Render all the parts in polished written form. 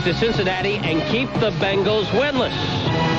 to Cincinnati and keep the Bengals winless.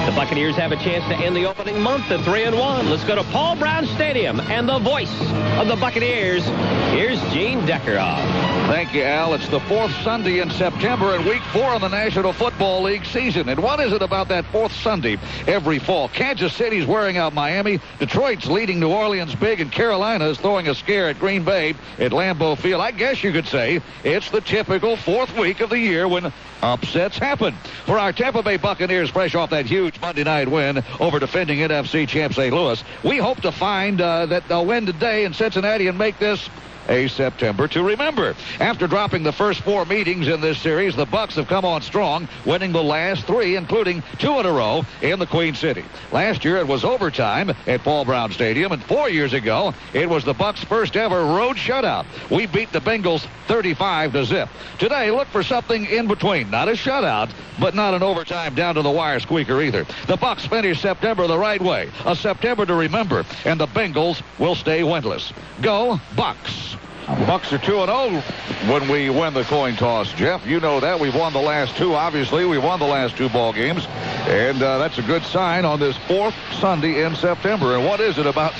The Buccaneers have a chance to end the opening month at 3-1. Let's go to Paul Brown Stadium and the voice of the Buccaneers. Here's Gene Deckerhoff. Thank you, Al. It's the fourth Sunday in September and week 4 of the National Football League season. And what is it about that fourth Sunday every fall? Kansas City's wearing out Miami. Detroit's leading New Orleans big, and Carolina's throwing a scare at Green Bay at Lambeau Field. I guess you could say it's the typical fourth week of the year when upsets happen. For our Tampa Bay Buccaneers, fresh off that huge Monday night win over defending NFC champ St. Louis, we hope to find that they'll win today in Cincinnati and make this a September to remember. After dropping the first 4 meetings in this series, the Bucs have come on strong, winning the last 3, including 2 in a row in the Queen City. Last year it was overtime at Paul Brown Stadium, and 4 years ago it was the Bucs' first ever road shutout. We beat the Bengals 35-0. Today, look for something in between. Not a shutout, but not an overtime down to the wire squeaker either. The Bucs finish September the right way, a September to remember, and the Bengals will stay winless. Go Bucs. Bucs are 2-0 when we win the coin toss, Jeff. You know that. We've won the last 2, obviously. We've won the last 2 ball games, and that's a good sign on this fourth Sunday in September. And what is it about,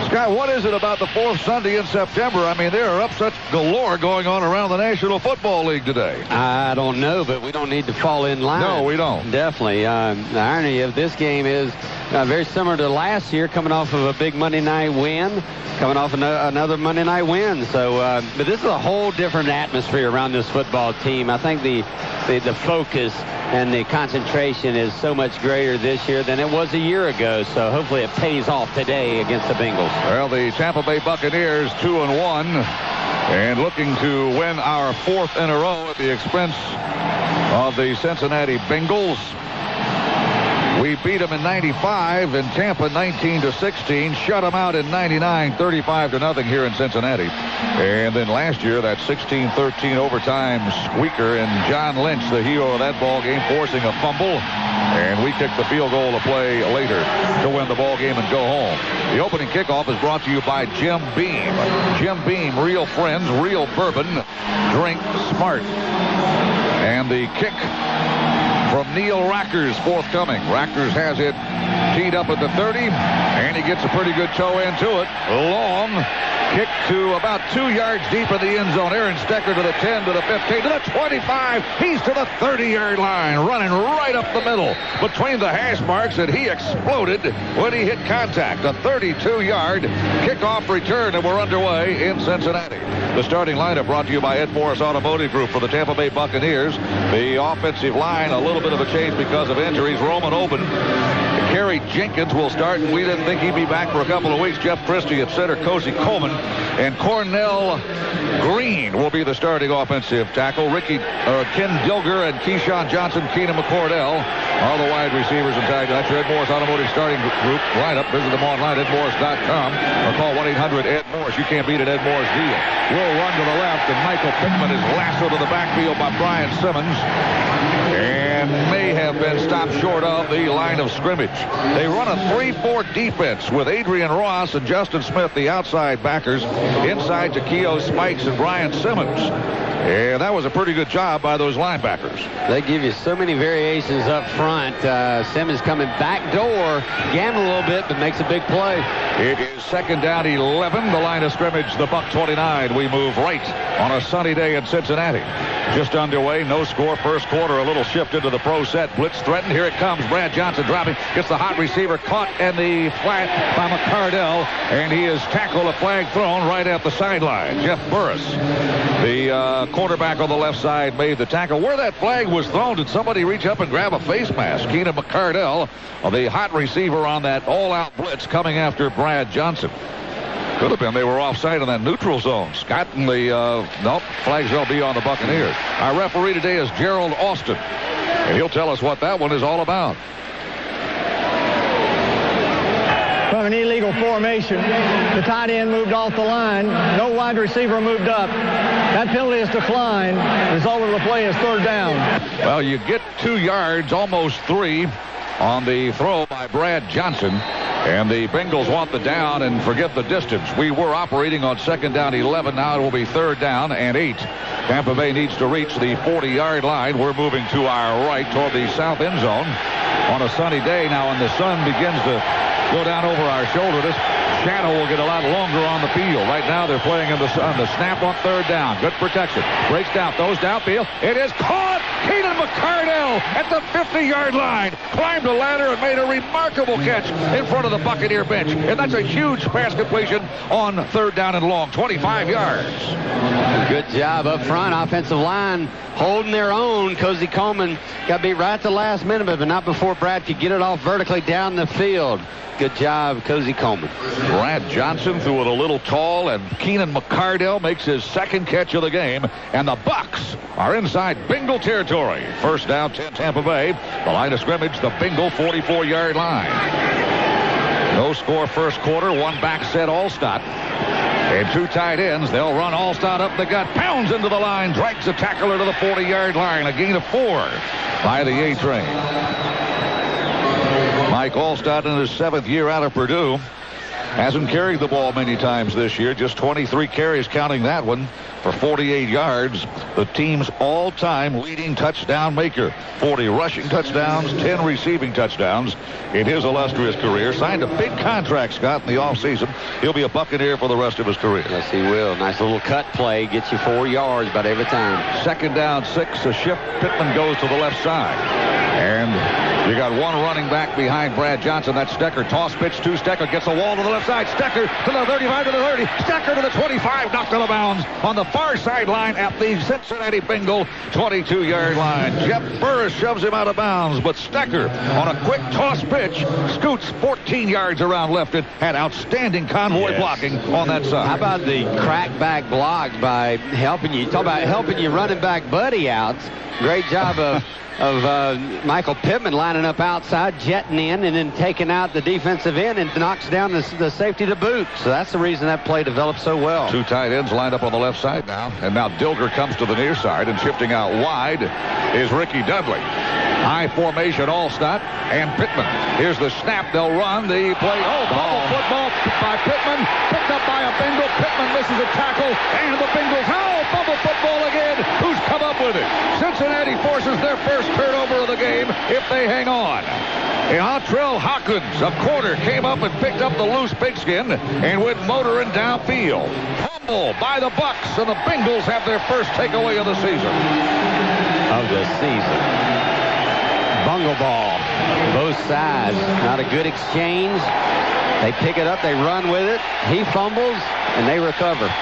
Scott, what is it about the fourth Sunday in September? I mean, there are upsets galore going on around the National Football League today. I don't know, but we don't need to fall in line. No, we don't. Definitely. The irony of this game is very similar to last year, coming off of a big Monday night win, coming off another Monday night win. So, but this is a whole different atmosphere around this football team. I think the focus and the concentration is so much greater this year than it was a year ago. So hopefully it pays off today against the Bengals. Well, the Tampa Bay Buccaneers 2-1 and looking to win our 4th in a row at the expense of the Cincinnati Bengals. We beat them in 95 in Tampa 19-16, shut them out in 99 35-0 here in Cincinnati. And then last year that 16-13 overtime squeaker, and John Lynch, the hero of that ball game, forcing a fumble, and we kicked the field goal to play later to win the ball game and go home. The opening kickoff is brought to you by Jim Beam. Jim Beam, real friends, real bourbon, drink smart. And the kick from Neil Rackers forthcoming. Rackers has it teed up at the 30, and he gets a pretty good toe into it. Long kick to about 2 yards deep in the end zone. Aaron Stecker to the 10, to the 15, to the 25. He's to the 30-yard line, running right up the middle between the hash marks, and he exploded when he hit contact. A 32-yard kickoff return, and we're underway in Cincinnati. The starting lineup brought to you by Ed Morris Automotive Group for the Tampa Bay Buccaneers. The offensive line, a little bit of a change because of injuries. Roman Oben, Kerry Jenkins will start, and we didn't think he'd be back for a couple of weeks. Jeff Christie at center, Cozy Coleman, and Cornell Green will be the starting offensive tackle. Ken Dilger and Keyshawn Johnson, Keenan McCordell are the wide receivers and tag. That's your Ed Morris Automotive starting group lineup. Visit them online, edmorris.com, or call 1-800-ED-MORRIS. You can't beat an Ed Morris deal. Will run to the left, and Michael Pittman is lassoed to the backfield by Brian Simmons, and may have been stopped short of the line of scrimmage. They run a 3-4 defense with Adrian Ross and Justin Smith, the outside backers, inside Jaquio Spikes and Brian Simmons. And that was a pretty good job by those linebackers. They give you so many variations up front. Simmons coming back door, gambling a little bit, but makes a big play. It is 2nd down 11. The line of scrimmage, the Buck 29. We move right on a sunny day in Cincinnati. Just underway, no score, first quarter. A little shift into the pro set. Blitz threatened. Here it comes. Brad Johnson dropping. Gets the hot receiver caught in the flat by McCardell. And he is tackled, a flag thrown right at the sideline. Jeff Burris, the quarterback on the left side, made the tackle. Where that flag was thrown, did somebody reach up and grab a face mask? Keenan McCardell, the hot receiver on that all-out blitz, coming after Brad Johnson. Could have been. They were offside in that neutral zone. Scott and nope, flags will be on the Buccaneers. Our referee today is Gerald Austin, and he'll tell us what that one is all about. From an illegal formation, the tight end moved off the line. No wide receiver moved up. That penalty is declined. The result of the play is 3rd down. Well, you get 2 yards, almost 3, on the throw by Brad Johnson. And the Bengals want the down and forget the distance. We were operating on 2nd down 11. Now it will be 3rd down and 8. Tampa Bay needs to reach the 40-yard line. We're moving to our right toward the south end zone on a sunny day now, and the sun begins to go down over our shoulder. This shadow will get a lot longer on the field. Right now they're playing on the snap on 3rd down. Good protection. Breaks down, throws downfield. It is caught. Keenan McCardell at the 50-yard line. Climbed the ladder and made a remarkable catch in front of the Buccaneer bench. And that's a huge pass completion on 3rd down and long. 25 yards. Good job up front. Offensive line holding their own. Cozy Coleman got beat right at the last minute, but not before Brad could get it off vertically down the field. Good job, Cozy Coleman. Brad Johnson threw it a little tall, and Keenan McCardell makes his 2nd catch of the game. And the Bucs are inside Bengal territory. 1st down, 10 Tampa Bay. The line of scrimmage, the Bengal 44-yard line. No score 1st quarter. 1 back set Allstott. And 2 tight ends. They'll run Allstott up the gut. Pounds into the line. Drags the tackler to the 40-yard line. A gain of 4 by the A-Train. Mike Allstott in his 7th year out of Purdue. Hasn't carried the ball many times this year. Just 23 carries, counting that one, for 48 yards. The team's all-time leading touchdown maker. 40 rushing touchdowns, 10 receiving touchdowns in his illustrious career. Signed a big contract, Scott, in the offseason. He'll be a Buccaneer for the rest of his career. Yes, he will. Nice little cut play. Gets you 4 yards about every time. 2nd down, 6. A shift. Pittman goes to the left side. And you got one running back behind Brad Johnson. That's Stecker. Toss pitch to Stecker. Gets a wall to the left side. Stecker to the 35 to the 30. Stecker to the 25. Knocked out of bounds on the far sideline at the Cincinnati Bengal 22-yard line. Jeff Burris shoves him out of bounds, but Stecker on a quick toss pitch scoots 14 yards around left. It had outstanding convoy blocking on that side. How about the crackback block by helping you? Talk about helping your running back buddy out. Great job of Michael Pittman lining up outside, jetting in, and then taking out the defensive end and knocks down the safety to boot. So that's the reason that play developed so well. 2 tight ends lined up on the left side now. And now Dilger comes to the near side, and shifting out wide is Ricky Dudley. High formation, Allstott and Pittman. Here's the snap. They'll run the play. Bubble football by Pittman. Picked up by a Bengal. Pittman misses a tackle. And the Bengals, bubble football again. Who's come up with it? Cincinnati forces their first turnover of the game if they hang on. And Antrell Hawkins, a corner, came up and picked up the loose pigskin and went motoring downfield. Fumble by the Bucs, and the Bengals have their first takeaway of the season. Bungle ball. Both sides. Not a good exchange. They pick it up. They run with it. He fumbles, and they recover.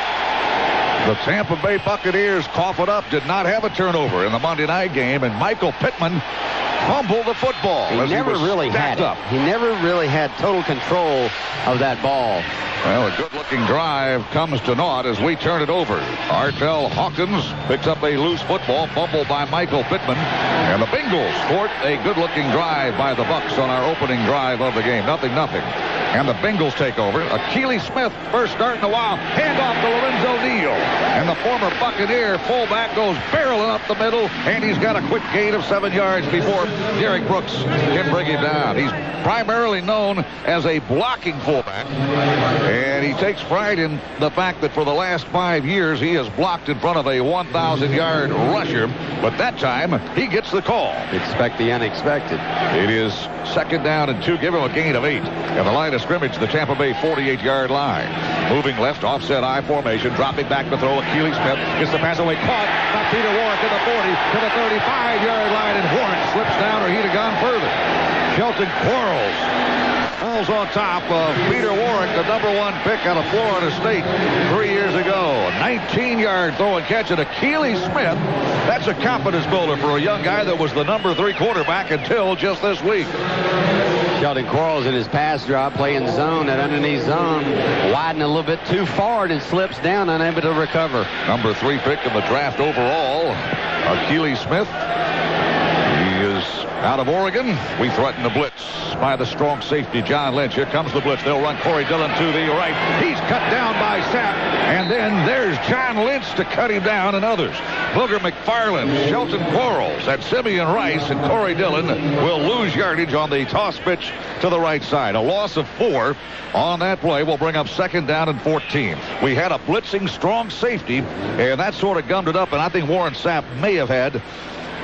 The Tampa Bay Buccaneers cough it up. Did not have a turnover in the Monday night game, and Michael Pittman fumbled the football. He never really had it. He never really had total control of that ball. Well, a good-looking drive comes to naught as we turn it over. Antrell Hawkins picks up a loose football, fumbled by Michael Pittman, and the Bengals thwart a good-looking drive by the Bucs on our opening drive of the game. 0-0. And the Bengals take over. Akili Smith, first start in a while. Handoff to Lorenzo Neal. And the former Buccaneer fullback goes barreling up the middle, and he's got a quick gain of 7 yards before Derek Brooks can bring him down. He's primarily known as a blocking fullback, and he takes pride in the fact that for the last 5 years he has blocked in front of a 1,000-yard rusher, but that time he gets the call. Expect the unexpected. It is 2nd down and 2. Give him a gain of 8. And the line of scrimmage, the Tampa Bay 48-yard line. Moving left, offset I formation, dropping back to throw. Akili Smith gets the pass away, caught by Peter Warrick to the 40, to the 35-yard line, and Warrick slips down, or he'd have gone further. Shelton Quarles falls on top of Peter Warrick, the #1 pick out of Florida State 3 years ago. A 19-yard throw and catch at Akili Smith. That's a confidence builder for a young guy that was the #3 quarterback until just this week. Sheldon Quarles in his pass drop, playing zone, that underneath zone, widen a little bit too far, and slips down, unable to recover. #3 pick in the draft overall, Akili Smith. is out of Oregon. We threaten the blitz by the strong safety, John Lynch. Here comes the blitz. They'll run Corey Dillon to the right. He's cut down by Sapp. And then there's John Lynch to cut him down and others. Booger McFarland, Shelton Quarles, and Simeon Rice and Corey Dillon will lose yardage on the toss pitch to the right side. A loss of 4 on that play will bring up 2nd down and 14. We had a blitzing strong safety, and that sort of gummed it up, and I think Warren Sapp may have had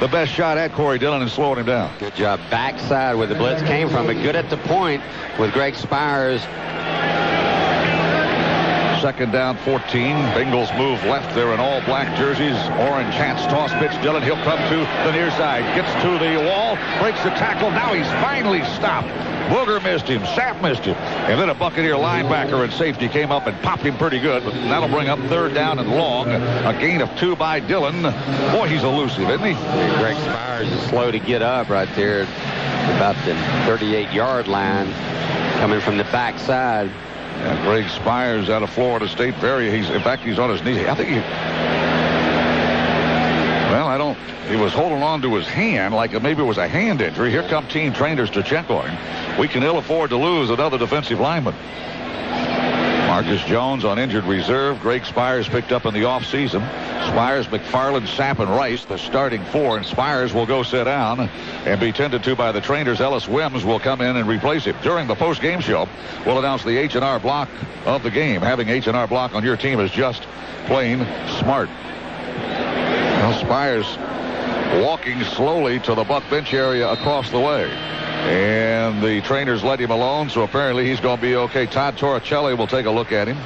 the best shot at Corey Dillon and slowing him down. Good job backside where the blitz came from, but good at the point with Greg Spires. 2nd down, 14. Bengals move left there in all black jerseys. Orange hats, toss pitch. Dillon, he'll come to the near side. Gets to the wall, breaks the tackle. Now he's finally stopped. Booger missed him. Sapp missed him. And then a Buccaneer linebacker and safety came up and popped him pretty good. But that'll bring up 3rd down and long. A gain of 2 by Dillon. Boy, he's elusive, isn't he? Greg Spires is slow to get up right there about the 38-yard line coming from the backside. Yeah, Greg Spires out of Florida State. In fact, he's on his knees. I think he was holding on to his hand like maybe it was a hand injury. Here come team trainers to check on him. We can ill afford to lose another defensive lineman. Marcus Jones on injured reserve. Greg Spires picked up in the offseason. Spires, McFarland, Sapp, and Rice, the starting 4, and Spires will go sit down and be tended to by the trainers. Ellis Wims will come in and replace him. During the post-game show, we'll announce the H&R block of the game. Having H&R block on your team is just plain smart. Well, Spires walking slowly to the Buck bench area across the way. And the trainers let him alone, so apparently he's going to be okay. Todd Torricelli will take a look at him.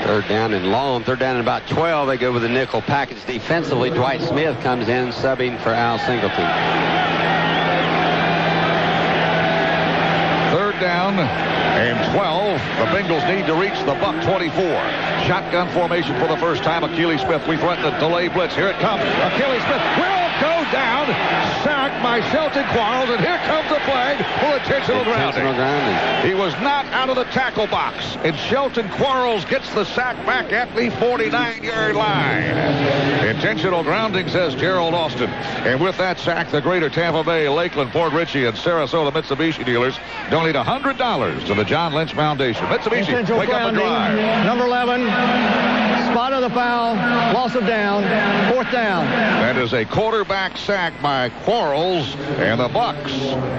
3rd down and long. 3rd down and about 12. They go with the nickel package defensively. Dwight Smith comes in subbing for Al Singleton. 3rd down and 12. The Bengals need to reach the Buck 24. Shotgun formation for the first time. Akili Smith. We threaten a delay blitz. Here it comes. Akili Smith will go down. Sacked by Shelton Quarles. And here comes the flag for intentional grounding. He was not out of the tackle box. And Shelton Quarles gets the sack back at the 49-yard line. Intentional grounding, says Gerald Austin. And with that sack, the greater Tampa Bay, Lakeland, Port Richey, and Sarasota Mitsubishi dealers donate $100 to the John Lynch Foundation. Mitsubishi, wake up and drive. Number 11, spot of the foul, loss of down, 4th down. That is a quarterback sack by Quarles, and the Bucs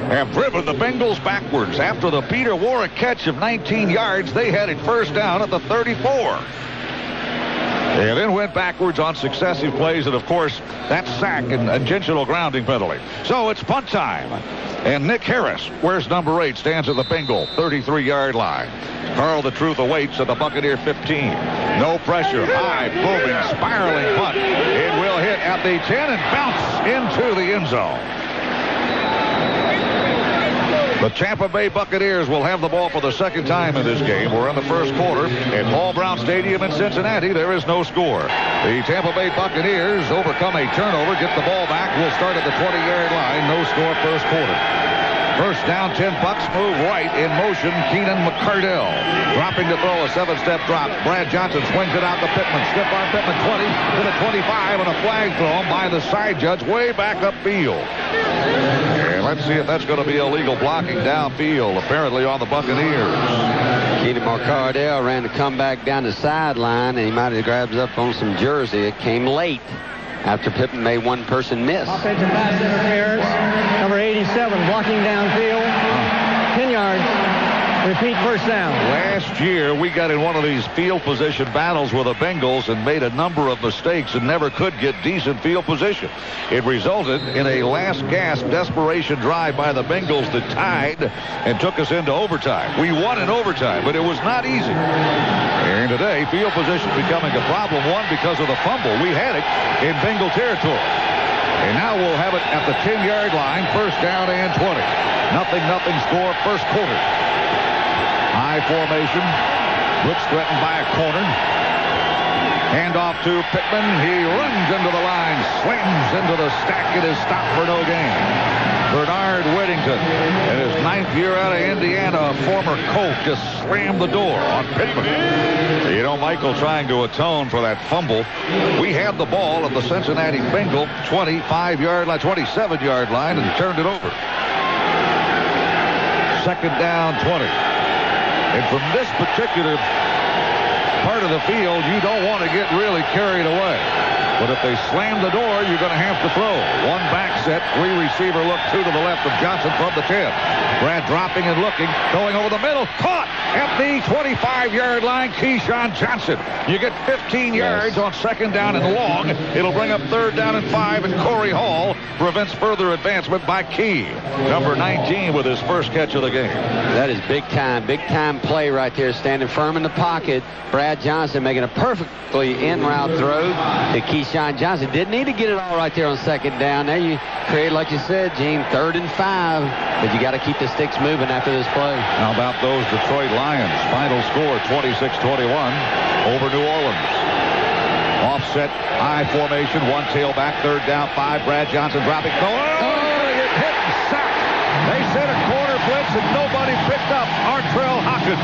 have driven the Bengals backwards. After the Peter Warrick catch of 19 yards, they had it 1st down at the 34. And then went backwards on successive plays, and of course, that sack and intentional grounding penalty. So it's punt time. And Nick Harris, wears number 8, stands at the Bengal 33-yard line. Carl the Truth awaits at the Buccaneer 15. No pressure, high, booming, spiraling punt. It will hit at the 10 and bounce into the end zone. The Tampa Bay Buccaneers will have the ball for the 2nd time in this game. We're in the 1st quarter at Paul Brown Stadium in Cincinnati. There is no score. The Tampa Bay Buccaneers overcome a turnover, get the ball back. We'll start at the 20-yard line. No score 1st quarter. 1st down, 10 Bucs move right in motion. Keenan McCardell dropping to throw a 7-step drop. Brad Johnson swings it out to Pittman. Stiff arm Pittman 20 to the 25, and a flag thrown by the side judge way back upfield. And let's see if that's going to be illegal blocking downfield, apparently on the Buccaneers. Keenan McCardell ran to come back down the sideline, and he might have grabbed up on some jersey. It came late after Pittman made one person miss. Offensive pass interference. Wow. Number 87 blocking downfield. 10 yards. Repeat 1st down. Last year, we got in one of these field position battles with the Bengals and made a number of mistakes and never could get decent field position. It resulted in a last-gasp desperation drive by the Bengals that tied and took us into overtime. We won in overtime, but it was not easy. And today, field position becoming a problem, one, because of the fumble. We had it in Bengal territory. And now we'll have it at the 10-yard line, 1st down and 20. 0-0 score, 1st quarter. High formation. Blitz threatened by a corner. Hand off to Pittman. He runs into the line, slams into the stack. It is stopped for no gain. Bernard Whittington, in his 9th year out of Indiana, a former Colt, just slammed the door on Pittman. You know, Michael trying to atone for that fumble. We had the ball at the Cincinnati Bengal 27-yard line and turned it over. 2nd down, 20. And from this particular part of the field, you don't want to get really carried away. But if they slam the door, you're going to have to throw. 1 back set, 3 receiver look, 2 to the left of Johnson from the 10. Brad dropping and looking, going over the middle, caught at the 25-yard line. Keyshawn Johnson. You get 15 yards on 2nd down and long. It'll bring up 3rd down and 5, and Corey Hall prevents further advancement by Key. Number 19 with his first catch of the game. That is big time play right there, standing firm in the pocket. Brad Johnson making a perfectly in-route throw to Keyshawn Johnson. Didn't need to get it all right there on 2nd down. There you create, like you said, Gene, 3rd and 5. But you got to keep the sticks moving after this play. How about those Detroit Lions? Final score 26-21 over New Orleans. Offset, I formation, 1 tailback, 3rd down, 5. Brad Johnson dropping. Oh, it hit and sacked. They set a corner blitz and nobody picked up Artrell Hawkins.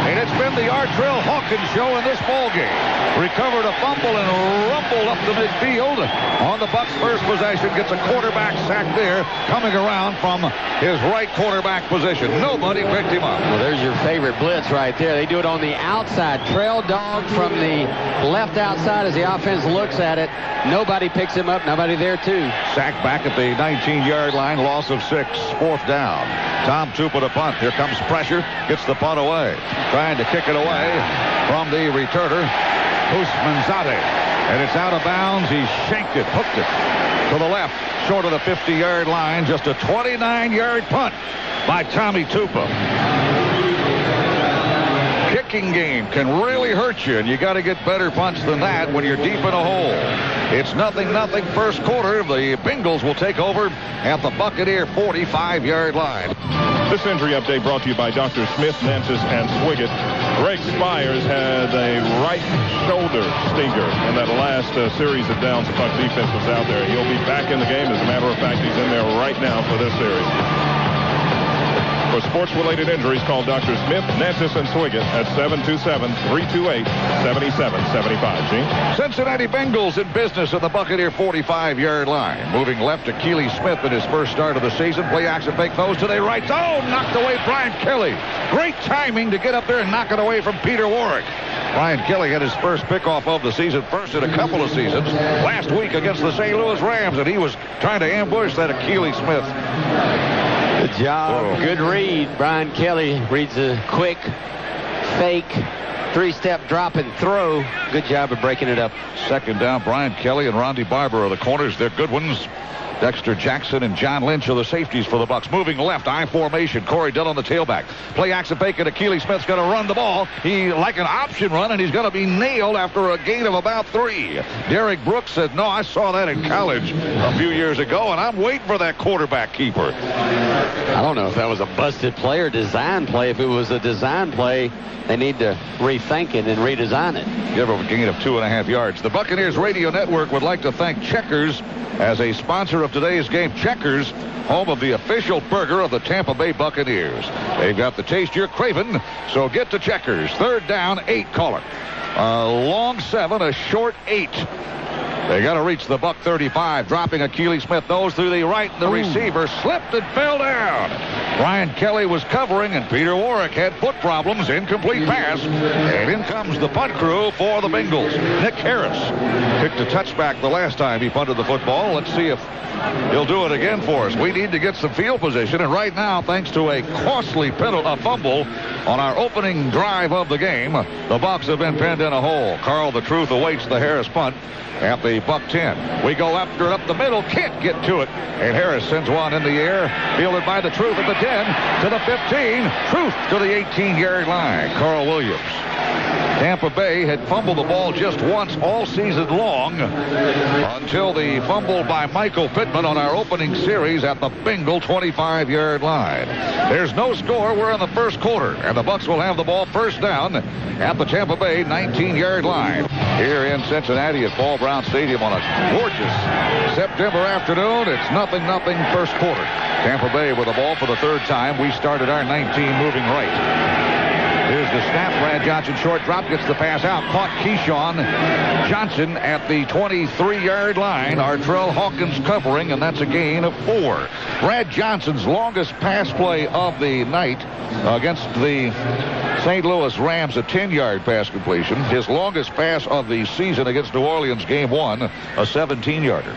And it's been the Artrell Hawkins show in this ball game. Recovered a fumble and rumbled up the midfield on the Bucs' first possession. Gets a quarterback sack there, coming around from his right quarterback position. Nobody picked him up. Well, there's your favorite blitz right there. They do it on the outside. Trail dog from the left outside as the offense looks at it. Nobody picks him up. Nobody there, too. Sack back at the 19-yard line. Loss of 6. 4th down. Tom Tupa to punt. Here comes pressure. Gets the punt away. Trying to kick it away from the returner, Usmanzadeh. And it's out of bounds. He shanked it, hooked it to the left, short of the 50-yard line. Just a 29-yard punt by Tommy Tupa. Kicking game can really hurt you, and you got to get better punts than that when you're deep in a hole. It's 0-0 first quarter. The Bengals will take over at the Buccaneer 45-yard line. This injury update brought to you by Dr. Smith, Nantis, and Swiggett. Greg Spires had a right shoulder stinger in that last series of downs the Bucs defense was out there. He'll be back in the game. As a matter of fact, he's in there right now for this series. For sports-related injuries, call Dr. Smith, Nantis, and Swiggett at 727-328-7775. Gene? Cincinnati Bengals in business at the Buccaneer 45-yard line. Moving left to Keely Smith in his first start of the season. Play action fake throws to the right zone. Knocked away Brian Kelly. Great timing to get up there and knock it away from Peter Warrick. Brian Kelly had his first pickoff of the season, first in a couple of seasons, last week against the St. Louis Rams, and he was trying to ambush that Keely Smith. Good job. Whoa. Good read. Brian Kelly reads a quick, fake, 3-step drop and throw. Good job of breaking it up. 2nd down. Brian Kelly and Rondy Barber are the corners. They're good ones. Dexter Jackson and John Lynch are the safeties for the Bucs. Moving left, I formation. Corey Dillon, the tailback. Play action fake, and Keely Smith's going to run the ball. He like an option run, and he's going to be nailed after a gain of about 3. Derek Brooks said, no, I saw that in college a few years ago, and I'm waiting for that quarterback keeper. I don't know if that was a busted play or design play. If it was a design play, they need to rethink it and redesign it. Give him a gain of 2.5 yards. The Buccaneers Radio Network would like to thank Checkers as a sponsor of today's game. Checkers, home of the official burger of the Tampa Bay Buccaneers. They've got the taste you're craving, so get to Checkers. 3rd down, 8, call it. A long 7, a short 8. They got to reach the Buck 35, dropping a Keely Smith. Those through the right, and the receiver slipped and fell down. Brian Kelly was covering, and Peter Warrick had foot problems. Incomplete pass, and in comes the punt crew for the Bengals. Nick Harris kicked a touchback the last time he punted the football. Let's see if he'll do it again for us. We need to get some field position, and right now, thanks to a costly fumble on our opening drive of the game, the Bucs have been pinned in a hole. Carl the Truth awaits the Harris punt at the Buck 10. We go after it up the middle, can't get to it, and Harris sends one in the air, fielded by the Truth at the 10, to the 15, Truth to the 18-yard line. Carl Williams. Tampa Bay had fumbled the ball just once all season long until the fumble by Michael Pittman on our opening series at the Bengal 25-yard line. There's no score. We're in the first quarter, and the Bucs will have the ball first down at the Tampa Bay 19-yard line. Here in Cincinnati at Paul Brown Stadium on a gorgeous September afternoon. It's 0-0 first quarter. Tampa Bay with the ball for the third time. We started our 19 moving right. Here's the snap. Brad Johnson short drop, gets the pass out. Caught Keyshawn Johnson at the 23-yard line. Artrell Hawkins covering, and that's a gain of 4. Brad Johnson's longest pass play of the night against the St. Louis Rams, a 10-yard pass completion. His longest pass of the season against New Orleans game 1, a 17-yarder.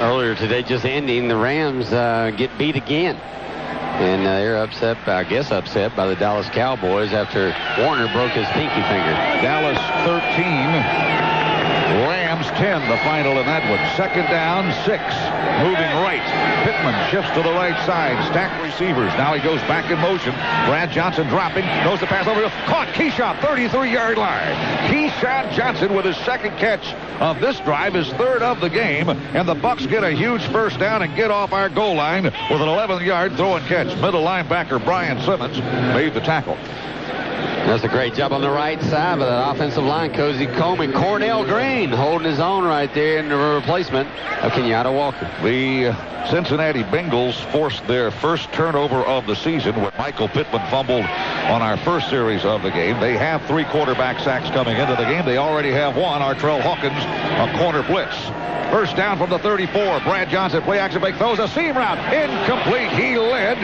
Earlier today, just ending, the Rams get beat again. And they're upset by the Dallas Cowboys after Warner broke his pinky finger. Dallas 13. Rams 10, the final in that one. Second down, 6. Moving right. Pittman shifts to the right side. Stacked receivers. Now he goes back in motion. Brad Johnson dropping. Throws the pass over. Caught Keyshawn, 33-yard line. Keyshawn Johnson with his second catch of this drive, his third of the game. And the Bucs get a huge first down and get off our goal line with an 11-yard throw and catch. Middle linebacker Brian Simmons made the tackle. That's a great job on the right side of that offensive line. Cozy Coleman, Cornell Green holding his own right there in the replacement of Kenyatta Walker. The Cincinnati Bengals forced their first turnover of the season when Michael Pittman fumbled on our first series of the game. They have 3 quarterback sacks coming into the game. They already have one. Artrell Hawkins, a corner blitz. First down from the 34. Brad Johnson, play action fake, throws a seam route. Incomplete. He led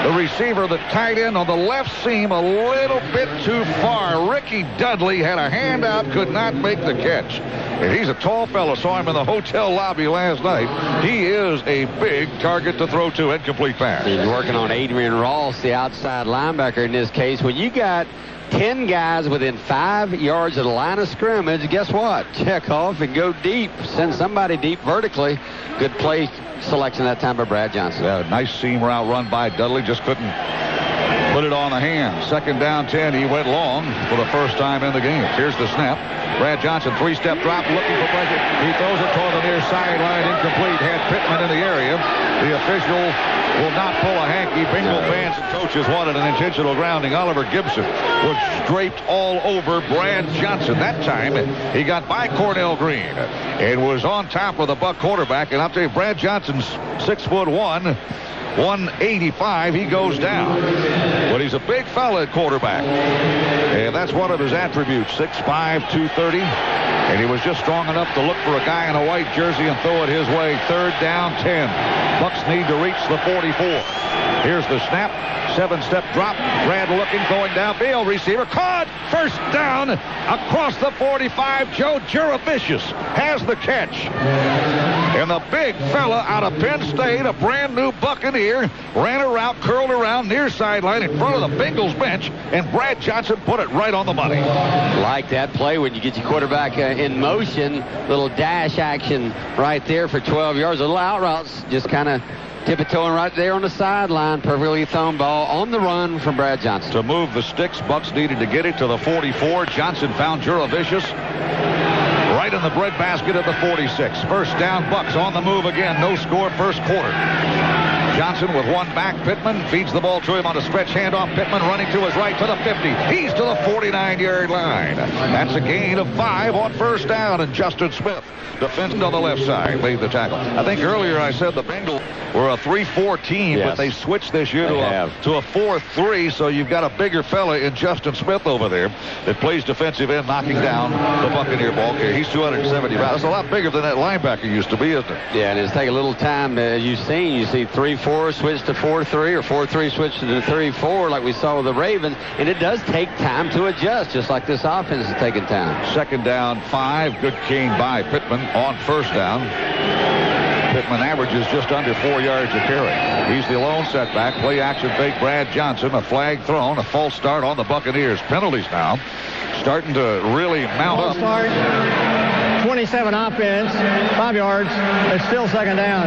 the receiver, the tight end on the left seam, a little bit too far. Ricky Dudley had a hand out, could not make the catch. And he's a tall fellow. Saw him in the hotel lobby last night. He is a big target to throw to. Incomplete pass. He's working on Adrian Ross, the outside linebacker in this case. When you got 10 guys within 5 yards of the line of scrimmage, guess what? Check off and go deep. Send somebody deep vertically. Good play selection that time by Brad Johnson. Yeah, nice seam route run by Dudley. Just couldn't put it on the hand. Second down 10. He went long for the first time in the game. Here's the snap. Brad Johnson, 3-step drop, looking for pressure. He throws it toward the near sideline, incomplete. Had Pittman in the area. The official will not pull a hanky. Bengal fans and coaches wanted an intentional grounding. Oliver Gibson was draped all over Brad Johnson. That time, he got by Cornell Green and was on top of the Buck quarterback. And I'll tell you, Brad Johnson's 6'1", 185. He goes down. But he's a big fella at quarterback. And that's one of his attributes, 6'5", 230. And he was just strong enough to look for a guy in a white jersey and throw it his way. Third down, 10. Bucs need to reach the 44. Here's the snap. 7-step drop. Brad looking, going downfield. Receiver caught. First down across the 45. Joe Juravicius has the catch. And the big fella out of Penn State, a brand new Buccaneer, ran a route, curled around near sideline in front of the Bengals bench, and Brad Johnson put it right on the money. Like that play when you get your quarterback in motion, little dash action right there for 12 yards. A little out routes, just kind of tiptoeing right there on the sideline. Perfectly thrown ball on the run from Brad Johnson. To move the sticks, Bucs needed to get it to the 44. Johnson found Juravicius right in the breadbasket at the 46. First down, Bucs on the move again. No score, first quarter. Johnson with one back. Pittman feeds the ball to him on a stretch handoff. Pittman running to his right to the 50. He's to the 49-yard line. That's a gain of 5 on first down. And Justin Smith, defending on the left side, made the tackle. I think earlier I said the Bengals were a 3-4 team, but they switched this year to a 4-3. So you've got a bigger fella in Justin Smith over there that plays defensive end, knocking down the Buccaneer ball carrier. He's 270 pounds. That's a lot bigger than that linebacker used to be, isn't it? Yeah, and it's taking a little time. As you've seen, you see 3-4 switch to 4-3 or 4-3 switch to 3-4 like we saw with the Ravens, and it does take time to adjust, just like this offense is taking time. Second down, 5. Good gain by Pittman on first down. Pittman averages just under 4 yards a carry. He's the lone setback. Play action fake Brad Johnson. A flag thrown. A false start on the Buccaneers. Penalties now starting to really mount up. Start. 27 offense. 5 yards. It's still second down.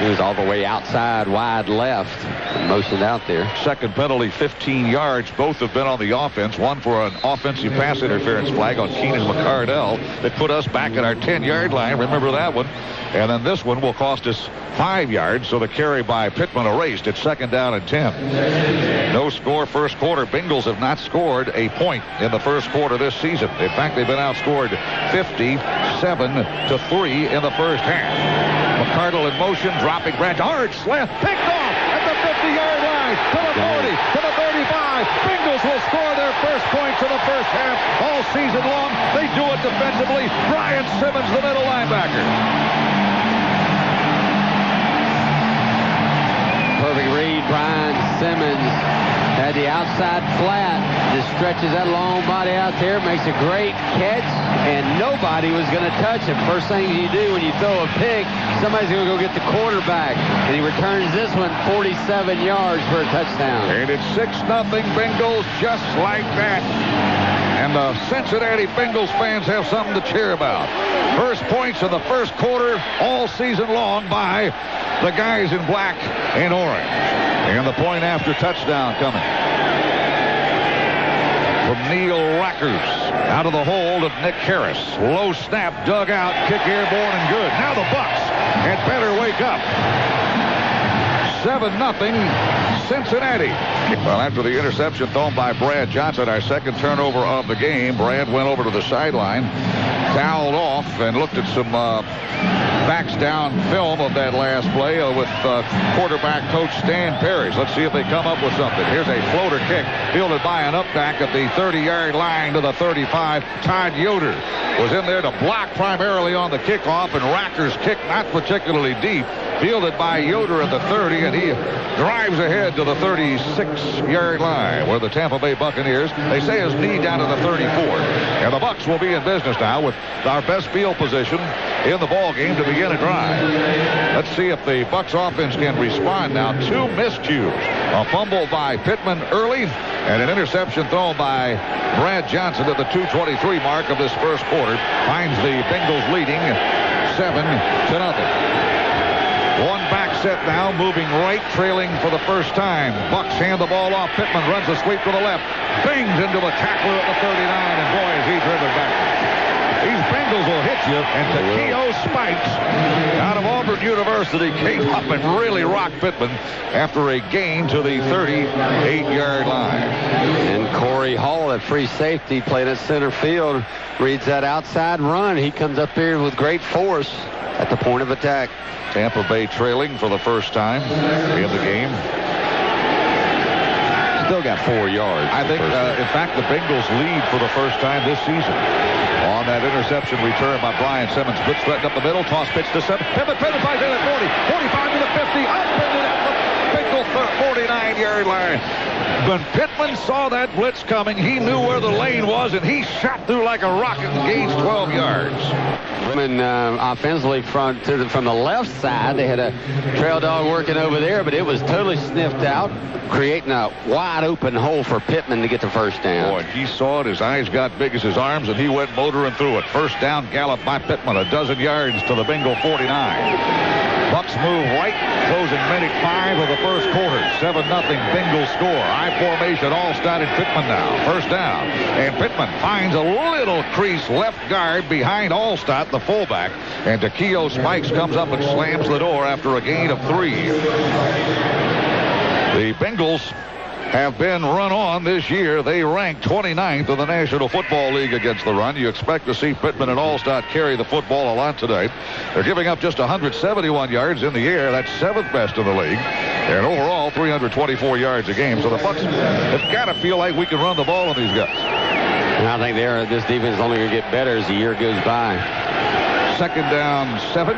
He was all the way outside, wide left, motioned out there. Second penalty, 15 yards. Both have been on the offense. One for an offensive pass interference flag on Keenan McCardell that put us back at our 10-yard line. Remember that one? And then this one will cost us 5 yards, so the carry by Pittman erased. It's second down and 10. No score first quarter. Bengals have not scored a point in the first quarter this season. In fact, they've been outscored 57-3 in the first half. McCardell in motion, dropping Branch. Hard slant, picked off at the 50-yard line, to the 40, to the 35. Bengals will score their first points in the first half all season long. They do it defensively. Brian Simmons, the middle linebacker. Perfect read. Brian Simmons had the outside flat. Just stretches that long body out there, makes a great catch, and nobody was going to touch him. First thing you do when you throw a pick, somebody's going to go get the quarterback, and he returns this one 47 yards for a touchdown. And it's 6-0 Bengals just like that. And the Cincinnati Bengals fans have something to cheer about. First points in the first quarter all season long by the guys in black and orange. And the point after touchdown coming from Neil Rackers. Out of the hold of Nick Harris. Low snap, dug out, kick airborne and good. Now the Bucs had better wake up. 7-0 Cincinnati. Well, after the interception thrown by Brad Johnson, our second turnover of the game, Brad went over to the sideline, toweled off, and looked at some backs down film of that last play with quarterback coach Stan Parrish. Let's see if they come up with something. Here's a floater kick fielded by an up back at the 30-yard line to the 35. Todd Yoder was in there to block primarily on the kickoff, and Racker's kick not particularly deep, fielded by Yoder at the 30, and he drives ahead to the 36-yard line where the Tampa Bay Buccaneers, they say, his knee down to the 34. And the Bucs will be in business now with our best field position in the ball game to begin a drive. Let's see if the Bucs offense can respond now. Two miscues. A fumble by Pittman early and an interception thrown by Brad Johnson at the 2:23 mark of this first quarter finds the Bengals leading 7-0. One back set now, moving right, trailing for the first time. Bucs hand the ball off. Pittman runs a sweep to the left. Bangs into a tackler at the 39, and boy, is he driven back. These Bengals will hit you, and Takeo Spikes out of Auburn University came up and really rocked Pittman after a gain to the 38-yard line. And Corey Hall at free safety, playing at center field, reads that outside run. He comes up here with great force at the point of attack. Tampa Bay trailing for the first time in the game. Still got 4 yards. I think, in fact, the Bengals lead for the first time this season. On that interception return by Brian Simmons. Blitz threat up the middle. Toss pitch to Simmons. Pittman penetrates in at 40. 45 to the 50. Up into the Bengal 49-yard line. When Pittman saw that blitz coming, he knew where the lane was, and he shot through like a rocket and gained 12 yards. And offensively from the left side, they had a trail dog working over there, but it was totally sniffed out, creating a wide open hole for Pittman to get the first down. Boy, he saw it. His eyes got big as his arms, and he went motoring through it. First down gallop by Pittman, a dozen yards to the Bengal 49. Bucs move right, closing minute 5 of the first quarter. 7-0 Bengals score. I formation, Allstott and Pittman now. First down. And Pittman finds a little crease left guard behind Allstott, the fullback. And Takeo Spikes comes up and slams the door after a gain of 3. The Bengals have been run on this year. They rank 29th in the National Football League against the run. You expect to see Pittman and Allstott carry the football a lot tonight. They're giving up just 171 yards in the air. That's 7th best in the league. And overall, 324 yards a game. So the Bucs have got to feel like we can run the ball on these guys. And I think this defense is only going to get better as the year goes by. Second down 7.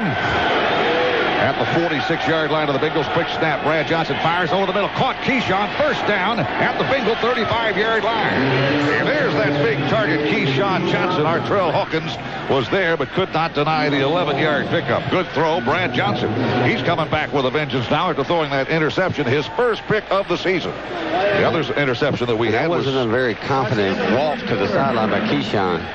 At the 46-yard line of the Bengals, quick snap. Brad Johnson fires over the middle. Caught Keyshawn. First down at the Bengal 35-yard line. And there's that big target, Keyshawn Johnson. Artrell Hawkins was there, but could not deny the 11-yard pickup. Good throw, Brad Johnson. He's coming back with a vengeance now after throwing that interception, his first pick of the season. The other interception that we had wasn't a very confident walk to the sideline by Keyshawn.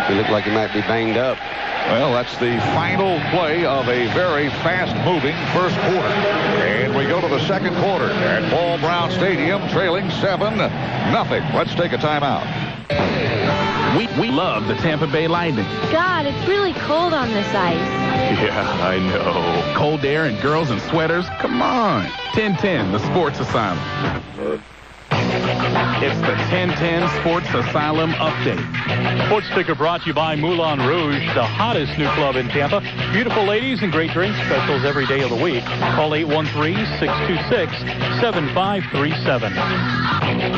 He looked like he might be banged up. Well, that's the final play of a very fast-moving first quarter. And we go to the second quarter at Paul Brown Stadium, trailing 7-0. Let's take a timeout. We love the Tampa Bay Lightning. God, it's really cold on this ice. Yeah, I know. Cold air and girls in sweaters? Come on. 1010, the Sports Asylum. It's the 1010 Sports Asylum Update. Sports Sticker brought to you by Moulin Rouge, the hottest new club in Tampa. Beautiful ladies and great drink specials every day of the week. Call 813-626-7537.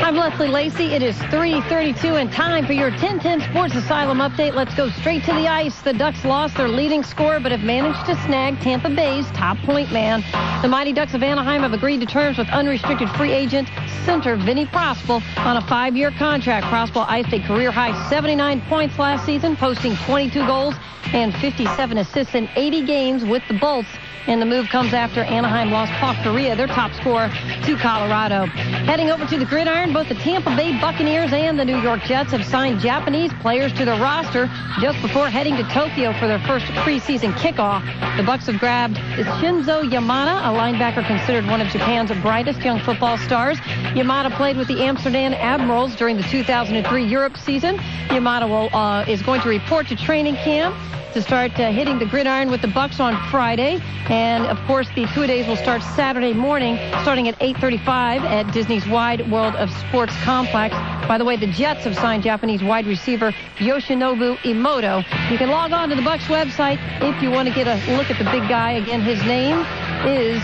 I'm Leslie Lacey. It is 3:32 and time for your 1010 Sports Asylum Update. Let's go straight to the ice. The Ducks lost their leading scorer but have managed to snag Tampa Bay's top point man. The Mighty Ducks of Anaheim have agreed to terms with unrestricted free agent center Vinny Prospal on a 5-year contract. Prospal iced a career-high 79 points last season, posting 22 goals and 57 assists in 80 games with the Bolts. And the move comes after Anaheim lost Paul Correa, their top scorer, to Colorado. Heading over to the gridiron, both the Tampa Bay Buccaneers and the New York Jets have signed Japanese players to their roster just before heading to Tokyo for their first preseason kickoff. The Bucs have grabbed Shinzo Yamada, a linebacker considered one of Japan's brightest young football stars. Yamada played with the Amsterdam Admirals during the 2003 Europe season. Yamada is going to report to training camp to start hitting the gridiron with the Bucs on Friday. And, of course, the two-a-days will start Saturday morning, starting at 8:35 at Disney's Wide World of Sports complex. By the way, the Jets have signed Japanese wide receiver Yoshinobu Imoto. You can log on to the Bucs website if you want to get a look at the big guy. Again, his name is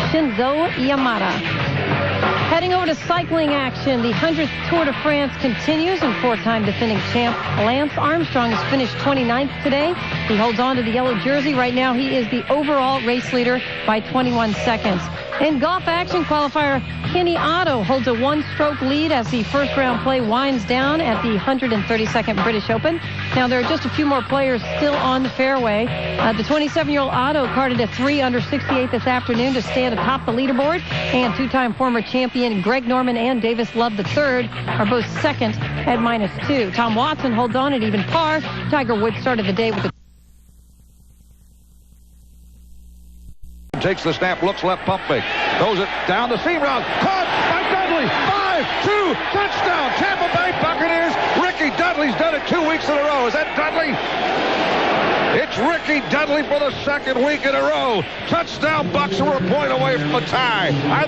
Shinzo Yamada. Heading over to cycling action, the 100th Tour de France continues, and four-time defending champ Lance Armstrong has finished 29th today. He holds on to the yellow jersey. Right now, he is the overall race leader by 21 seconds. In golf action, qualifier Kenny Otto holds a one-stroke lead as the first-round play winds down at the 132nd British Open. Now, there are just a few more players still on the fairway. The 27-year-old Otto carded a 3 under 68 this afternoon to stand atop the leaderboard, and two-time former champion Greg Norman and Davis Love III are both second at -2. Tom Watson holds on at even par. Tiger Woods started the day with a Takes the snap, looks left, pump fake, throws it down the seam route, caught by Dudley, 5-2, touchdown, Tampa Bay Buccaneers. Ricky Dudley's done it 2 weeks in a row. Is that Dudley? It's Ricky Dudley for the second week in a row. Touchdown, Bucs are a point away from a tie. I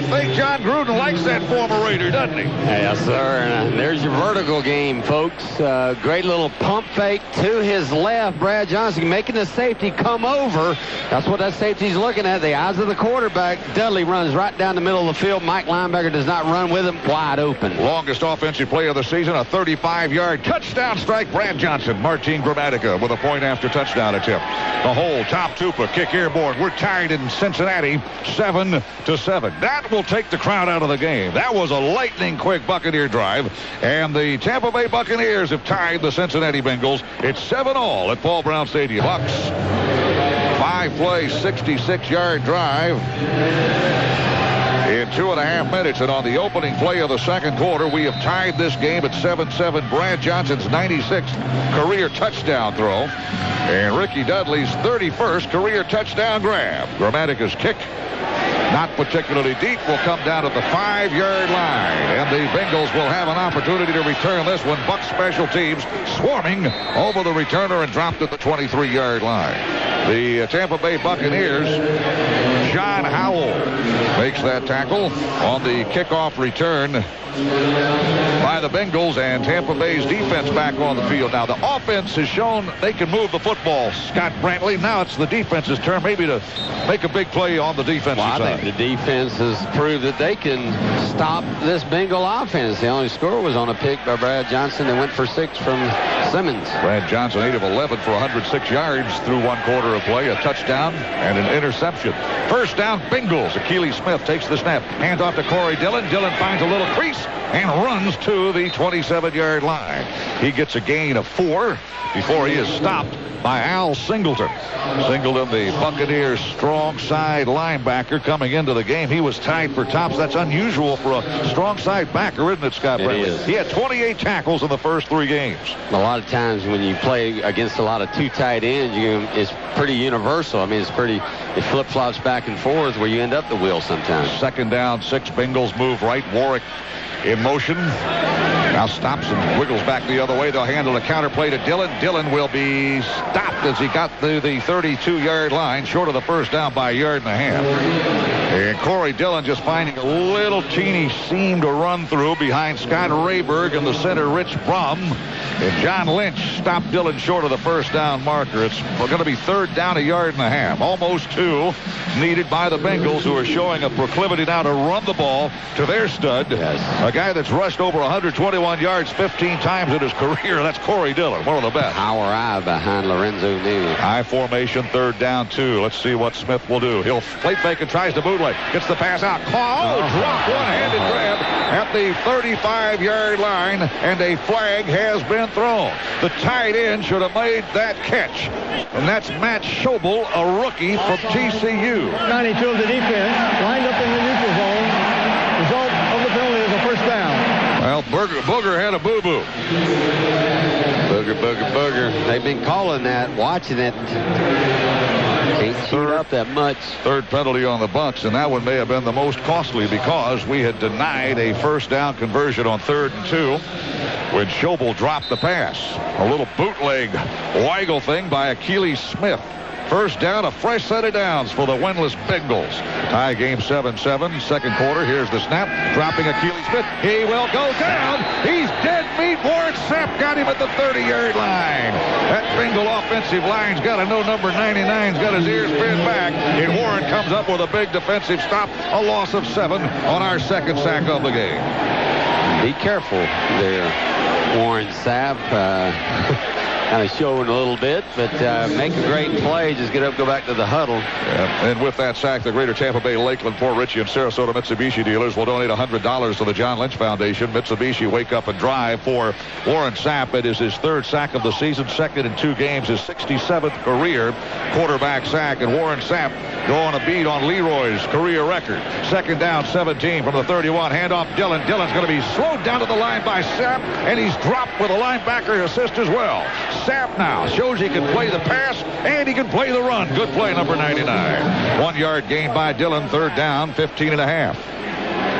think John Gruden likes that former Raider, doesn't he? Yes, sir. And there's your vertical game, folks. Great little pump fake to his left. Brad Johnson making the safety come over. That's what that safety's looking at. The eyes of the quarterback. Dudley runs right down the middle of the field. Mike Linebacker does not run with him. Wide open. Longest offensive play of the season, a 35-yard touchdown strike. Brad Johnson, Martin Gramatica with a point after touchdown attempt. The hole, top Tupa, kick airborne. We're tied in Cincinnati, 7-7. That will take the crowd out of the game. That was a lightning-quick Buccaneer drive, and the Tampa Bay Buccaneers have tied the Cincinnati Bengals. It's 7-all at Paul Brown Stadium. Bucs, 5-play, 66-yard drive in 2.5 minutes, and on the opening play of the second quarter, we have tied this game at 7-7. Brad Johnson's 96th career touchdown throw, and Ricky Dudley's 31st career touchdown grab. Grammatica's kick, not particularly deep, will come down at the 5-yard line, and the Bengals will have an opportunity to return this one. Bucs special teams swarming over the returner and dropped at the 23-yard line. The Tampa Bay Buccaneers, John Howell makes that tackle on the kickoff return by the Bengals, and Tampa Bay's defense back on the field. Now, the offense has shown they can move the football, Scott Brantley. Now it's the defense's turn maybe to make a big play on the defensive side. I think the defense has proved that they can stop this Bengal offense. The only score was on a pick by Brad Johnson. They went for 6 from Simmons. Brad Johnson, 8 of 11 for 106 yards through one quarter of play, a touchdown and an interception. First down, Bengals. Akili Smith takes the snap. Hand off to Corey Dillon. Dillon finds a little crease and runs to the 27-yard line. He gets a gain of 4 before he is stopped by Al Singleton. Singleton, the Buccaneers' strong side linebacker coming into the game. He was tied for tops. That's unusual for a strong side backer, isn't it, Scott Brantley? Is. He had 28 tackles in the first 3 games. A lot of times when you play against a lot of 2 tight ends, it's pretty universal. I mean, it flip-flops back and forth where you end up the wheel sometimes. 2nd down, 6. Bengals move right. Warwick in motion. Now stops and wiggles back the other way. They'll handle a counter play to Dillon. Dillon will be stopped as he got to the 32-yard line, short of the first down by 1.5 yards. And Corey Dillon just finding a little teeny seam to run through behind Scott Rayberg in the center, Rich Brum. And John Lynch stopped Dillon short of the first down marker. It's going to be 3rd down, 1.5 yards. Almost 2 needed by the Bengals, who are showing a proclivity now to run the ball to their stud. Yes. A guy that's rushed over 121 yards 15 times in his career. That's Corey Dillon, one of the best. Power eye behind Lorenzo Neal. High formation, 3rd down, 2. Let's see what Smith will do. He'll plate fake and tries to bootleg. Gets the pass out. Drop one-handed grab at the 35-yard line, and a flag has been thrown. The tight end should have made that catch. And that's Matt Schobel, a rookie from TCU. 92 of the defense lined up in the neutral zone. Result of the penalty is a first down. Well, Booger had a boo-boo. Booger. They've been calling that, watching it. Can't shoot up that much. 3rd penalty on the Bucs, and that one may have been the most costly because we had denied a first down conversion on 3rd and 2 when Schobel dropped the pass. A little bootleg waggle thing by Achilles Smith. First down, a fresh set of downs for the winless Bengals. Tie game 7-7, 2nd quarter. Here's the snap, dropping Achilles Smith. He will go down. He's dead meat. Warren Sapp got him at the 30-yard line. That Bengal offensive line's got to know number 99's got his ears pinned back. And Warren comes up with a big defensive stop, a loss of 7 on our 2nd sack of the game. Be careful there, Warren Sapp. Kind of showing a little bit, but make a great play. Just get up, go back to the huddle. Yeah. And with that sack, the Greater Tampa Bay, Lakeland, Port Richey, and Sarasota Mitsubishi dealers will donate $100 to the John Lynch Foundation. Mitsubishi Wake Up and Drive for Warren Sapp. It is his 3rd sack of the season, 2nd in 2 games, his 67th career quarterback sack. And Warren Sapp going a beat on Leroy's career record. 2nd down, 17 from the 31. Handoff Dillon. Dillon's going to be slowed down to the line by Sapp, and he's dropped with a linebacker assist as well. Sapp now shows he can play the pass and he can play the run. Good play, number 99. 1 yard gain by Dillon, 3rd down, 15.5.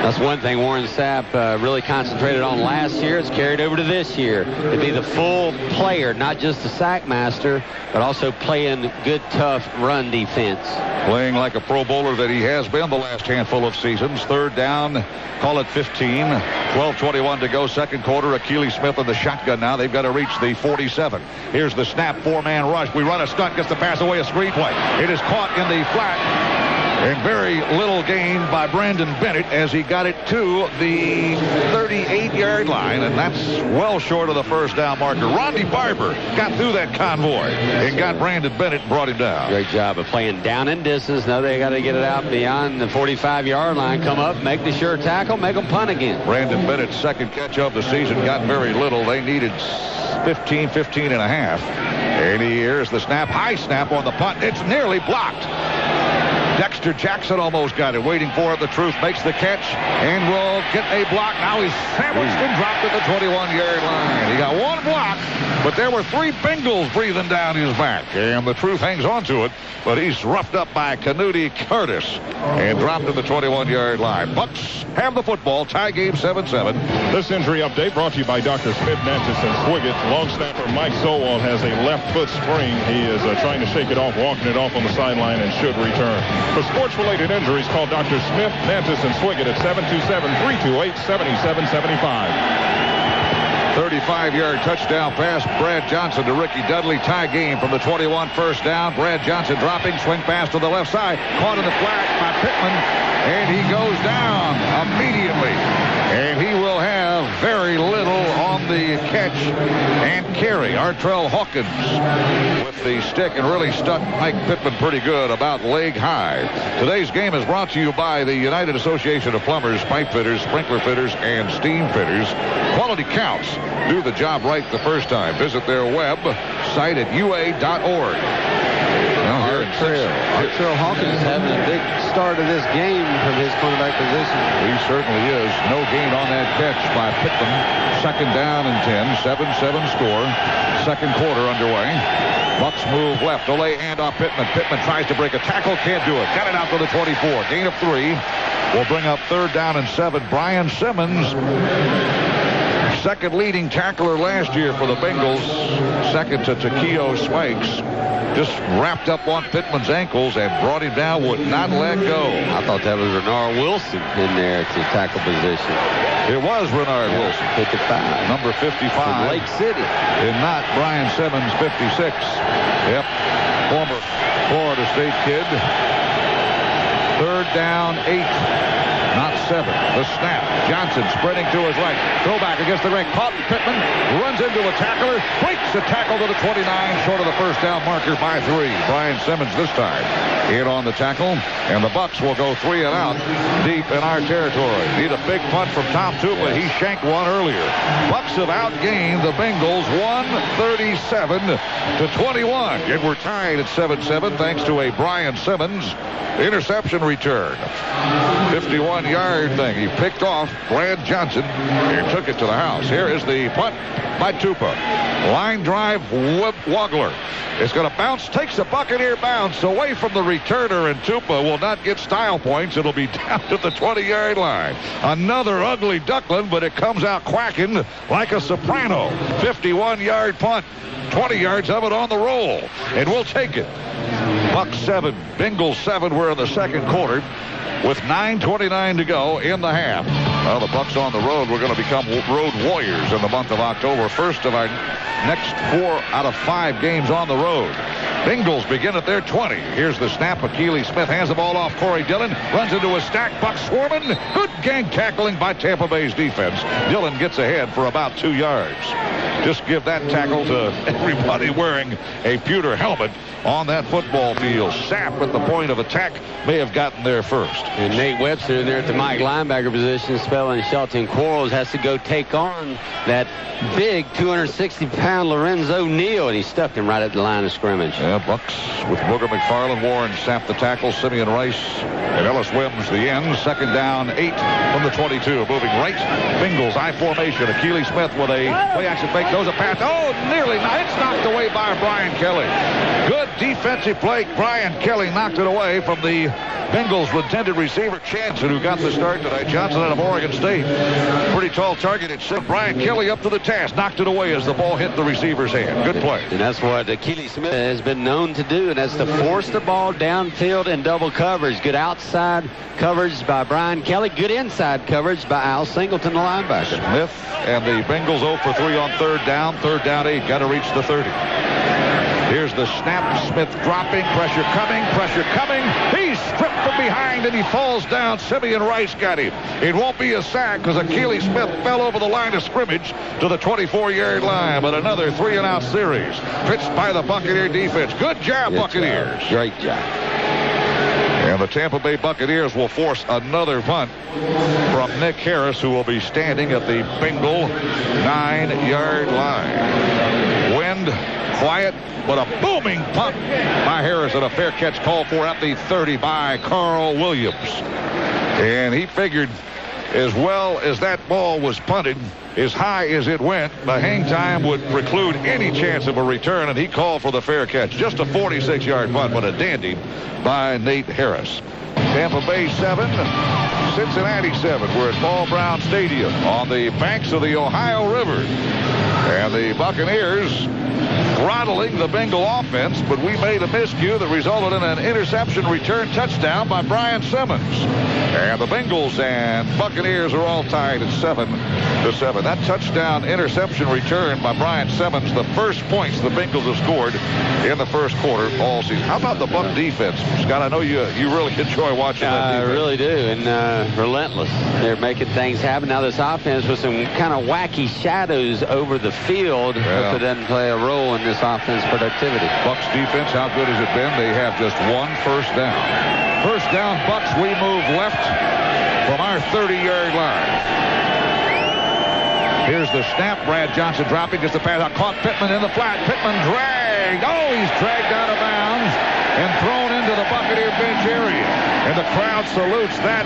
That's one thing Warren Sapp really concentrated on last year. It's carried over to this year. To be the full player, not just the sack master, but also playing good, tough run defense. Playing like a Pro Bowler that he has been the last handful of seasons. 3rd down, call it 15. 12:21 to go, 2nd quarter. Achilles Smith in the shotgun now. They've got to reach the 47. Here's the snap, 4-man rush. We run a stunt, gets the pass away, a screenplay. It is caught in the flat. And very little gain by Brandon Bennett as he got it to the 38-yard line, and that's well short of the first down marker. Rondy Barber got through that convoy and got Brandon Bennett and brought him down. Great job of playing down and distance. Now they got to get it out beyond the 45-yard line, come up, make the sure tackle, make them punt again. Brandon Bennett's 2nd catch of the season got very little. They needed 15 and a half. And here's the snap, high snap on the punt. It's nearly blocked. Dexter Jackson almost got it. Waiting for it. The Truth makes the catch and will get a block. Now he's sandwiched and dropped at the 21-yard line. He got 1 block, but there were 3 Bengals breathing down his back. And the Truth hangs on to it, but he's roughed up by Canuti Curtis and dropped at the 21-yard line. Bucs have the football. Tie game 7-7. This injury update brought to you by Dr. Smith, Nantis, and Swiggett. Long snapper Mike Sowell has a left foot spring. He is trying to shake it off, walking it off on the sideline, and should return. For sports-related injuries, call Dr. Smith, Nantis, and Swiggett at 727-328-7775. 35-yard touchdown pass, Brad Johnson to Ricky Dudley. Tie game from the 21, first down. Brad Johnson dropping, swing pass to the left side. Caught in the flat by Pittman, and he goes down immediately. And he will have very little on the a catch and carry. Artrell Hawkins with the stick and really stuck Mike Pittman pretty good, about leg high. Today's game is brought to you by the United Association of Plumbers, Pipe Fitters, Sprinkler Fitters, and Steam Fitters. Quality counts. Do the job right the first time. Visit their web site at ua.org. Artrell Hawkins is having a big start of this game from his cornerback position. He certainly is. No gain on that catch by Pittman. Second down and 10. 7-7 score. Second quarter underway. Bucs move left. Olay handoff Pittman. Pittman tries to break a tackle. Can't do it. Got it out to the 24. Gain of 3. Will bring up third down and 7. Brian Simmons, second leading tackler last year for the Bengals. Second to Takeo Spikes. Just wrapped up on Pittman's ankles and brought him down, would not let go. I thought that was Renard Wilson in there to tackle position. It was Renard Wilson. 55. Number 55. From Lake City. And not Brian Simmons, 56. Yep. Former Florida State kid. Third down, 8. Not 7. The snap. Johnson spreading to his right. Throwback against the ring. Caught. Pittman runs into a tackler. Breaks the tackle to the 29. Short of the first down marker by 3. Brian Simmons this time in on the tackle. And the Bucs will go 3 and out deep in our territory. Need a big punt from Tom Tupa. He shanked one earlier. Bucs have outgained the Bengals 137 to 21. And we're tied at 7-7 thanks to a Brian Simmons interception return. 51-yard thing. He picked off Brad Johnson and took it to the house. Here is the punt by Tupa. Line drive, Wagler. It's going to bounce, takes a Buccaneer bounce away from the returner, and Tupa will not get style points. It'll be down to the 20-yard line. Another ugly duckling, but it comes out quacking like a soprano. 51-yard punt. 20 yards of it on the roll, and we'll take it. Bucs 7, Bengals 7. We're in the second quarter with 9:29 to go in the half. Well, the Bucs on the road. We're going to become road warriors in the month of October. First of our next 4 out of 5 games on the road. Bengals begin at their 20. Here's the snap. Akili Smith hands the ball off. Corey Dillon runs into a stack. Bucs swarming. Good gang tackling by Tampa Bay's defense. Dillon gets ahead for about 2 yards. Just give that tackle to everybody wearing a pewter helmet on that football field. Sapp at the point of attack may have gotten there first. And Nate Webster in there at the Mike linebacker position, spelling Shelton Quarles has to go take on that big 260-pound Lorenzo Neal, and he stuffed him right at the line of scrimmage. Yeah, Bucs with Booger McFarland, Warren Sapp the tackle, Simeon Rice, and Ellis Wims the end. Second down, 8 from the 22. Moving right, Bengals I formation. Akili Smith with a play-action fake. Goes a pass. Oh, nearly. It's knocked away by Brian Kelly. Good defensive play. Brian Kelly knocked it away from the Bengals' intended receiver, Chanson, who got the start tonight. Johnson out of Oregon State. Pretty tall target. It sent Brian Kelly up to the task. Knocked it away as the ball hit the receiver's hand. Good play. And that's what Akili Smith has been known to do, and that's to force the ball downfield in double coverage. Good outside coverage by Brian Kelly. Good inside coverage by Al Singleton, the linebacker. Smith and the Bengals 0 for 3 on third down. Third down 8. Got to reach the 30. Here's the snap. Smith dropping. Pressure coming. Pressure coming. He's stripped from behind and he falls down. Simeon Rice got him. It won't be a sack because Akili Smith fell over the line of scrimmage to the 24-yard line. But another 3-and-out series pitched by the Buccaneer defense. Good job, Buccaneers. Great job. And the Tampa Bay Buccaneers will force another punt from Nick Harris, who will be standing at the Bengal 9-yard line. Wind, quiet, but a booming punt by Harris and a fair catch called for at the 30 by Carl Williams. And he figured as well as that ball was punted, as high as it went, the hang time would preclude any chance of a return, and he called for the fair catch. Just a 46-yard punt, but a dandy by Nate Harris. Tampa Bay 7, Cincinnati 7. We're at Paul Brown Stadium on the banks of the Ohio River. And the Buccaneers throttling the Bengal offense, but we made a miscue that resulted in an interception return touchdown by Brian Simmons. And the Bengals and Buccaneers are all tied at 7-7. That touchdown interception return by Brian Simmons, the first points the Bengals have scored in the first quarter all season. How about the Buck defense, Scott? I know you really enjoy watching that defense. I really do, and relentless. They're making things happen. Now this offense with some kind of wacky shadows over the field. Hope it doesn't play a role in this offense productivity. Bucks defense, how good has it been? They have just one first down. First down, Bucks. We move left from our 30-yard line. Here's the snap. Brad Johnson dropping, gets the pass out. Caught Pittman in the flat. Pittman dragged. Oh, he's dragged out of bounds and thrown into the Buccaneer bench area. And the crowd salutes that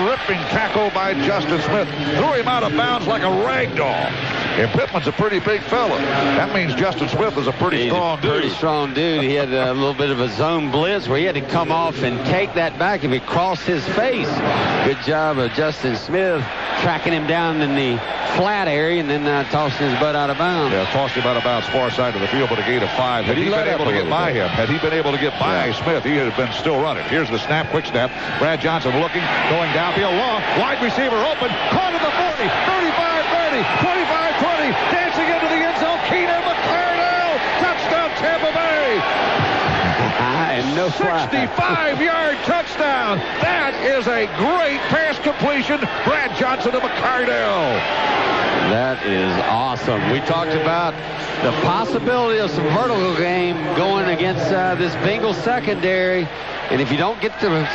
ripping tackle by Justin Smith. Threw him out of bounds like a rag doll. And Pittman's a pretty big fella. That means Justin Smith is a pretty strong dude. Pretty strong dude. He had a little bit of a zone blitz where he had to come off and take that back if he crossed his face. Good job of Justin Smith tracking him down in the flat area and then tossing his butt out of bounds. Yeah, tossed him out of bounds far side of the field, but a gain of 5. Had he been able to get by him, had he been able to get by Smith, he would have been still running. Here's the snap, quick snap. Brad Johnson looking, going downfield, long, wide receiver open, caught at the 40, 35, 30, 25, 20, dancing into the end zone. Keenan McCardell, touchdown Tampa Bay. And no 65-yard touchdown. That is a great pass completion. Brad Johnson to McCardell. That is awesome. We talked about the possibility of some vertical game going against this Bengals secondary. And if you don't get the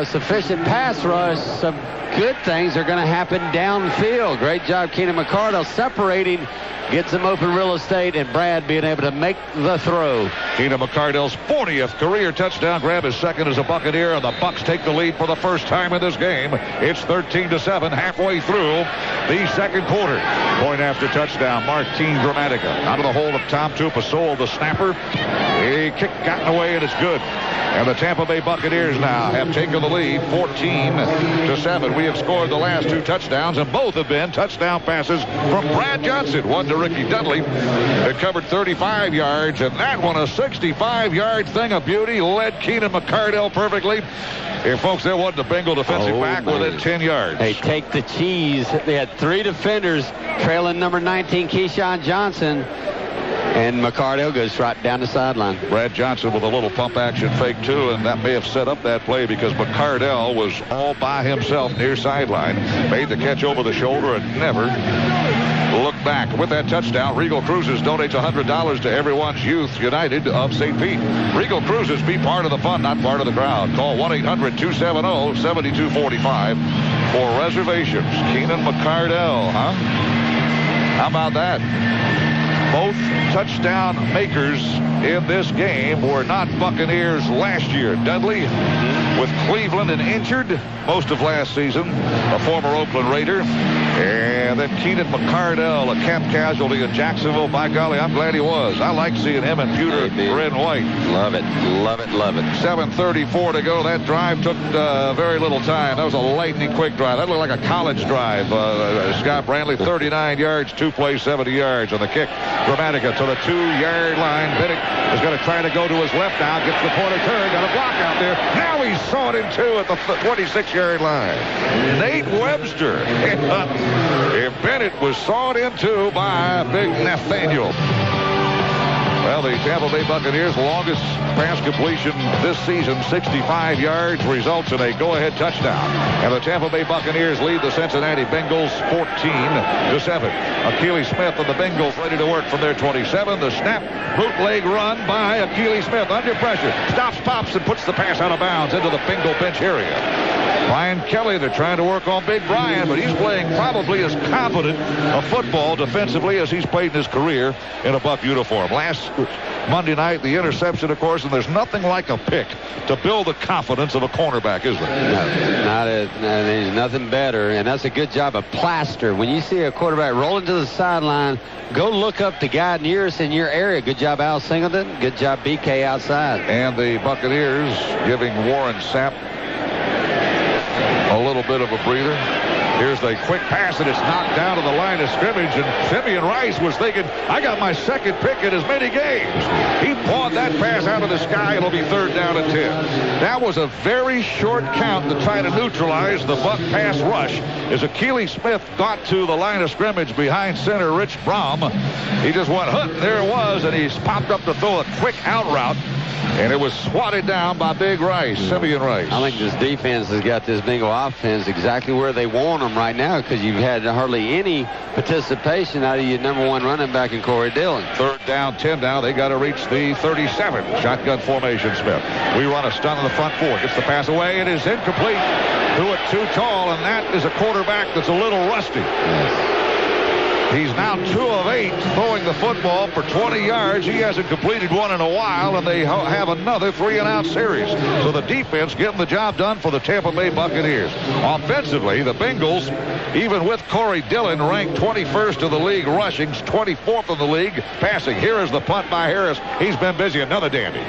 sufficient pass rush, some good things are going to happen downfield. Great job, Keenan McCardell, separating, gets some open real estate, and Brad being able to make the throw. Keenan McCardell's 40th career touchdown grab, his second as a Buccaneer, and the Bucs take the lead for the first time in this game. It's 13-7, halfway through the second quarter. Point after touchdown, Martin Gramatica. Out of the hold of Tom Tuipusola, the snapper. A kick gotten away, and it's good. And the Tampa Bay Buccaneers now have taken the lead 14-7. We have scored the last 2 touchdowns, and both have been touchdown passes from Brad Johnson. One to Ricky Dudley. It covered 35 yards, and that one a 65-yard thing of beauty. Led Keenan McCardell perfectly. And folks, there wasn't a Bengal defensive back within 10 yards. Hey, take the cheese. They had 3 defenders trailing number 19, Keyshawn Johnson. And McCardell goes right down the sideline. Brad Johnson with a little pump action fake, too, and that may have set up that play because McCardell was all by himself near sideline. Made the catch over the shoulder and never looked back. With that touchdown, Regal Cruises donates $100 to Everyone's Youth United of St. Pete. Regal Cruises, be part of the fun, not part of the crowd. Call 1-800-270-7245 for reservations. Keenan McCardell, huh? How about that? Both touchdown makers in this game were not Buccaneers last year. Dudley with Cleveland and injured most of last season, a former Oakland Raider. And then Keenan McCardell, a camp casualty in Jacksonville. By golly, I'm glad he was. I like seeing him in pewter, red and white. Love it, love it, love it. 7:34 to go. That drive took very little time. That was a lightning quick drive. That looked like a college drive. Scott Brantley, 39 yards, 2 plays, 70 yards on the kick. Gramatica to the 2-yard line. Bennett is going to try to go to his left now. Gets the corner turn. Got a block out there. Now he's sawed in 2 at the 26-yard line. Nate Webster. If Bennett was sawed in 2 by big Nathaniel. Well, the Tampa Bay Buccaneers' longest pass completion this season, 65 yards, results in a go-ahead touchdown. And the Tampa Bay Buccaneers lead the Cincinnati Bengals 14-7. Akili Smith and the Bengals ready to work from their 27. The snap, bootleg run by Akili Smith under pressure. Stops, pops, and puts the pass out of bounds into the Bengal bench area. Brian Kelly, they're trying to work on Big Brian, but he's playing probably as confident a football defensively as he's played in his career in a Buck uniform. Last Monday night, the interception, of course, and there's nothing like a pick to build the confidence of a cornerback, is there? There's nothing better, and that's a good job of plaster. When you see a quarterback rolling to the sideline, go look up the guy nearest in your area. Good job, Al Singleton. Good job, BK outside. And the Buccaneers giving Warren Sapp a little bit of a breather. Here's the quick pass, and it's knocked down to the line of scrimmage, and Simeon Rice was thinking, I got my second pick in as many games. He pawed that pass out of the sky. It'll be 3rd down and 10. That was a very short count to try to neutralize the Buck pass rush as Akili Smith got to the line of scrimmage behind center Rich Brom. He just went, there it was, and he's popped up to throw a quick out route. And it was swatted down by Big Rice, Simeon Rice. I think this defense has got this Bengal offense exactly where they want them right now, because you've had hardly any participation out of your number 1 running back in Corey Dillon. 3rd down, 10 now. They got to reach the 37. Shotgun formation, Smith. We run a stunt on the front 4. Gets the pass away. It is incomplete. Threw it too tall, and that is a quarterback that's a little rusty. He's now 2 of 8 throwing the football for 20 yards. He hasn't completed one in a while, and they have another 3-and-out series. So the defense getting the job done for the Tampa Bay Buccaneers. Offensively, the Bengals, even with Corey Dillon, ranked 21st in the league rushing, 24th in the league passing. Here is the punt by Harris. He's been busy. Another dandy.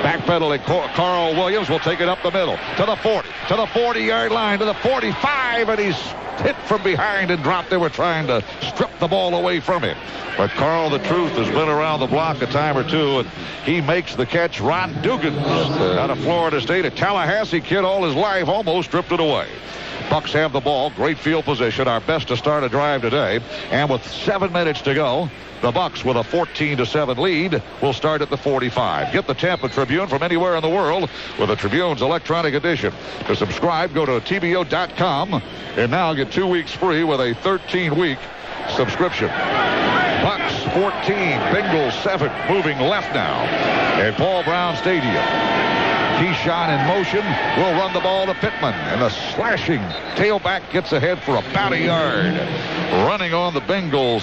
Backpedaling, Carl Williams will take it up the middle to the 40, to the 40-yard line, to the 45, and he's hit from behind and dropped. They were trying to strip the ball away from him. But Carl the Truth has been around the block a time or two, and he makes the catch. Ron Dugan out of Florida State, a Tallahassee kid all his life, almost stripped it away. Bucs have the ball. Great field position. Our best to start a drive today. And with 7 minutes to go, the Bucs with a 14-7 lead will start at the 45. Get the Tampa Tribune from anywhere in the world with the Tribune's electronic edition. To subscribe, go to TBO.com and now get 2 weeks free with a 13-week subscription. Bucs 14, Bengals 7, moving left now at Paul Brown Stadium. Keyshawn in motion, will run the ball to Pittman, and the slashing tailback gets ahead for about a yard. Running on the Bengals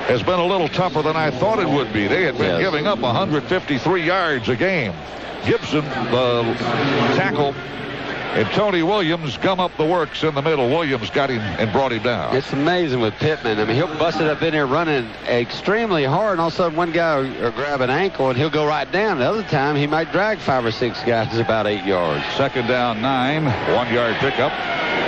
has been a little tougher than I thought it would be. They had been giving up 153 yards a game. Gibson, the tackle, and Tony Williams gum up the works in the middle. Williams got him and brought him down. It's amazing with Pittman. I mean, he'll bust it up in there running extremely hard, and all of a sudden one guy will grab an ankle and he'll go right down. The other time he might drag 5 or 6 guys about 8 yards. 2nd down, 9, 1-yard pickup.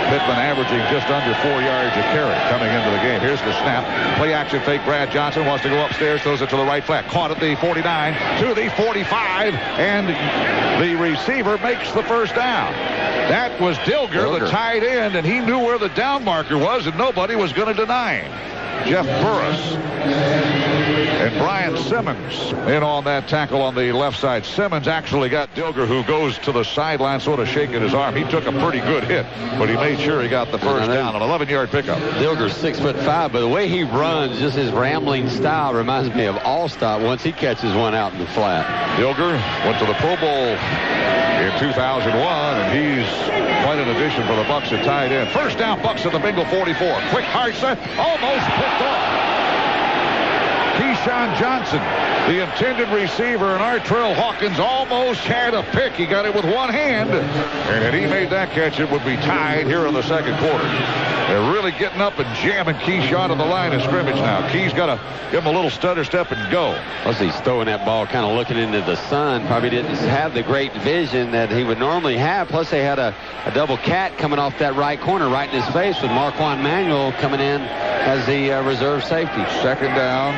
Pittman averaging just under 4 yards a carry coming into the game. Here's the snap. Play action fake. Brad Johnson wants to go upstairs. Throws it to the right flat. Caught at the 49 to the 45. And the receiver makes the 1st down. That was Dilger, the tight end, and he knew where the down marker was, and nobody was going to deny him. Jeff Burris and Brian Simmons in on that tackle on the left side. Simmons actually got Dilger, who goes to the sideline sort of shaking his arm. He took a pretty good hit, but he made sure he got the 1st down. An 11-yard pickup. Dilger's 6'5", but the way he runs, just his rambling style, reminds me of Allstott once he catches one out in the flat. Dilger went to the Pro Bowl in 2001, and he's quite an addition for the Bucs at tight end. 1st down, Bucs at the Bengal 44. Quick hard set, almost picked off. Keyshawn Johnson, the intended receiver, and Artrell Hawkins almost had a pick. He got it with one hand, and had he made that catch, it would be tied here in the 2nd quarter. They're really getting up and jamming Keyshawn on the line of scrimmage now. Key's got to give him a little stutter step and go. Plus, he's throwing that ball kind of looking into the sun. Probably didn't have the great vision that he would normally have. Plus, they had a double cat coming off that right corner right in his face with Marquand Manuel coming in as the reserve safety. 2nd down,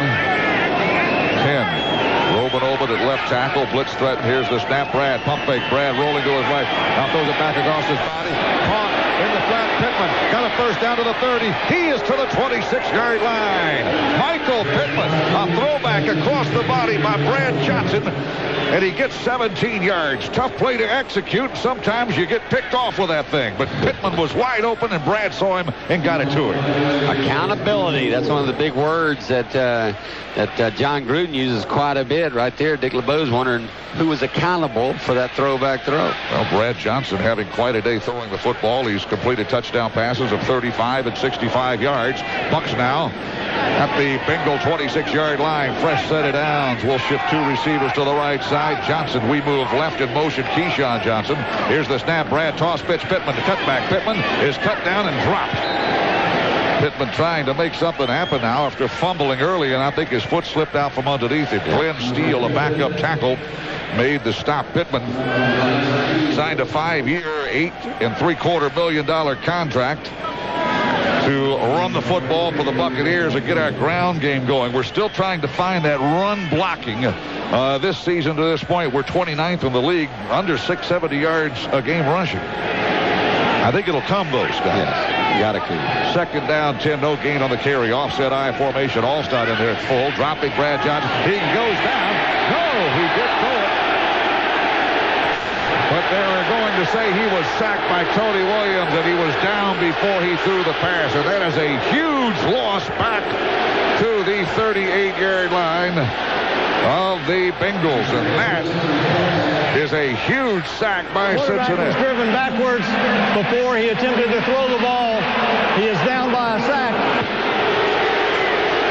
10. Robin Obed at left tackle. Blitz threat. Here's the snap. Brad, pump fake. Brad rolling to his right. Now throws it back across his body. Caught in the flat. Pittman got a 1st down to the 30. He is to the 26-yard line. Michael Pittman, a throwback across the body by Brad Johnson, and he gets 17 yards. Tough play to execute. Sometimes you get picked off with that thing, but Pittman was wide open, and Brad saw him and got it to him. Accountability. That's one of the big words that John Gruden uses quite a bit right there. Dick LeBeau's wondering who was accountable for that throwback throw. Well, Brad Johnson having quite a day throwing the football. He's completed touchdown passes of 35 and 65 yards. Bucs now at the Bengal 26-yard line. Fresh set of downs. We'll shift 2 receivers to the right side. Johnson, we move left in motion. Keyshawn Johnson. Here's the snap. Brad toss pitch. Pittman to cutback. Pittman is cut down and dropped. Pittman trying to make something happen now after fumbling early, and I think his foot slipped out from underneath him. Glenn Steele, a backup tackle, made the stop. Pittman signed a 5-year, $8.75 million contract. to run the football for the Buccaneers and get our ground game going. We're still trying to find that run blocking. This season to this point, we're 29th in the league, under 670 yards a game rushing. I think it'll come, though, Scott. Yes, you got to come. Second down, 10, no gain on the carry. Offset I formation. Allstott in there at full. Dropping Brad Johnson. He goes down. No, he did throw it. But they are going to say he was sacked by Tony Williams, and he was down before he threw the pass. And that is a huge loss back to the 38-yard line of the Bengals. And that is a huge sack by Cincinnati. Was driven backwards before he attempted to throw the ball. He is down by a sack.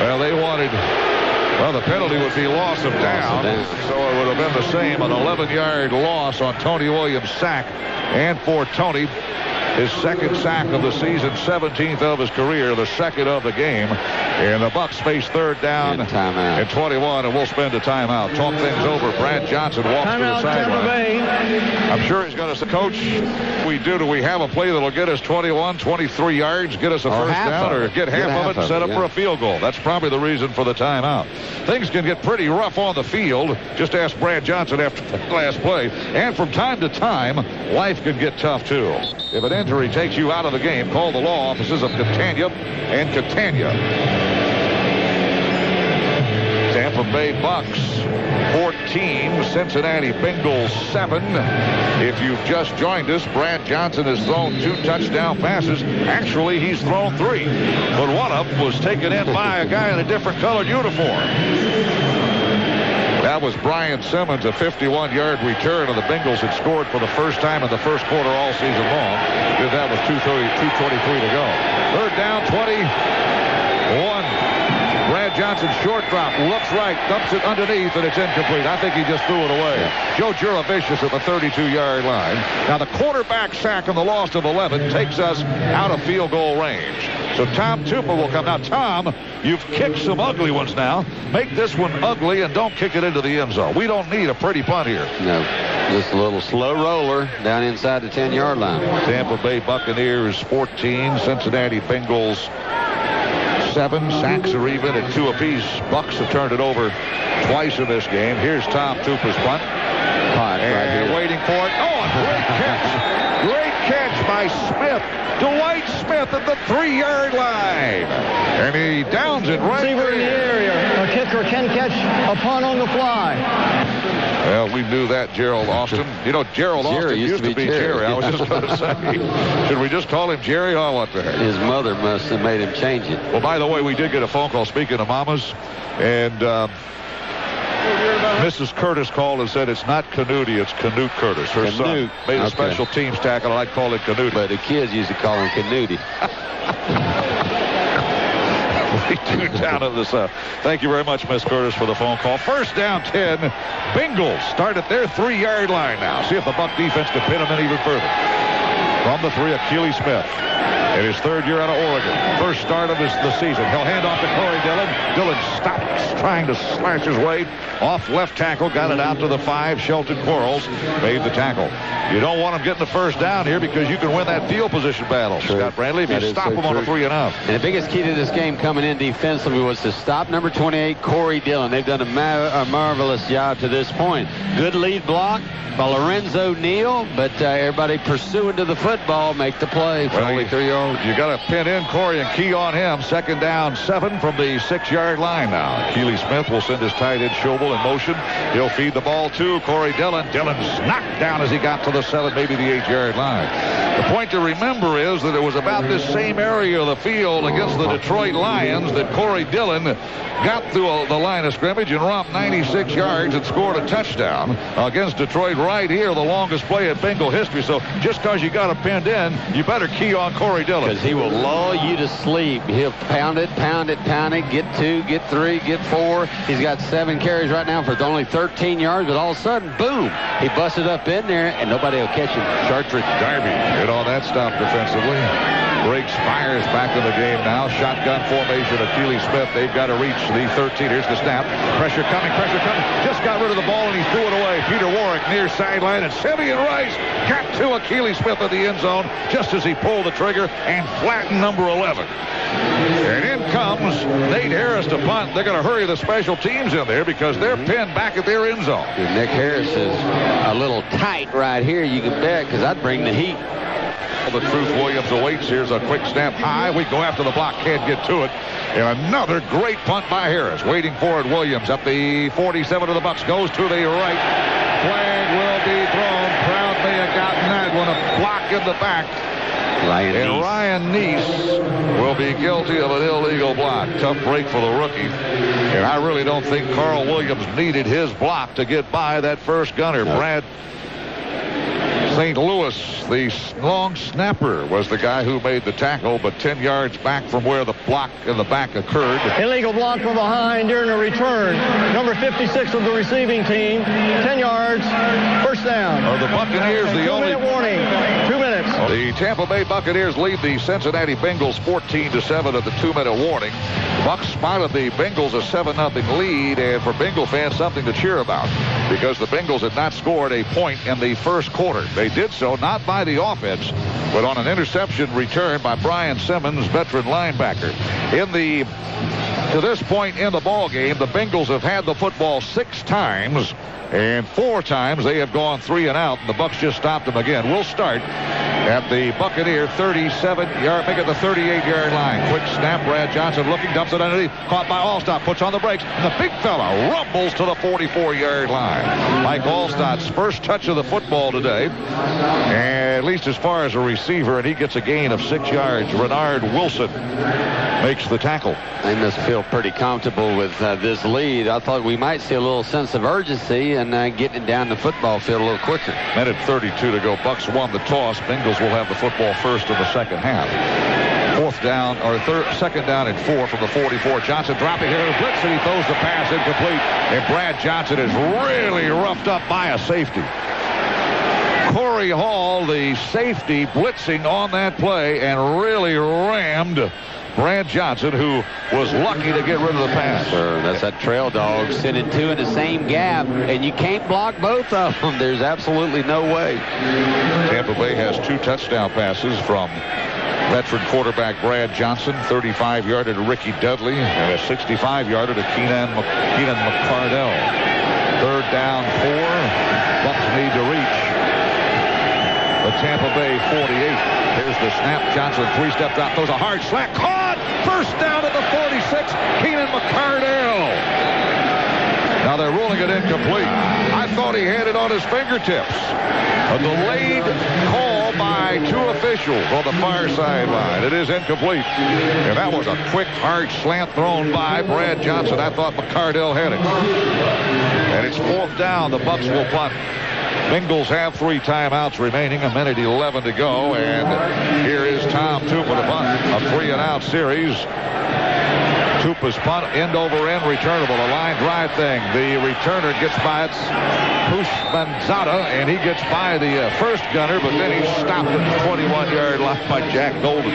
Well, they wanted... Well, the penalty would be loss of down, so it would have been the same, an 11-yard loss on Tony Williams' sack. And for Tony, his second sack of the season, 17th of his career, the second of the game. And the Bucs face third down and 21, and we'll spend a timeout. Talk things over. Brad Johnson walks to the sideline. I'm sure he's going to say, Coach, do we have a play that'll get us 21, 23 yards, get us a first down, or get half of it and set up for a field goal? That's probably the reason for the timeout. Things can get pretty rough on the field. Just ask Brad Johnson after the last play. And from time to time, life can get tough, too. If an injury takes you out of the game, call the law offices of Catania and Catania. Tampa Bay Bucs 14, Cincinnati Bengals 7. If you've just joined us, Brad Johnson has thrown 2 touchdown passes. Actually, he's thrown 3, but one of them was taken in by a guy in a different colored uniform. That was Brian Simmons, a 51-yard return, and the Bengals had scored for the first time in the first quarter all season long. That was 2:23 to go. Third down, 21. Brad Johnson, short drop, looks right, dumps it underneath, and it's incomplete. I think he just threw it away. Joe Juravicius at the 32-yard line. Now, the quarterback sack and the loss of 11 takes us out of field goal range. So Tom Tupa will come. Now, Tom, you've kicked some ugly ones now. Make this one ugly and don't kick it into the end zone. We don't need a pretty punt here. No, just a little slow roller down inside the 10-yard line. Tampa Bay Buccaneers 14, Cincinnati Bengals 7. Sacks are even at 2 apiece. Bucs have turned it over twice in this game. Here's Tom Tupa's punt. And waiting for it. Oh, a great catch. Great catch by Smith. Dwight Smith at the 3-yard line. And he downs it right there. In the area. A kicker can catch a punt on the fly. Well, we knew that, Gerald Austin. You know, Gerald Austin used to be Jerry. I was just going to say, should we just call him Jerry? Oh, what the heck? His mother must have made him change it. Well, by the way, we did get a phone call, speaking of mamas, and Mrs. Curtis called and said it's not Canuti, it's Canute Curtis. Her son made a special teams tackle, and I call it Canuti. But the kids used to call him Canuti. Down in the south. Thank you very much, Miss Curtis, for the phone call. First down, 10. Bengals start at their 3-yard line now. See if the Buck defense can pin them in even further. From the 3, Achilles Smith. In his 3rd year out of Oregon. First start of the season. He'll hand off to Corey Dillon. Dillon stops trying to slash his way off left tackle. Got it out to the 5. Shelton Quarles made the tackle. You don't want him getting the first down here because you can win that field position battle, Scott Brantley, if you stop him on a 3 and out. And the biggest key to this game coming in defensively was to stop number 28, Corey Dillon. They've done a marvelous job to this point. Good lead block by Lorenzo Neal, but everybody pursuing to the football, make the play for only 3 yards. You got to pin in Corey and key on him. Second down, 7 from the 6-yard line now. Achilles Smith will send his tight end Schobel in motion. He'll feed the ball to Corey Dillon. Dillon's knocked down as he got to the 7, maybe the 8-yard line. The point to remember is that it was about this same area of the field against the Detroit Lions that Corey Dillon got through the line of scrimmage and romped 96 yards and scored a touchdown against Detroit right here, the longest play in Bengal history. So just because you got it pinned in, you better key on Corey Dillon. Because he will lull you to sleep. He'll pound it, get 2, get 3, get 4. He's got 7 carries right now for only 13 yards, but all of a sudden, boom, he busted up in there, and nobody will catch him. Chartreuse Darby hit on that stop defensively. Greg Spires back in the game now. Shotgun formation. Akili Smith. They've got to reach the 13. Here's the snap. Pressure coming. Just got rid of the ball and he threw it away. Peter Warwick near sideline, and Simeon Rice got to Akili Smith in the end zone just as he pulled the trigger and flattened number 11. And in comes Nate Harris to punt. They're going to hurry the special teams in there because they're pinned back at their end zone. Nick Harris is a little tight right here, you can bet, because I'd bring the heat. The Truth Williams awaits. Here's a quick snap high. We go after the block. Can't get to it. And another great punt by Harris. Waiting for it. Williams up the 47 of the Bucs. Goes to the right. Flag will be thrown. Proud may have gotten that one. A block in the back. Ryan Neese will be guilty of an illegal block. Tough break for the rookie. And I really don't think Carl Williams needed his block to get by that first gunner. No. Brad St. Louis, the long snapper, was the guy who made the tackle, but 10 yards back from where the block in the back occurred. Illegal block from behind during a return. Number 56 of the receiving team. 10 yards. First down. The Buccaneers, the only... 2-minute warning. 2 minutes. The Tampa Bay Buccaneers lead the Cincinnati Bengals 14-7 at the 2-minute warning. Bucs spotted the Bengals a 7-0 lead, and for Bengal fans, something to cheer about because the Bengals had not scored a point in the first quarter. They did so not by the offense, but on an interception return by Brian Simmons, veteran linebacker. To this point in the ball game, the Bengals have had the football 6 times, and 4 times they have gone 3 and out, and the Bucs just stopped them again. We'll start at the Buccaneer 37-yard, make it the 38-yard line. Quick snap. Brad Johnson looking, dumps it underneath. Caught by Allstott, puts on the brakes, and the big fella rumbles to the 44-yard line. Mike Allstott's first touch of the football today, and at least as far as a receiver, and he gets a gain of 6 yards. Renard Wilson makes the tackle. They must feel pretty comfortable with this lead. I thought we might see a little sense of urgency and getting it down the football field a little quicker. Minute 32 to go. Bucs won the toss. Bengals will have the football first in the second half. Second down and 4 from the 44. Johnson dropping here. Blitz, and he throws the pass incomplete. And Brad Johnson is really roughed up by a safety. Corey Hall, the safety, blitzing on that play and really rammed Brad Johnson, who was lucky to get rid of the pass. Sure, that's that trail dog sending 2 in the same gap, and you can't block both of them. There's absolutely no way. Tampa Bay has 2 touchdown passes from veteran quarterback Brad Johnson, 35-yarder to Ricky Dudley, and a 65-yarder to Keenan McCardell. 3rd down 4. Bucs need to reach the Tampa Bay 48. Here's the snap. Johnson 3-step drop. Throws a hard slant. Caught! First down at the 46. Keenan McCardell. Now they're ruling it incomplete. I thought he had it on his fingertips. A delayed call by 2 officials on the far sideline. It is incomplete. And that was a quick, hard slant thrown by Brad Johnson. I thought McCardell had it. And it's 4th down. The Bucs will punt. Bengals have 3 timeouts remaining, 1:11 to go, and here is Tom Tupa to punt. A 3-and-out series. Tupa's punt, end over end, returnable. A line drive thing. The returner gets by it. Pushmanzada, and he gets by the first gunner, but then he's stopped at the 21-yard line by Jack Golden.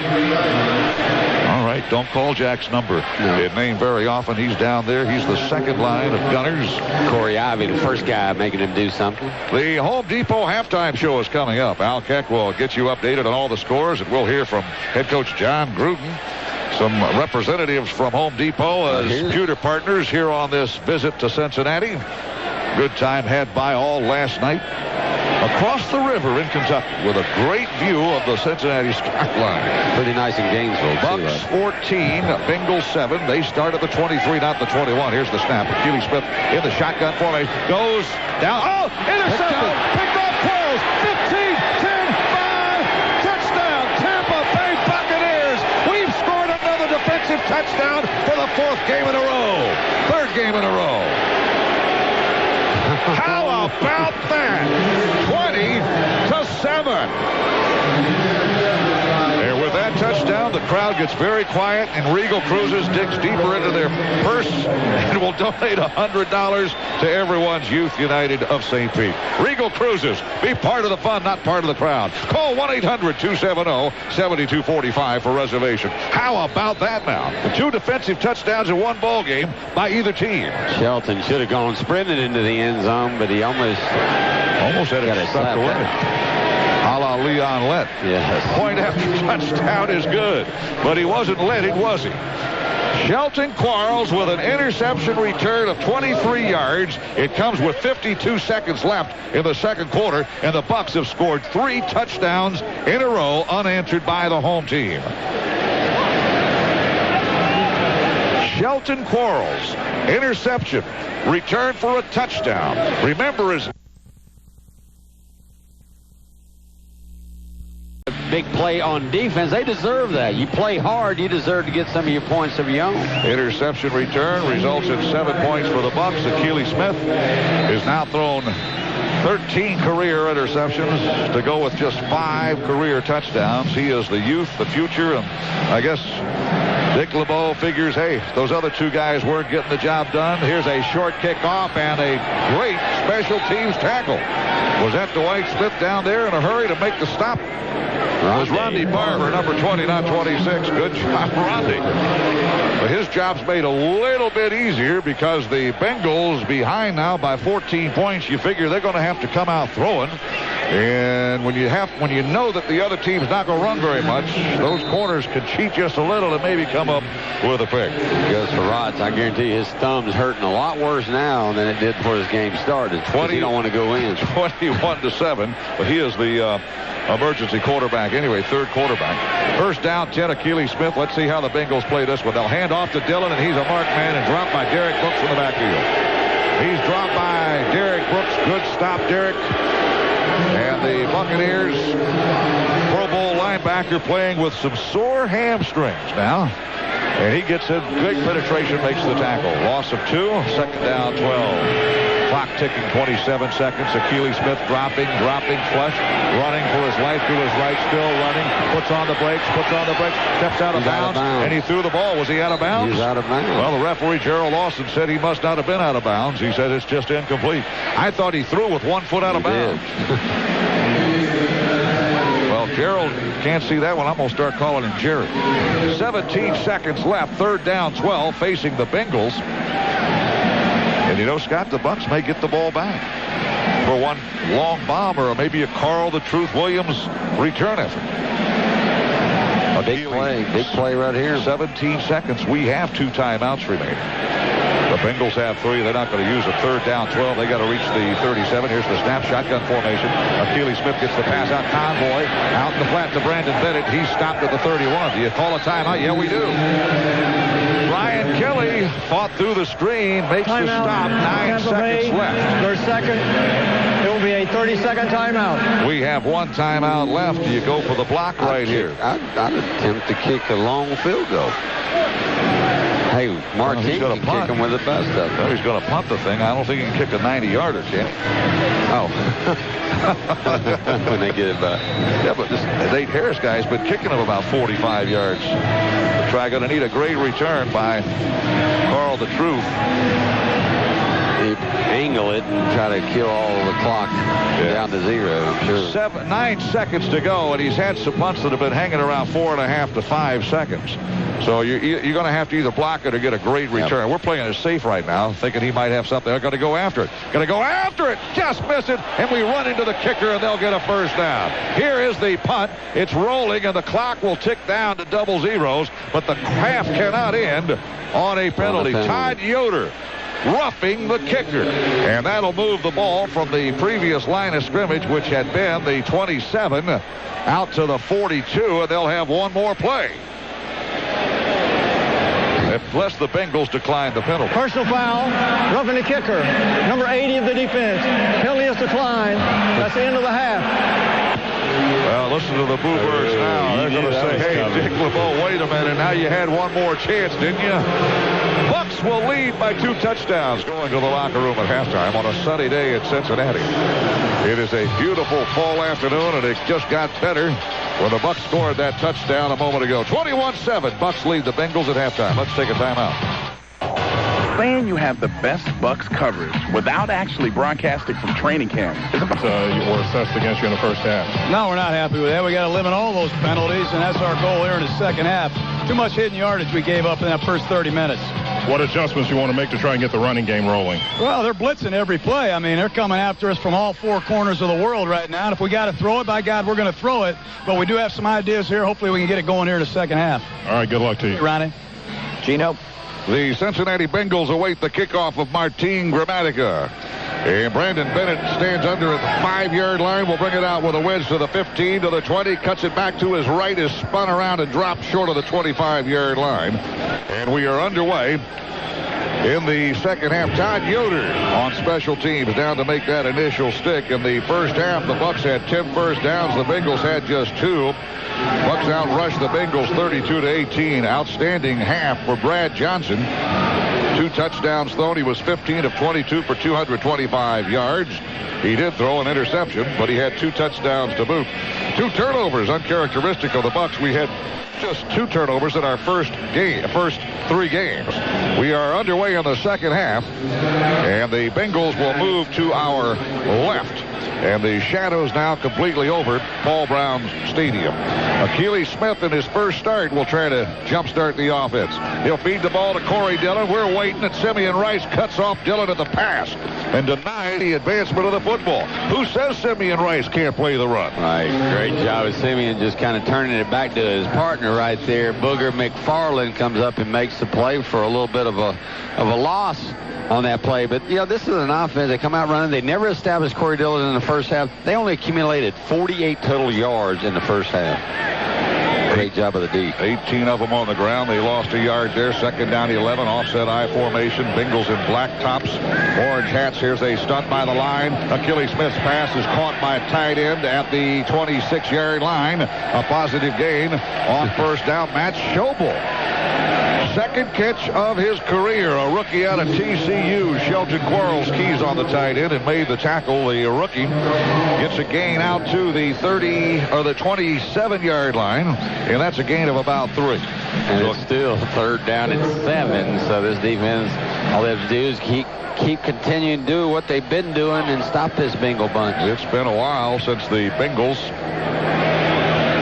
All right, don't call Jack's number. No. His name very often. He's down there. He's the second line of gunners. Corey Ivy, the first guy making him do something. The Home Depot halftime show is coming up. Al Keck will get you updated on all the scores, and we'll hear from head coach John Gruden. Some representatives from Home Depot as pewter partners here on this visit to Cincinnati. Good time had by all last night across the river in Kentucky with a great view of the Cincinnati skyline. Pretty nice in Gainesville, Bucs 14, Bengals 7. They start at the 23, not the 21. Here's the snap. Akili Smith in the shotgun formation. Goes down. Oh, intercepted. Picked off 12, 15, 10, 5. Touchdown, Tampa Bay Buccaneers. We've scored another defensive touchdown for the 4th game in a row. 3rd game in a row. How about that? 20-7. And with that touchdown, the crowd gets very quiet, and Regal Cruises digs deeper into their purse and will donate $100 to Everyone's Youth United of St. Pete. Regal Cruises, be part of the fun, not part of the crowd. Call 1-800-270-7245 for reservation. How about that now? The 2 defensive touchdowns in one ball game by either team. Shelton should have gone sprinting into the end zone, but he almost had it stuck away. A la Leon Lett. Yes. Point after touchdown is good, but he wasn't Letted, was he? Shelton Quarles with an interception return of 23 yards. It comes with 52 seconds left in the second quarter, and the Bucs have scored 3 touchdowns in a row unanswered by the home team. Shelton Quarles, interception, return for a touchdown. Remember his big play on defense. They deserve that. You play hard, you deserve to get some of your points of your own. Interception return results in 7 points for the Bucs. Akili Smith is now thrown 13 career interceptions to go with just 5 career touchdowns. He is the youth, the future, and I guess Dick LeBeau figures, hey, those other 2 guys weren't getting the job done. Here's a short kickoff and a great special teams tackle. Was that Dwight Smith down there in a hurry to make the stop? It was Rondy Barber, number 20, not 26. Good job, Rondy. But his job's made a little bit easier because the Bengals behind now by 14 points. You figure they're going to have to come out throwing. And when you know that the other team's not going to run very much, those corners can cheat just a little and maybe come up with a pick. Goes for Rods. I guarantee his thumb's hurting a lot worse now than it did before this game started. 20. You don't want to go in. 21-7. But he is the emergency quarterback anyway, third quarterback. First down, 10, Akili Smith. Let's see how the Bengals play this one. They'll hand off to Dillon, and he's a marked man and dropped by Derek Brooks from the backfield. He's dropped by Derek Brooks. Good stop, Derek. And the Buccaneers, Pro Bowl linebacker, playing with some sore hamstrings now. And he gets in, great penetration, makes the tackle. Loss of 2, second down, 12. Clock ticking, 27 seconds. Akili Smith dropping flush, running for his life to his right, still running, puts on the brakes, steps out of bounds, and he threw the ball. Was he out of bounds? He's out of bounds. Well, the referee, Gerald Lawson, said he must not have been out of bounds. He said it's just incomplete. I thought he threw with 1 foot out of bounds. Well, Gerald can't see that one. I'm going to start calling him Jerry. 17 seconds left, third down, 12, facing the Bengals. And you know, Scott, the Bucs may get the ball back for one long bomb or maybe a Carl the Truth Williams return effort. Big play right here. 17 seconds. We have 2 timeouts remaining. The Bengals have 3. They're not going to use a third down 12. They got to reach the 37. Here's the snap, shotgun formation. Akili Smith gets the pass out. Convoy out in the flat to Brandon Bennett. He's stopped at the 31. Do you call a timeout? Yeah, we do. Ryan Kelly fought through the screen, makes the stop. 9 seconds left. Their second. It will be a 30-second timeout. We have 1 timeout left. Do you go for the block right here? I'd attempt to kick a long field goal. Hey, Mark King can kick him with the best of it. Well, he's going to punt the thing. I don't think he can kick a 90-yarder, can he? Oh. When they get it back. Yeah, but this Nate Harris guy's been kicking him about 45 yards. The try going to need a great return by Carl the Truth. He angle it and try to kill all the clock down to 0, I'm sure. 9 seconds to go, and he's had some punts that have been hanging around 4.5 to 5 seconds. So you're going to have to either block it or get a great return. We're playing it safe right now, thinking he might have something. They're going to go after it. Just miss it, and we run into the kicker, and they'll get a first down. Here is the punt. It's rolling, and the clock will tick down to double zeros, but the half cannot end on a penalty. Todd Yoder roughing the kicker. And that'll move the ball from the previous line of scrimmage, which had been the 27, out to the 42, and they'll have 1 more play. Unless the Bengals decline the penalty. Personal foul, roughing the kicker. Number 80 of the defense. Penalty is declined. That's the end of the half. Well, listen to the Boo Birds now. They're going to say, hey, Dick LeBeau, wait a minute. Now you had 1 more chance, didn't you? Bucs will lead by 2 touchdowns going to the locker room at halftime on a sunny day in Cincinnati. It is a beautiful fall afternoon, and it just got better when the Bucs scored that touchdown a moment ago. 21-7. Bucs lead the Bengals at halftime. Let's take a timeout. Saying you have the best Bucs coverage without actually broadcasting from training camp is you were assessed against you in the first half. No, we're not happy with that. We got to limit all those penalties, and that's our goal here in the second half. Too much hidden yardage we gave up in that first 30 minutes. What adjustments you want to make to try and get the running game rolling? Well, they're blitzing every play. I mean, they're coming after us from all four corners of the world right now. And if we got to throw it, by God, we're going to throw it. But we do have some ideas here. Hopefully we can get it going here in the second half. All right, good luck to you. Hey, Ronnie. Gino. The Cincinnati Bengals await the kickoff of Martin Gramatica. And Brandon Bennett stands under at the 5-yard line. Will bring it out with a wedge to the 15, to the 20. Cuts it back to his right. Is spun around and dropped short of the 25-yard line. And we are underway in the second half. Todd Yoder on special teams down to make that initial stick. In the first half, the Bucs had 10 first downs. The Bengals had just 2. Bucs outrushed the Bengals 32-18. Outstanding half for Brad Johnson. 2 touchdowns thrown. He was 15 of 22 for 225 yards. He did throw an interception, but he had 2 touchdowns to boot. 2 turnovers, uncharacteristic of the Bucs. We had just 2 turnovers in our first 3 games. We are underway in the second half, and the Bengals will move to our left. And the shadow's now completely over Paul Brown Stadium. Achilles Smith in his first start will try to jumpstart the offense. He'll feed the ball to Corey Dillon. We're waiting, and Simeon Rice cuts off Dillon at the pass and denied the advancement of the football. Who says Simeon Rice can't play the run? Right, great job of Simeon just kind of turning it back to his partner right there. Booger McFarland comes up and makes the play for a little bit of a loss on that play. But, you know, this is an offense. They come out running. They never established Corey Dillon in the first half. They only accumulated 48 total yards in the first half. Great job of the D. 18 of them on the ground. They lost a yard there. Second down, 11. Offset I formation. Bengals in black tops, orange hats. Here's a stunt by the line. Achilles Smith's pass is caught by a tight end at the 26-yard line. A positive gain on first down. Matt Schobel. Second catch of his career. A rookie out of TCU. Shelton Quarles keys on the tight end and made the tackle. The rookie gets a gain out to the 27-yard line, and that's a gain of about 3. And it's still third down and 7. So this defense, all they have to do is keep continuing to do what they've been doing and stop this Bengal bunch. It's been a while since the Bengals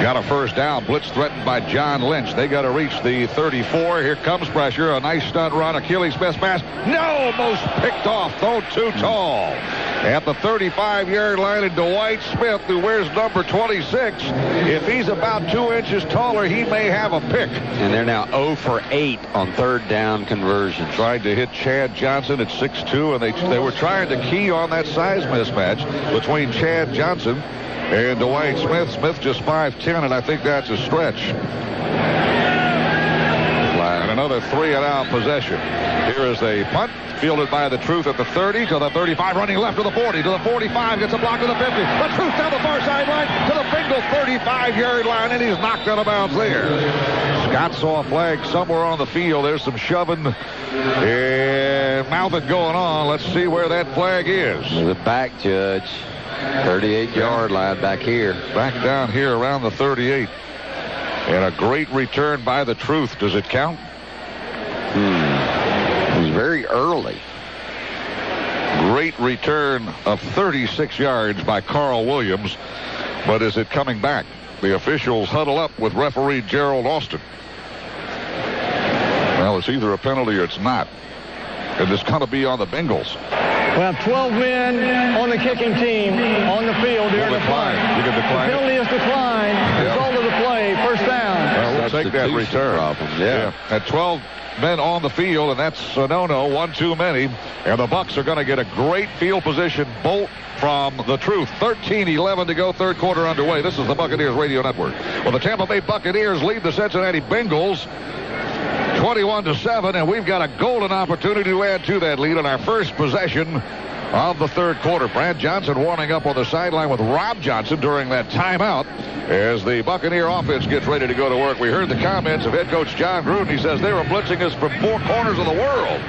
got a first down. Blitz threatened by John Lynch. They got to reach the 34. Here comes pressure. A nice stunt run. Achilles Smith pass. No! Almost picked off. Thrown too tall. At the 35-yard line, and Dwight Smith, who wears number 26, if he's about 2 inches taller, he may have a pick. And they're now 0 for 8 on third down conversions. Tried to hit Chad Johnson at 6'2", and they were trying to key on that size mismatch between Chad Johnson and Dwight Smith. Smith just 5'10", and I think that's a stretch. And another 3-and-out possession. Here is a punt fielded by the Truth at the 30 to the 35, running left to the 40 to the 45, gets a block to the 50. The Truth down the far sideline to the Bengal 35-yard line, and he's knocked out of bounds there. Scott saw a flag somewhere on the field. There's some shoving and mouthing going on. Let's see where that flag is. The back, Judge. 38-yard line back here. Back down here around the 38. And a great return by the Truth. Does it count? It was very early. Great return of 36 yards by Carl Williams. But is it coming back? The officials huddle up with referee Gerald Austin. Well, it's either a penalty or it's not. And it's going to be on the Bengals. We have 12 men on the kicking team on the field during the play. You can decline. The penalty is declined. Result of the play, first down. Well, we'll take that return. Yeah. At 12 men on the field, and that's a no-no, 1 too many. And the Bucs are going to get a great field position bolt from the Truth. 13-11 to go, third quarter underway. This is the Buccaneers Radio Network. Well, the Tampa Bay Buccaneers lead the Cincinnati Bengals 21-7, and we've got a golden opportunity to add to that lead on our first possession of the third quarter. Brad Johnson warming up on the sideline with Rob Johnson during that timeout as the Buccaneer offense gets ready to go to work. We heard the comments of head coach John Gruden. He says they were blitzing us from 4 corners of the world.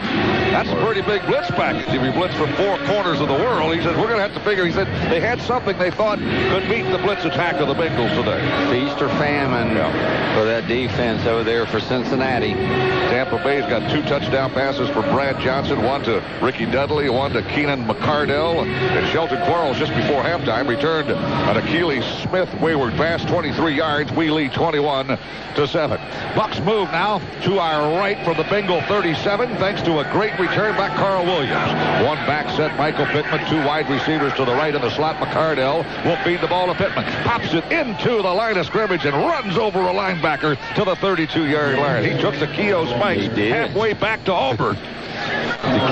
That's a pretty big blitz package if you blitz from 4 corners of the world. He says we're going to have to figure. He said they had something they thought could beat the blitz attack of the Bengals today. Feast or famine for that defense over there for Cincinnati. Tampa Bay's got 2 touchdown passes for Brad Johnson, one to Ricky Dudley, one to Keenan McCardell, and Shelton Quarles just before halftime returned an Achilles Smith wayward pass, 23 yards. We lead 21-7. Bucs move now to our right from the Bengal 37, thanks to a great return by Carl Williams. One back set, Michael Pittman, 2 wide receivers to the right in the slot. McCardell will feed the ball to Pittman, pops it into the line of scrimmage and runs over a linebacker to the 32-yard line. He took the Keogh Spikes halfway back to Auburn.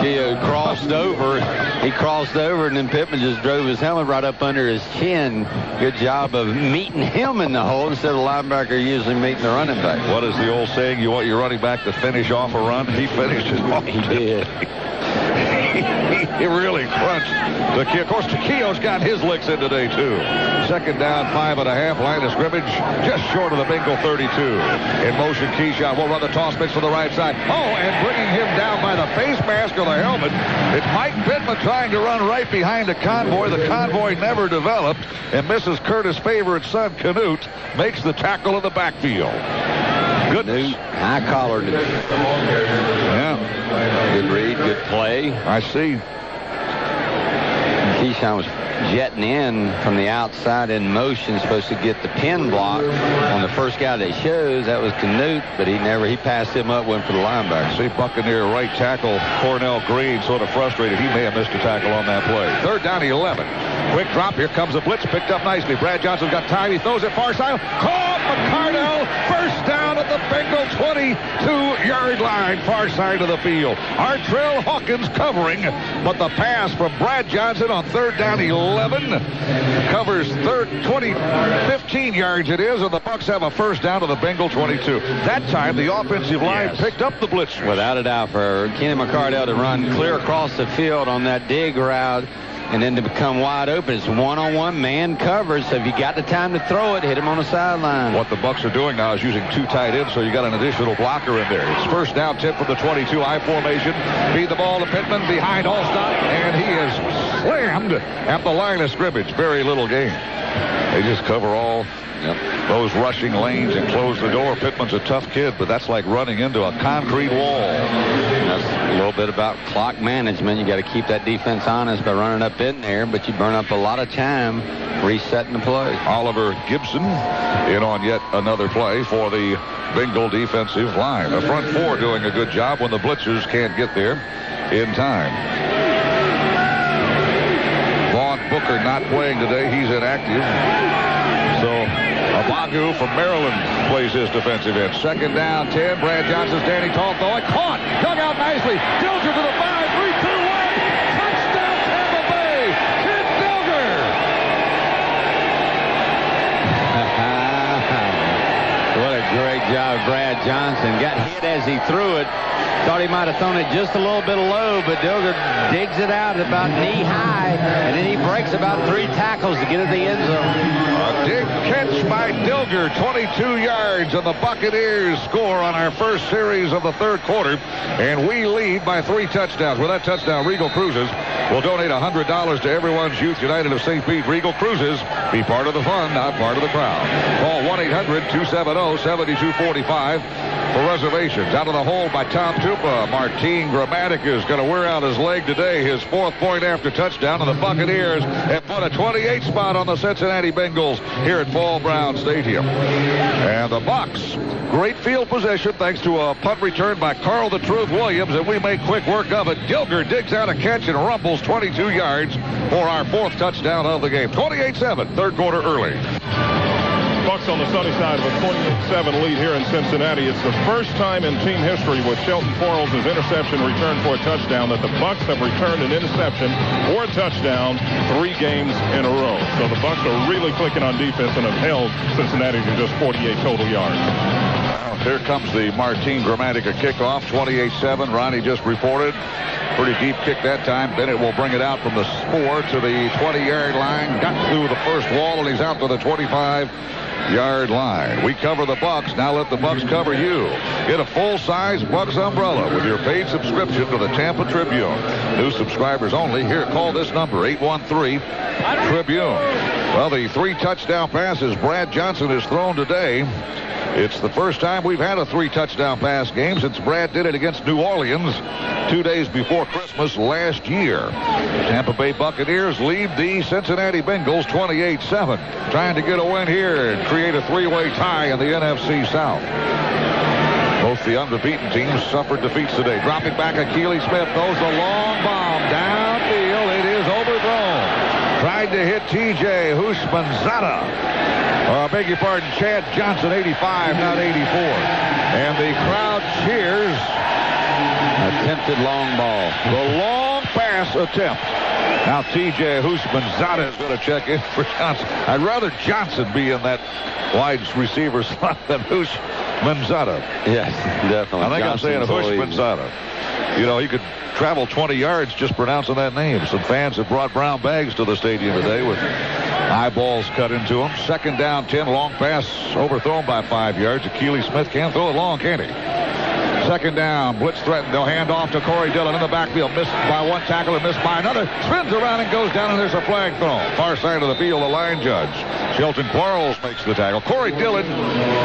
Keogh crossed over. He crossed over, and then Pittman just drove his helmet right up under his chin. Good job of meeting him in the hole instead of the linebacker usually meeting the running back. What is the old saying? You want your running back to finish off a run? He finished it off. He did. He really crunched. Of course, Keogh's got his licks in today, too. Second down, 5.5, line of scrimmage, just short of the Bengal 32. In motion, Keyshawn will run the toss pitch to the right side. Oh, and bringing him down by the face mask or the helmet, it's Mike Pittman trying to run right behind the convoy. The convoy never developed, and Mrs. Curtis' favorite son, Canute, makes the tackle in the backfield. Goodness. High collared. Yeah. Good read, good play. I see. Keyshawn was jetting in from the outside in motion, supposed to get the pin block on the first guy they showed. That was Canute, but he passed him up, went for the linebacker. See Buccaneer right tackle Cornell Green sort of frustrated. He may have missed a tackle on that play. Third down, 11. Quick drop. Here comes a blitz. Picked up nicely. Brad Johnson's got time. He throws it far side. Caught McCardell. First down at the Bengal 22-yard line, far side of the field. Artrell Hawkins covering, but the pass from Brad Johnson on third down, 11. Covers 15 yards it is, and the Bucs have a first down to the Bengal 22. That time, the offensive line picked up the blitz. Without a doubt, for Keenan McCardell to run clear across the field on that dig route and then to become wide open. It's one-on-one man coverage, so if you got the time to throw it, hit him on the sideline. What the Bucs are doing now is using 2 tight ends, so you got an additional blocker in there. It's first down, 10 from the 22, I formation. Feed the ball to Pittman behind Allstott, and he is slammed at the line of scrimmage. Very little gain. They just cover all those rushing lanes and close the door. Pittman's a tough kid, but that's like running into a concrete wall. That's a little bit about clock management. You got to keep that defense honest by running up in there, but you burn up a lot of time resetting the play. Oliver Gibson in on yet another play for the Bengal defensive line. The front 4 doing a good job when the blitzers can't get there in time. Vaughn Booker not playing today. He's inactive. So Abagu from Maryland plays his defensive end. Second down, 10. Brad Johnson standing tall, throwing. Caught. Dug out nicely. Dilger to the 5. 3, 2, 1. Touchdown, Tampa Bay. Kid Dilger. What a great job, Brad Johnson. Got hit as he threw it. Thought he might have thrown it just a little bit low, but Dilger digs it out at about knee high, and then he breaks about 3 tackles to get to the end zone. A big catch by Dilger, 22 yards, and the Buccaneers score on our first series of the third quarter, and we lead by 3 touchdowns. With that touchdown, Regal Cruises will donate $100 to Everyone's Youth United of St. Pete. Regal Cruises, be part of the fun, not part of the crowd. Call 1-800-270-7245 for reservations. Out of the hole by Tom Tupa. Martin Gramatica is going to wear out his leg today. His 4th point after touchdown, and the Buccaneers have put a 28 spot on the Cincinnati Bengals here at Paul Brown Stadium. And the Bucs, great field position thanks to a punt return by Carl the Truth Williams, and we make quick work of it. Dilger digs out a catch and rumbles 22 yards for our 4th touchdown of the game. 28-7, third quarter early. Bucs on the sunny side of a 28-7 lead here in Cincinnati. It's the first time in team history with Shelton Quarles' interception return for a touchdown that the Bucs have returned an interception or a touchdown 3 games in a row. So the Bucs are really clicking on defense and have held Cincinnati to just 48 total yards. Here comes the Martin Gramatica kickoff, 28-7. Ronnie just reported. Pretty deep kick that time. Bennett will bring it out from the 4 to the 20-yard line. Got through the first wall, and he's out to the 25-yard line. We cover the Bucs. Now let the Bucs cover you. Get a full-size Bucs umbrella with your paid subscription to the Tampa Tribune. New subscribers only. Here, call this number, 813-TRIBUNE. Well, the 3 touchdown passes Brad Johnson has thrown today. It's the first time we've had a 3 touchdown pass game since Brad did it against New Orleans 2 days before Christmas last year. Tampa Bay Buccaneers lead the Cincinnati Bengals 28-7. Trying to get a win here and create a 3-way tie in the NFC South. Both the unbeaten teams suffered defeats today. Dropping back, Akili Smith throws a long bomb downfield. It is overthrown. Tried to hit T.J. Houshmandzadeh. Beg your pardon, Chad Johnson, 85, not 84. And the crowd cheers. Attempted long ball. The long pass attempt. Now T.J. Houshmandzadeh is going to check in for Johnson. I'd rather Johnson be in that wide receiver slot than Houshmandzadeh. Yes, definitely. I think I'm saying Houshmandzadeh. You know, he could travel 20 yards just pronouncing that name. Some fans have brought brown bags to the stadium today with eyeballs cut into them. 2nd down, 10, long pass overthrown by 5 yards. Akili Smith can't throw it long, can he? 2nd down, blitz threatened. They'll hand off to Corey Dillon in the backfield. Missed by one tackle and missed by another. Spins around and goes down, and there's a flag thrown. Far side of the field, the line judge. Shelton Quarles makes the tackle. Corey Dillon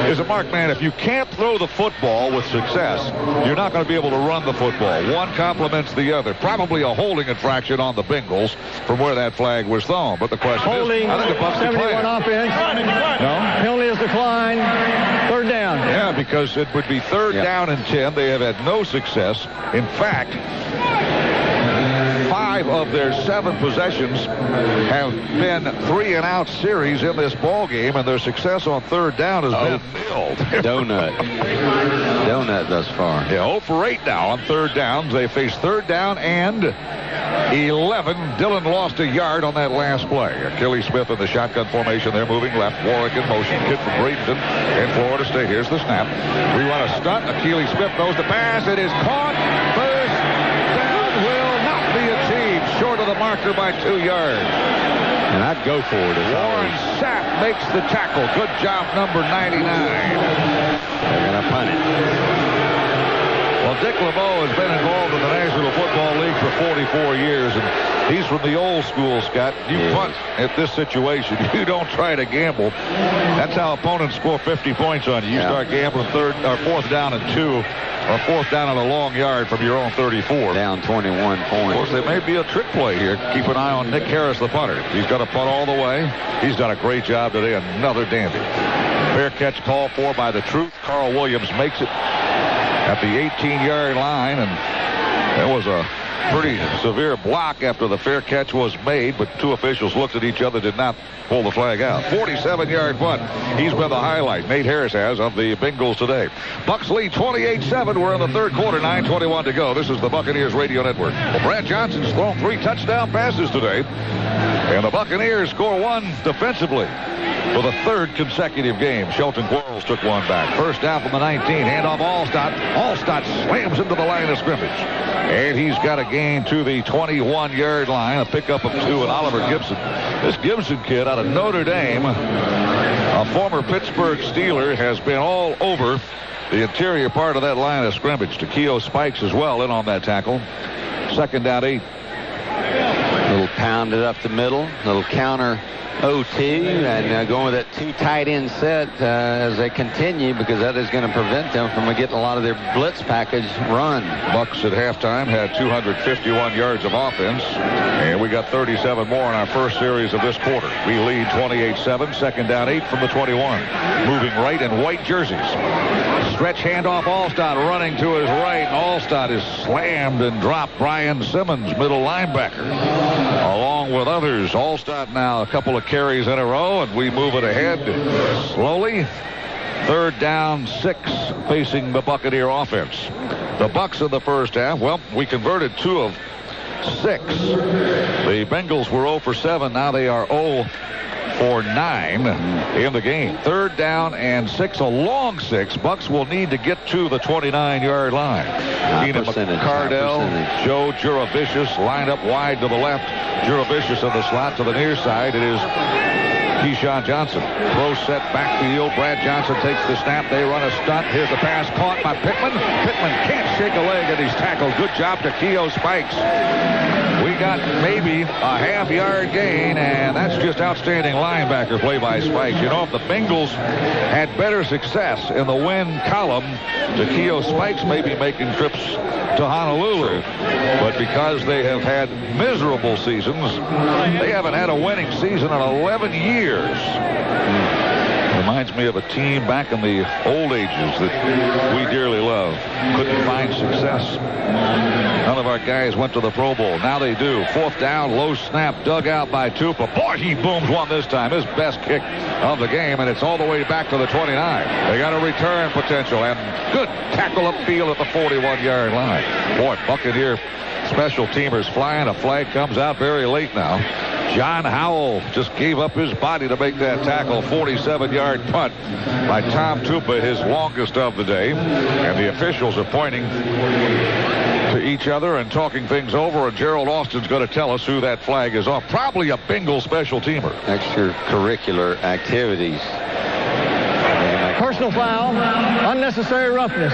is a marked man. If you can't throw the football with success, you're not going to be able to run the football. One complements the other. Probably a holding infraction on the Bengals from where that flag was thrown. But the question holding, is, I think the Bucs 71 offense. No? Penalty is declined. 3rd down. Yeah, because it would be 3rd down and 10. They have had no success. In fact, 5 of their 7 possessions have been 3-and-out series in this ball game, and their success on 3rd down has been nil. Donut thus far. Yeah, 0 for 8 now on 3rd downs. They face 3rd down and 11. Dillon lost a yard on that last play. Akili Smith in the shotgun formation. They're moving left. Warwick in motion. Kid from Bradenton in Florida State. Here's the snap. We run a stunt. Akili Smith throws the pass. It is caught. First down will not be achieved. Short of the marker by 2 yards. And I'd go for it. Warren Sapp makes the tackle. Good job, number 99. They're going to punt it. Well, Dick LeBeau has been involved in the National Football League for 44 years, and he's from the old school, Scott. You punt at this situation. You don't try to gamble. That's how opponents score 50 points on you. You start gambling 4th down and 2, or 4th down on a long yard from your own 34. Down 21 points. Of course, there may be a trick play here. Keep an eye on Nick Harris, the punter. He's got to punt all the way. He's done a great job today. Another dandy. Fair catch called for by the Truth. Carl Williams makes it at the 18-yard line, and there was a pretty severe block after the fair catch was made, but 2 officials looked at each other, did not pull the flag out. 47-yard punt. He's been the highlight, Nate Harris has, of the Bengals today. Bucs lead 28-7. We're in the 3rd quarter, 9:21 to go. This is the Buccaneers Radio Network. Well, Brad Johnson's thrown 3 touchdown passes today, and the Buccaneers score 1 defensively for the 3rd consecutive game. Shelton Quarles took 1 back. 1st down from the 19. Handoff Allstott. Allstott slams into the line of scrimmage. And he's got a gain to the 21-yard line. A pickup of 2 and Oliver Gibson. This Gibson kid out of Notre Dame, a former Pittsburgh Steeler, has been all over the interior part of that line of scrimmage. Takeo Spikes as well in on that tackle. 2nd down 8. Little pounded up the middle. Little counter OT, and going with that 2 tight end set as they continue, because that is going to prevent them from getting a lot of their blitz package run. Bucs at halftime had 251 yards of offense, and we got 37 more in our first series of this quarter. We lead 28-7, 2nd down 8 from the 21. Moving right in white jerseys. Stretch handoff, Allstott running to his right, and Allstott is slammed and dropped. Brian Simmons, middle linebacker, along with others. Allstott now a couple of carries in a row, and we move it ahead slowly. 3rd down 6 facing the Buccaneer offense. The Bucs in the first half, well, we converted 2 of 6. The Bengals were 0 for 7. Now they are 0 for 9 in the game. 3rd down and 6, a long 6. Bucs will need to get to the 29-yard line. Keenan McCardell, Joe Juravicius lined up wide to the left. Juravicius in the slot to the near side. It is Keyshawn Johnson. Throw set backfield. Brad Johnson takes the snap. They run a stunt. Here's the pass caught by Pittman. Pittman can't shake a leg, and he's tackled. Good job to Keo Spikes. We got maybe a half-yard gain, and that's just outstanding linebacker play by Spikes. You know, if the Bengals had better success in the win column, the Keo Spikes may be making trips to Honolulu. But because they have had miserable seasons, they haven't had a winning season in 11 years. Reminds me of a team back in the old ages that we dearly love. Couldn't find success. None of our guys went to the Pro Bowl. Now they do. 4th down, low snap, dug out by Tupa. Boy, he booms one this time. His best kick of the game, and it's all the way back to the 29. They got a return potential, and good tackle upfield at the 41-yard line. Boy, Buccaneer special teamers flying. A flag comes out very late now. John Howell just gave up his body to make that tackle. 47-yard punt by Tom Tupa, his longest of the day. And the officials are pointing to each other and talking things over, and Gerald Austin's going to tell us who that flag is off. Probably a Bengal special teamer. Extracurricular activities. Personal foul, unnecessary roughness.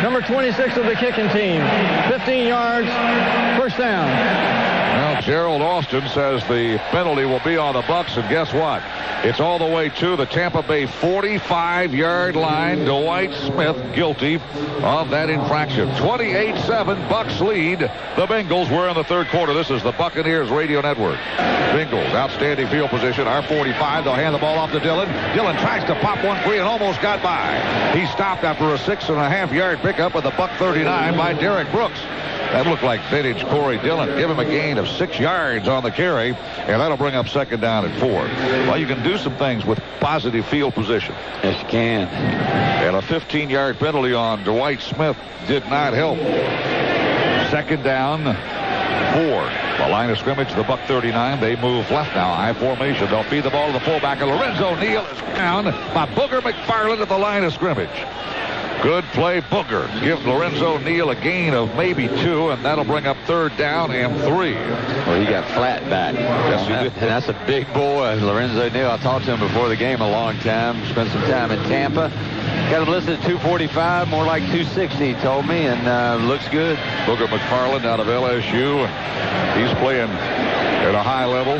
Number 26 of the kicking team. 15 yards, 1st down. Well, Gerald Austin says the penalty will be on the Bucs, and guess what? It's all the way to the Tampa Bay 45-yard line. Dwight Smith guilty of that infraction. 28-7, Bucs lead. The Bengals were in the 3rd quarter. This is the Buccaneers Radio Network. Bengals, outstanding field position. R45, they'll hand the ball off to Dillon. Dillon tries to pop one free and almost got by. He stopped after a 6.5-yard pickup at the Buck 39 by Derek Brooks. That looked like vintage Corey Dillon. Give him a gain of 6 yards on the carry, and that'll bring up 2nd down and 4. Well, you can do some things with positive field position. Yes, you can. And a 15-yard penalty on Dwight Smith did not help. 2nd down, 4. The line of scrimmage, the Buck 39. They move left now. I formation. They'll feed the ball to the fullback, and Lorenzo Neal is down by Booger McFarland at the line of scrimmage. Good play, Booger. Give Lorenzo Neal a gain of maybe 2, and that'll bring up 3rd down and 3. Well, he got flat back. Yes, he did. And that's a big boy, Lorenzo Neal. I talked to him before the game a long time. Spent some time in Tampa. Got him listed at 245, more like 260, he told me, and looks good. Booger McFarland out of LSU. He's playing at a high level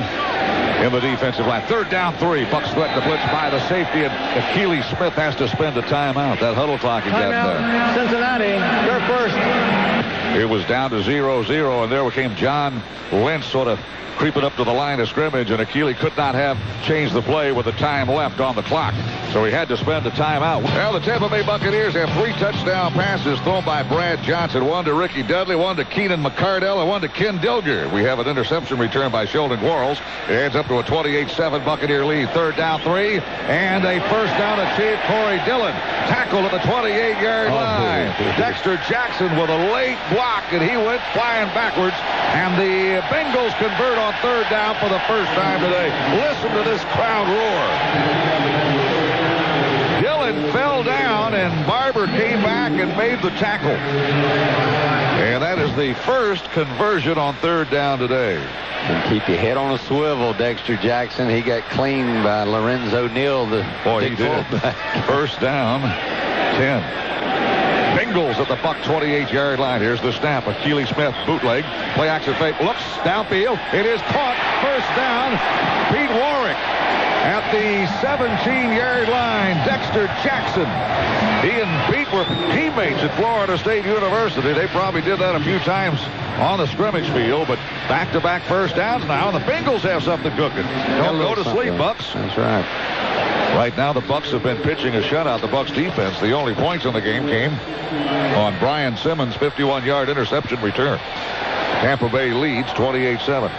in the defensive line. 3rd down, 3. Bucs threaten to blitz by the safety, and Achilles Smith has to spend a timeout. That huddle clock is Timeout, Cincinnati, they're first. It was down to 0-0, and there came John Lynch sort of creeping up to the line of scrimmage, and Achilles could not have changed the play with the time left on the clock, so he had to spend a timeout. Well, the Tampa Bay Buccaneers have 3 touchdown passes thrown by Brad Johnson, 1 to Ricky Dudley, 1 to Keenan McCardell, and 1 to Ken Dilger. We have an interception return by Sheldon Quarles. It adds up to a 28-7 Buccaneer lead. 3rd down, 3, and a 1st down achieved. Corey Dillon tackled at the 28-yard line. Dexter Jackson with a late block, and he went flying backwards, and the Bengals convert on 3rd down for the first time today. Listen to this crowd roar. Dillon fell down, and Barber came back and made the tackle. And that is the first conversion on 3rd down today. And keep your head on a swivel, Dexter Jackson. He got cleaned by Lorenzo Neal. Boy, he did. 1st down, 10. Bengals at the Buck 28-yard line. Here's the snap. Achilles Smith bootleg. Play action fake. Looks downfield. It is caught. 1st down. Pete Warwick at the 17-yard line. Dexter Jackson. He and Pete were teammates at Florida State University. They probably did that a few times on the scrimmage field, but back-to-back 1st downs now, and the Bengals have something cooking. Don't go to sleep, Bucs. That's right. Right now, the Bucs have been pitching a shutout. The Bucs defense, the only points in the game came on Brian Simmons' 51-yard interception return. Tampa Bay leads 28-7.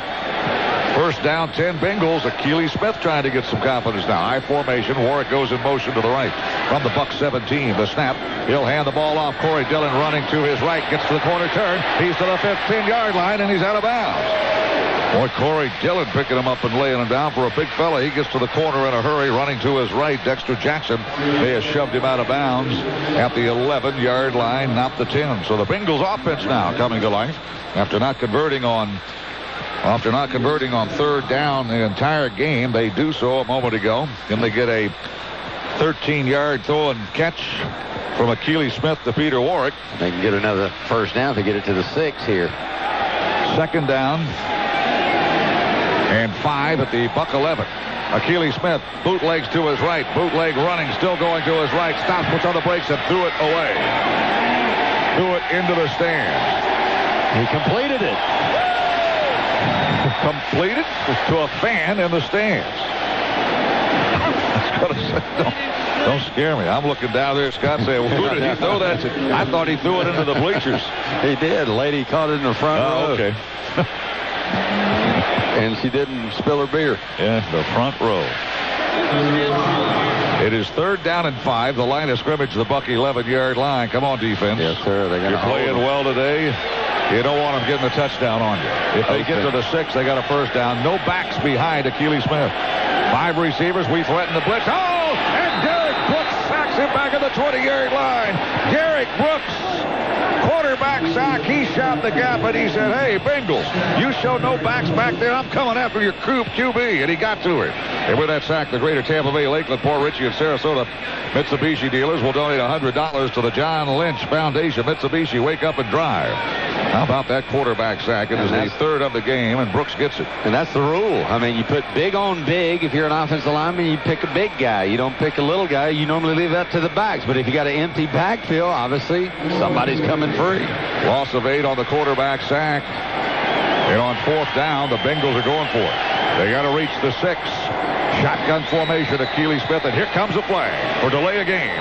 1st down, 10 Bengals. Achilles Smith trying to get some confidence now. I formation. Warwick goes in motion to the right. From the Bucs 17, the snap. He'll hand the ball off. Corey Dillon running to his right. Gets to the corner turn. He's to the 15-yard line, and he's out of bounds. Boy, Corey Dillon picking him up and laying him down for a big fella. He gets to the corner in a hurry, running to his right. Dexter Jackson, they have shoved him out of bounds at the 11-yard line, not the 10. So the Bengals offense now coming to life after not converting on third down the entire game. They do so a moment ago. Then they get a 13-yard throw and catch from Akili Smith to Peter Warrick. They can get another first down to get it to the 6 here. Second down and 5 at the Buck 11. Akili Smith bootlegs to his right. Bootleg running, still going to his right. Stops, puts on the brakes, and threw it away. Threw it into the stands. He completed it. Completed to a fan in the stands. Don't scare me. I'm looking down there. Scott saying, well, who did he throw that to? I thought he threw it into the bleachers. He did. A lady caught it in the front row. Okay. And she didn't spill her beer. Yeah, the front row. It is third down and 5. The line of scrimmage, the Buck 11-yard line. Come on, defense. Yes, sir. You're playing well today. You don't want them getting a touchdown on you. If they get to the 6, they got a first down. No backs behind Akili Smith. 5 receivers. We threaten the blitz. Oh! And Derek Brooks sacks him back at the 20-yard line. Derek Brooks, quarterback sack. He shot the gap and he said, hey, Bengals, you show no backs back there. I'm coming after your QB. And he got to it. And with that sack, the Greater Tampa Bay, Lakeland, Port Richey, and Sarasota Mitsubishi dealers will donate $100 to the John Lynch Foundation. Mitsubishi, wake up and drive. How about that quarterback sack? It is the third of the game, and Brooks gets it. And that's the rule. I mean, you put big on big. If you're an offensive lineman, you pick a big guy. You don't pick a little guy. You normally leave that to the backs. But if you got an empty backfield, obviously, somebody's coming free. Loss of 8 on the quarterback sack. And on fourth down, the Bengals are going for it. They got to reach the 6. Shotgun formation, Akili Smith, and here comes a flag for delay of game.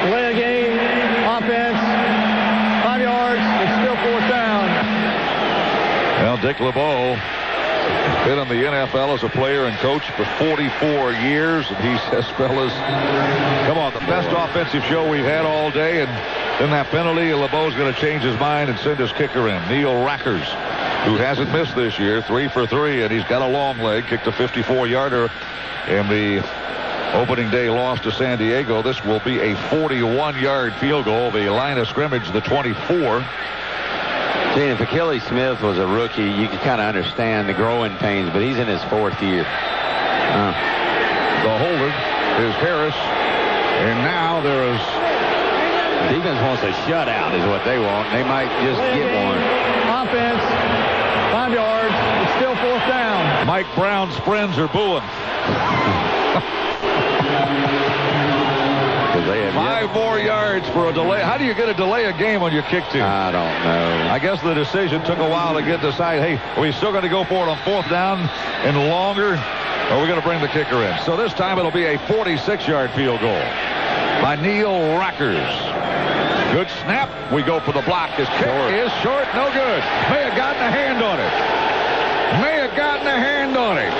Delay of game, offense, 5 yards, it's still fourth down. Well, Dick LeBeau been in the NFL as a player and coach for 44 years, and he says, fellas, come on, the best offensive show we've had all day, and then that penalty, LeBeau's going to change his mind and send his kicker in, Neil Rackers, who hasn't missed this year, 3 for 3, and he's got a long leg, kicked a 54-yarder in the opening day loss to San Diego. This will be a 41-yard field goal. The line of scrimmage, the 24. See, if Akili Smith was a rookie, you could kind of understand the growing pains, but he's in his 4th year. The holder is Harris, and now there is... Defense wants a shutout is what they want. They might just get one. Offense, 5 yards, it's still fourth down. Mike Brown's friends are booing. 5 more yards for a delay. How do you get a delay a game on your kick team? I don't know. I guess the decision took a while to get decided. Hey, are we still going to go for it on fourth down and longer? Or are we going to bring the kicker in? So this time it'll be a 46-yard field goal by Neil Rackers. Good snap. We go for the block. His kick is short. No good. May have gotten a hand on it.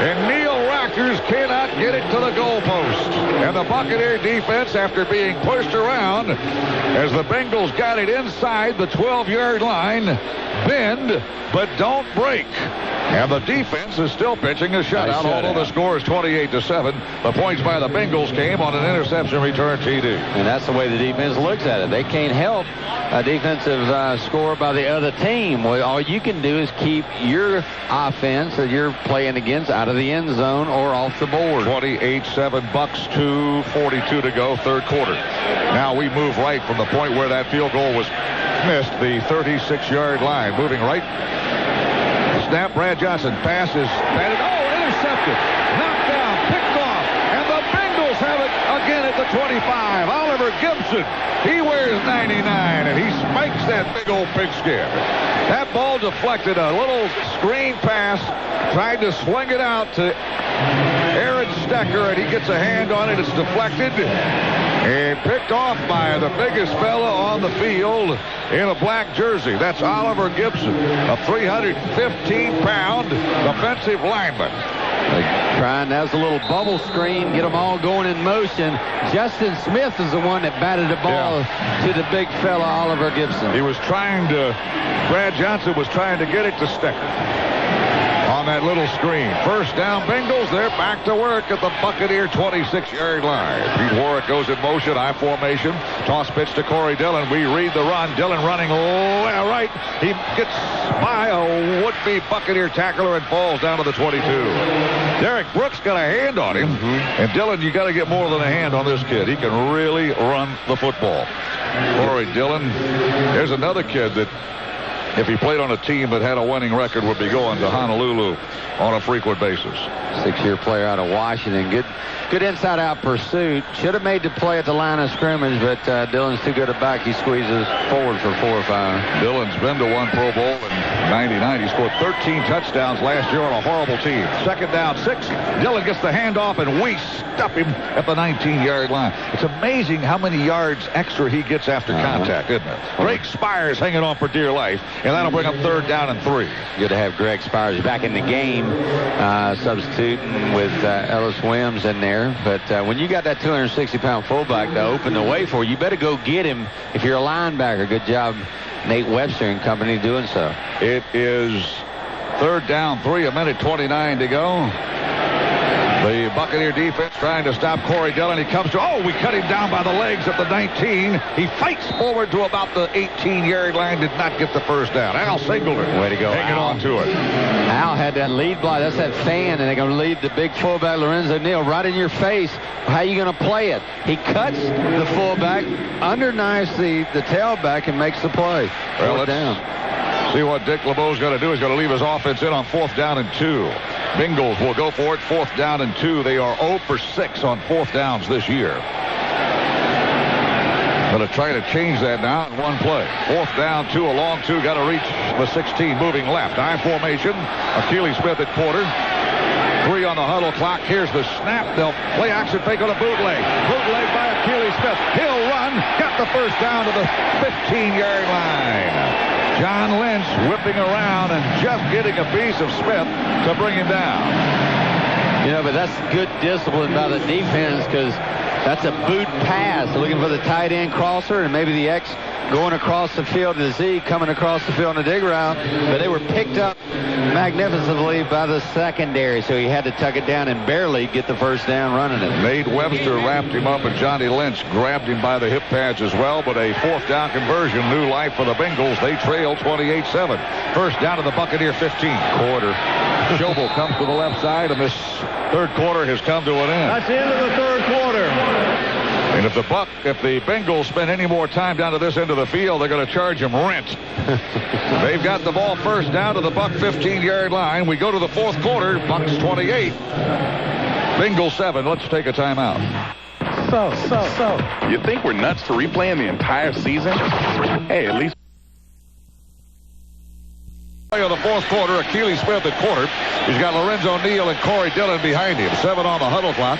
And Neil Rackers cannot get it to the goalpost. And the Buccaneer defense, after being pushed around, as the Bengals got it inside the 12-yard line, bend, but don't break. And the defense is still pitching a shutout, although the score is 28-7. The points by the Bengals came on an interception return TD. And that's the way the defense looks at it. They can't help a defensive score by the other team. Well, all you can do is keep your offense that you're playing against out of the end zone or off the board. 28-7 Bucks, 2:42 to go, third quarter. Now we move right from the point where that field goal was missed, the 36-yard line. Moving right. Snap, Brad Johnson. Pass is batted. Oh, intercepted. Knocked down. Picked off. And the Bengals have it again at the 25. Oliver Gibson. He wears 99, and he spikes that big old pigskin. That ball deflected. A little screen pass. Tried to swing it out to Aaron Stecker, and he gets a hand on it. It's deflected. And picked off by the biggest fella on the field in a black jersey. That's Oliver Gibson, a 315-pound defensive lineman. Trying, that was a little bubble screen, get them all going in motion. Justin Smith is the one that batted the ball to the big fella, Oliver Gibson. He was trying to, Brad Johnson was trying to get it to Stecker on that little screen. First down, Bengals. They're back to work at the Buccaneer 26-yard line. Pete Warwick goes in motion, I formation. Toss pitch to Corey Dillon. We read the run. Dillon running right. He gets by a would-be Buccaneer tackler and falls down to the 22. Derek Brooks got a hand on him. And Dillon, you got to get more than a hand on this kid. He can really run the football. Corey Dillon. There's another kid that, if he played on a team that had a winning record, would be going to Honolulu on a frequent basis. 6-year player out of Washington. Good inside-out pursuit. Should have made the play at the line of scrimmage, but Dillon's too good a back. He squeezes forward for 4 or 5. Dillon's been to one Pro Bowl in 99. He scored 13 touchdowns last year on a horrible team. Second down, 6. Dillon gets the handoff, and we stop him at the 19-yard line. It's amazing how many yards extra he gets after contact, isn't it? Greg Spires hanging on for dear life, and that'll bring up 3rd down and 3. Good to have Greg Spires back in the game, substituting with Ellis Williams in there. But when you got that 260-pound fullback to open the way for you, better go get him if you're a linebacker. Good job, Nate Webster and company, doing so. It is 3rd down, 3, 1:29 to go. The Buccaneer defense trying to stop Corey Dillon. He comes to, we cut him down by the legs at the 19. He fights forward to about the 18-yard line. Did not get the first down. Al Singleton. Way to go, hanging on to it. Al had that lead block. That's that fan, and they're going to lead the big fullback, Lorenzo Neal, right in your face. How are you going to play it? He cuts the fullback, underknives the tailback, and makes the play. Well, let's down. See what Dick LeBeau's going to do. He's going to leave his offense in on 4th down and 2. Bengals will go for it. 4th down and 2. They are 0 for 6 on 4th downs this year. Going to try to change that now in one play. 4th down, 2, a long 2. Got to reach the 16, moving left. I formation. Achilles Smith at quarter. 3 on the huddle clock. Here's the snap. They'll play action fake on a bootleg. Bootleg by Achilles Smith. He'll run. Got the first down to the 15-yard line. John Lynch whipping around and just getting a piece of Smith to bring him down. You know, but that's good discipline by the defense, because that's a boot pass. Looking for the tight end crosser, and maybe the X going across the field, the Z coming across the field in the dig route. But they were picked up magnificently by the secondary, so he had to tuck it down and barely get the first down running it. Nate Webster wrapped him up, and Johnny Lynch grabbed him by the hip pads as well. But a 4th down conversion, new life for the Bengals. They trail 28-7. First down to the Buccaneer 15. Quarter. Schobel comes to the left side, and this 3rd quarter has come to an end. That's the end of the 3rd quarter. And if the Bengals spend any more time down to this end of the field, they're going to charge them rent. They've got the ball first down to the Buck 15-yard line. We go to the 4th quarter. Bucks 28. Bengals 7. Let's take a timeout. So. You think we're nuts for replaying the entire season? Hey, at least. Of the 4th quarter, Achilles Smith at quarter. He's got Lorenzo Neal and Corey Dillon behind him. 7 on the huddle clock.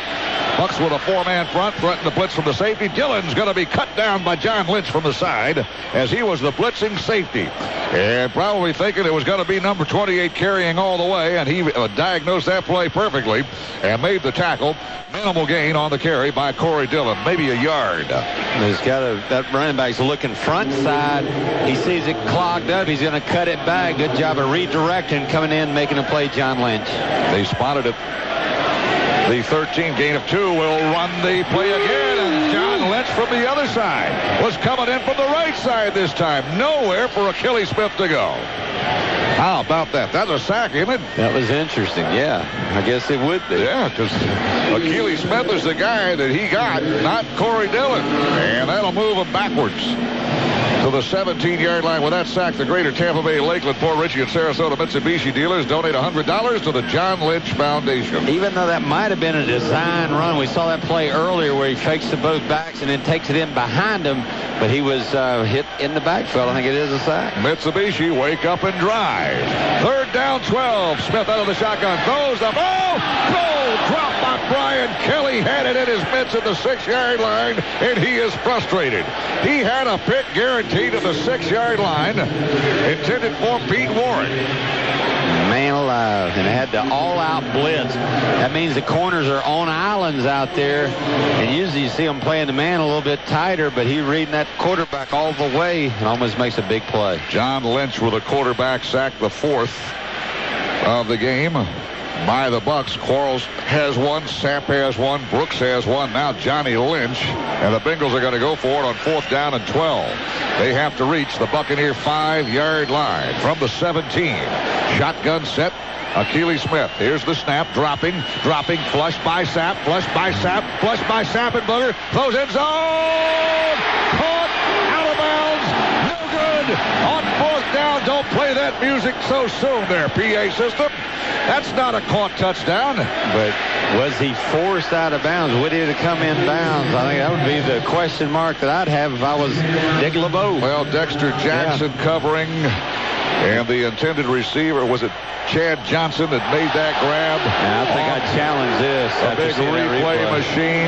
Bucks with a 4-man front, threaten the blitz from the safety. Dillon's going to be cut down by John Lynch from the side, as he was the blitzing safety. And probably thinking it was going to be number 28 carrying all the way, and he diagnosed that play perfectly and made the tackle. Minimal gain on the carry by Corey Dillon, maybe a yard. He's got that running back's looking front side. He sees it clogged up. He's going to cut it back. Good job of redirecting, coming in, making a play, John Lynch. They spotted it. The 13 gain of 2 will run the play again, and John Lynch from the other side was coming in from the right side this time. Nowhere for Achilles Smith to go. How about that? That's a sack, isn't it? That was interesting, yeah. I guess it would be. Yeah, because Achilles Smith is the guy that he got, not Corey Dillon. And that'll move him backwards to the 17-yard line. With that sack, the Greater Tampa Bay, Lakeland, Port Richey, and Sarasota Mitsubishi dealers donate $100 to the John Lynch Foundation. Even though that might have been a design run, we saw that play earlier where he fakes to both backs and then takes it in behind him, but he was hit in the backfield. I think it is a sack. Mitsubishi, wake up and drive. 3rd down, 12. Smith out of the shotgun, throws the ball. Goal dropped by Brian Kelly. Had it in his mitts at the 6-yard line, and he is frustrated. He had a pick guaranteed at the 6-yard line, intended for Pete Warren. Man alive. And had the all-out blitz. That means the corners are on islands out there. And usually you see them playing the man a little bit tighter, but he's reading that quarterback all the way and almost makes a big play. John Lynch with a quarterback sack, the 4th of the game by the Bucs. Quarles has one, Sapp has one, Brooks has one. Now Johnny Lynch, and the Bengals are going to go for it on 4th down and 12. They have to reach the Buccaneer 5-yard line from the 17. Shotgun set. Akili Smith. Here's the snap. Dropping. Flush by Sapp. And Booger. Throws end zone. Caught. Out of bounds. No good. On 4th down. Don't play that music so soon there, PA system. That's not a caught touchdown. But was he forced out of bounds? Would he have come in bounds? I think that would be the question mark that I'd have if I was Dick LeBeau. Well, Dexter Jackson covering. And the intended receiver, was it Chad Johnson that made that grab? I think I'd challenge this. A big replay machine.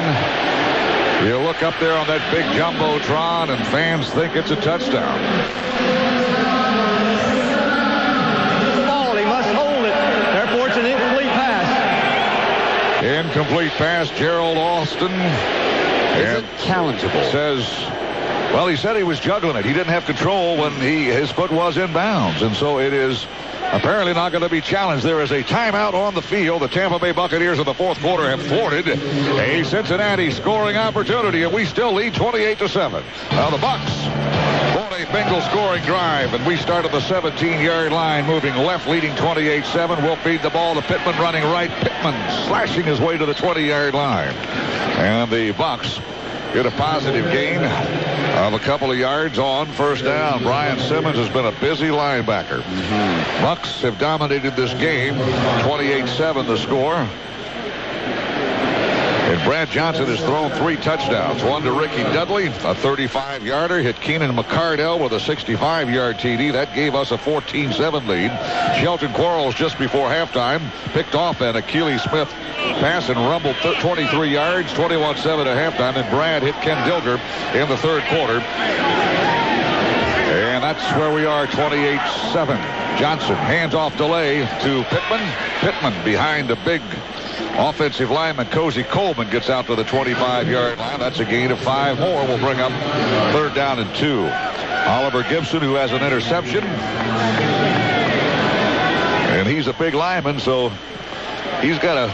You look up there on that big jumbotron, and fans think it's a touchdown. Ball, he must hold it. Therefore, it's an incomplete pass. Incomplete pass, Gerald Austin. Is it challengeable? Says... Well, he said he was juggling it. He didn't have control when his foot was in bounds. And so it is apparently not going to be challenged. There is a timeout on the field. The Tampa Bay Buccaneers in the 4th quarter have thwarted a Cincinnati scoring opportunity, and we still lead 28-7. Now the Bucs on a Bengal scoring drive, and we start at the 17-yard line, moving left, leading 28-7. We'll feed the ball to Pittman, running right. Pittman slashing his way to the 20-yard line. And the Bucs get a positive gain of a couple of yards on 1st down. Brian Simmons has been a busy linebacker. Bucs have dominated this game. 28-7 the score. And Brad Johnson has thrown 3 touchdowns. One to Ricky Dudley, a 35-yarder. Hit Keenan McCardell with a 65-yard TD. That gave us a 14-7 lead. Shelton Quarles just before halftime picked off an Akili Smith pass and rumbled 23 yards, 21-7 at halftime. And Brad hit Ken Dilger in the 3rd quarter. And that's where we are, 28-7. Johnson hands off delay to Pittman. Pittman behind a big offensive lineman. Cozy Coleman gets out to the 25-yard line. That's a gain of 5 more. We'll bring up 3rd down and 2. Oliver Gibson, who has an interception. And he's a big lineman, so he's got a